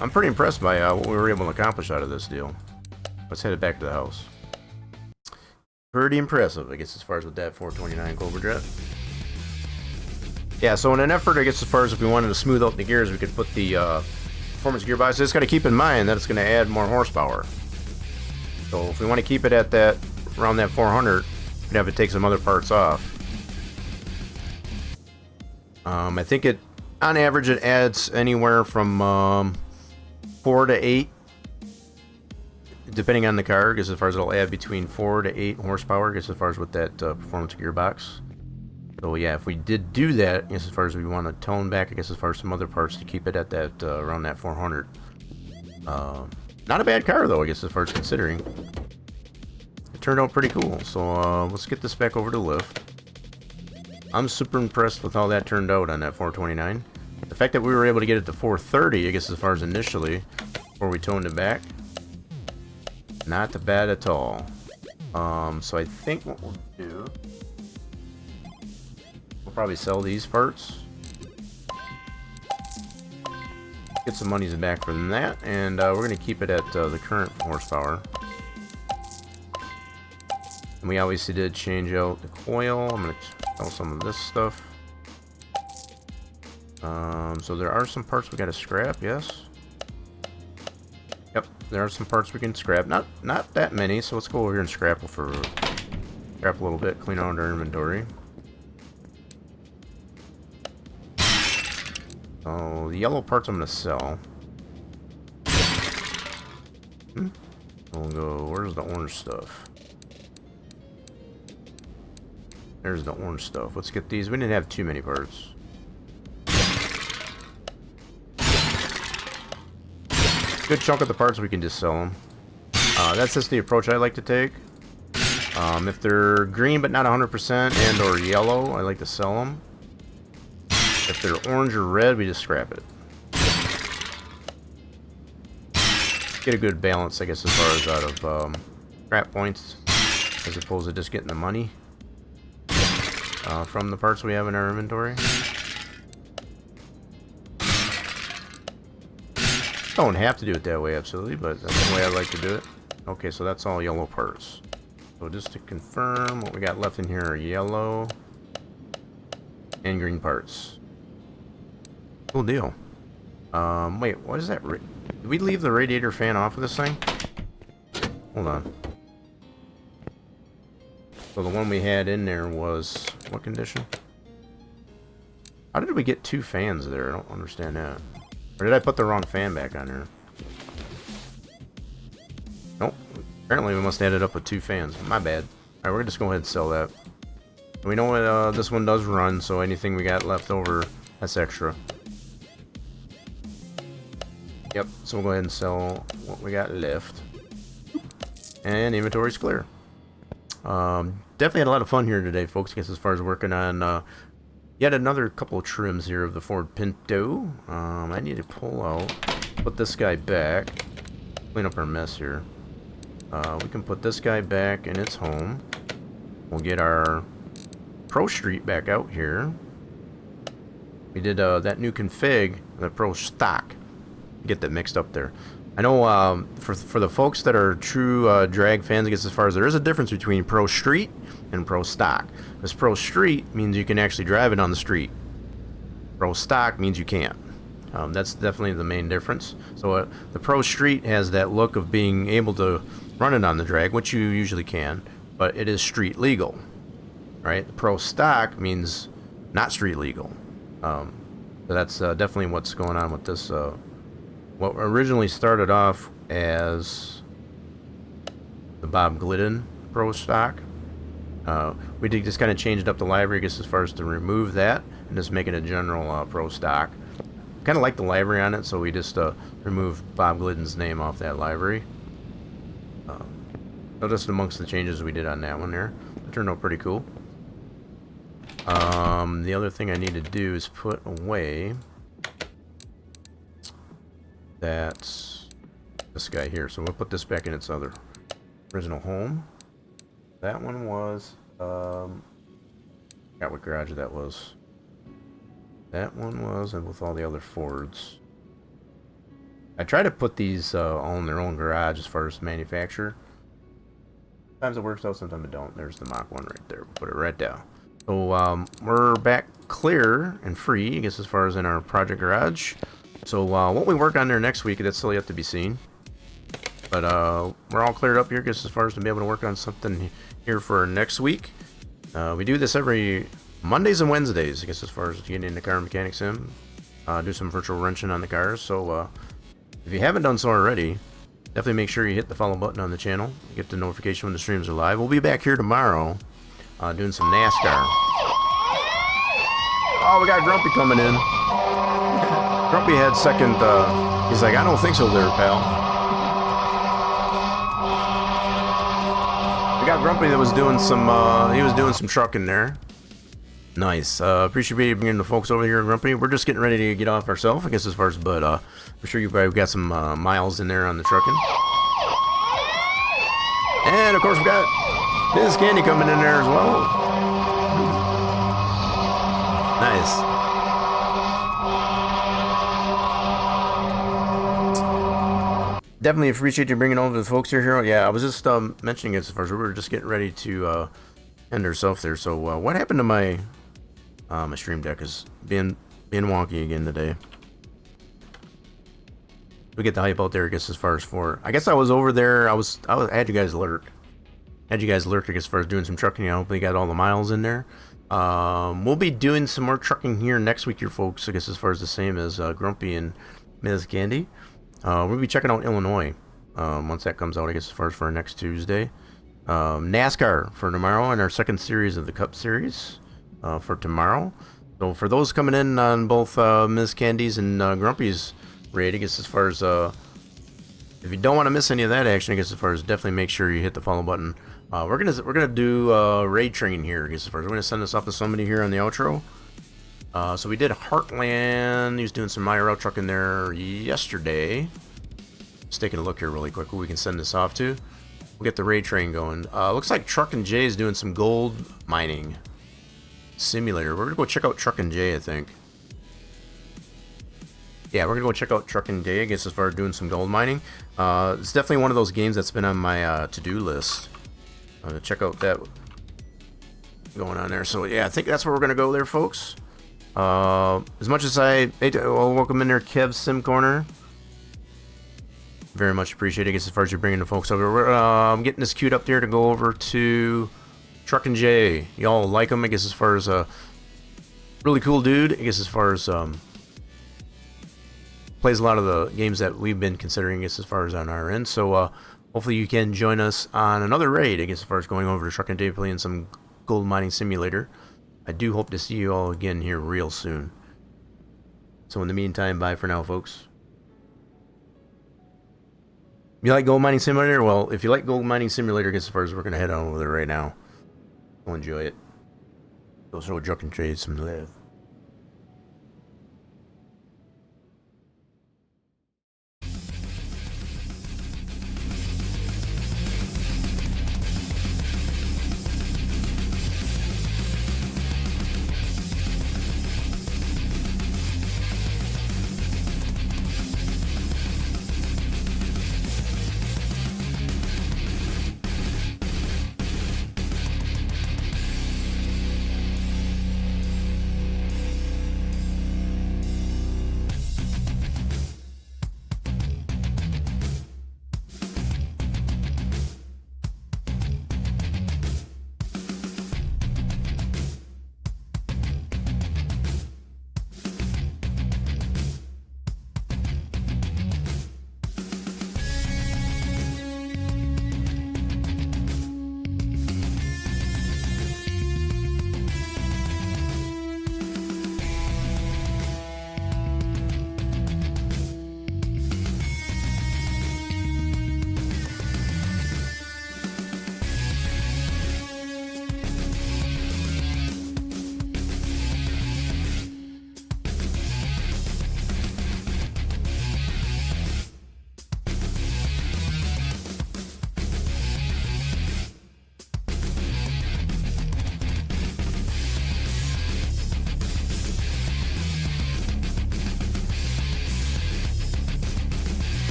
I'm pretty impressed by what we were able to accomplish out of this deal. Let's head it back to the house. Pretty impressive, I guess, as far as with that 429 Cobra Jet. Yeah, so in an effort, I guess, as far as if we wanted to smooth out the gears, we could put the performance gearbox. Just got to keep in mind that it's going to add more horsepower. So if we want to keep it at that, around that 400, we'd have to take some other parts off. I think it, on average, it adds anywhere from 4 to 8, depending on the car. I guess as far as it'll add between 4 to 8 horsepower. I guess as far as with that performance gearbox. So yeah, if we did do that, I guess as far as we want to tone back, I guess as far as some other parts to keep it at that around that 400. Not a bad car though, I guess as far as considering. It turned out pretty cool. So let's get this back over to lift. I'm super impressed with how that turned out on that 429. The fact that we were able to get it to 430, I guess as far as initially, before we toned it back, not bad at all. So I think what we'll do, we'll probably sell these parts, get some monies back from that, and we're going to keep it at the current horsepower. And we obviously did change out the coil. I'm going to sell some of this stuff. So there are some parts we got to scrap, yes. Yep, there are some parts we can scrap. Not that many, so let's go over here and scrap a little bit, clean out our inventory. So the yellow parts I'm gonna sell. We'll go, where's the orange stuff? There's the orange stuff. Let's get these. We didn't have too many parts. Good chunk of the parts we can just sell them. That's just the approach I like to take. If they're green but not 100% and or yellow, I like to sell them. If they're orange or red, we just scrap it. Get a good balance, I guess, as far as out of scrap points, as opposed to just getting the money. from the parts we have in our inventory. Don't have to do it that way, absolutely, but that's the way I like to do it. Okay, so that's all yellow parts. So just to confirm, what we got left in here are yellow and green parts. Cool deal. Wait, what is that? Did we leave the radiator fan off of this thing? Hold on. So the one we had in there was what condition? How did we get 2 fans there? I don't understand that. Or did I put the wrong fan back on there? Nope. Apparently we must have added up with 2 fans. My bad. Alright, we're just going to go ahead and sell that. We know what this one does run, so anything we got left over, that's extra. Yep, so we'll go ahead and sell what we got left. And inventory's clear. Definitely had a lot of fun here today, folks, I guess, as far as working on yet another couple of trims here of the Ford Pinto. I need to pull out, put this guy back, clean up our mess here. We can put this guy back in its home. We'll get our Pro Street back out here. We did that new config, the Pro Stock. Get that mixed up there. I know for the folks that are true drag fans, I guess, as far as there is a difference between Pro Street and Pro Stock. Because Pro Street means you can actually drive it on the street. Pro Stock means you can't. That's definitely the main difference. So the Pro Street has that look of being able to run it on the drag, which you usually can, but it is street legal. Right? The Pro Stock means not street legal. So that's definitely what's going on with this. What originally started off as the Bob Glidden Pro Stock. We did just kind of changed up the library, I guess, as far as to remove that and just make it a general Pro Stock. Kind of like the library on it, so we just removed Bob Glidden's name off that library. So just amongst the changes we did on that one there. It turned out pretty cool. The other thing I need to do is put away that's this guy here. So we'll put this back in its other original home. That one was forgot what garage that was. That one was, and with all the other Fords. I try to put these all in their own garage as far as manufacturer. Sometimes it works out, sometimes it don't. There's the Mach 1 right there. We'll put it right down. So we're back clear and free, I guess, as far as in our project garage. So what we work on there next week, that's still yet to be seen. But we're all cleared up here, I guess, as far as to be able to work on something here for next week. We do this every Mondays and Wednesdays, I guess, as far as getting into car mechanics sim. Do some virtual wrenching on the cars. So if you haven't done so already, definitely make sure you hit the follow button on the channel. Get the notification when the streams are live. We'll be back here tomorrow doing some NASCAR. Oh, we got Grumpy coming in. Grumpy had second, he's like, I don't think so there, pal. We got Grumpy that was doing some, he was doing some trucking there. Nice. Appreciate you bringing the folks over here, Grumpy. We're just getting ready to get off ourselves, I guess, as far as, but I'm sure you probably got some miles in there on the trucking. And, of course, we got Ms. Candy coming in there as well. Nice. Definitely appreciate you bringing over the folks here. Yeah, I was just mentioning it as far as we were just getting ready to end ourselves there. So what happened to my my stream deck is being wonky again today. We get the hype out there, I guess, as far as for. I guess I was over there. I had you guys alert. Had you guys alert, I guess, as far as doing some trucking. I hope they got all the miles in there. We'll be doing some more trucking here next week, here, folks. I guess as far as the same as Grumpy and Ms. Candy. We'll be checking out Illinois once that comes out, I guess, as far as for our next Tuesday. NASCAR for tomorrow and our second series of the Cup Series for tomorrow. So for those coming in on both Ms. Candy's and Grumpy's raid, I guess as far as if you don't want to miss any of that action, I guess as far as definitely make sure you hit the follow button. We're gonna do raid training here, I guess as far as we're gonna send this off to somebody here on the outro. So we did Heartland. He was doing some IRL trucking there yesterday. Just taking a look here really quick who we can send this off to. We'll get the raid train going. Looks like Truck and Jay is doing some gold mining. Simulator. We're gonna go check out Truckin' J, I think. Yeah, we're gonna go check out Truckin' J, I guess, as far as doing some gold mining. It's definitely one of those games that's been on my to-do list. To check out that going on there. So yeah, I think that's where we're gonna go there, folks. As much as welcome in there, Kev Sim Corner. Very much appreciated, I guess, as far as you're bringing the folks over. I'm getting this queued up there to go over to Truckin' J. Y'all like him, I guess, as far as really cool dude. I guess as far as plays a lot of the games that we've been considering, I guess, as far as on our end. So hopefully you can join us on another raid, I guess, as far as going over to Truckin' J, playing some gold mining simulator. I do hope to see you all again here real soon. So in the meantime, bye for now, folks. You like Gold Mining Simulator? Well, if you like Gold Mining Simulator, I guess as far as we're going to head on over there right now. We'll enjoy it. Go show Truckin' J some love.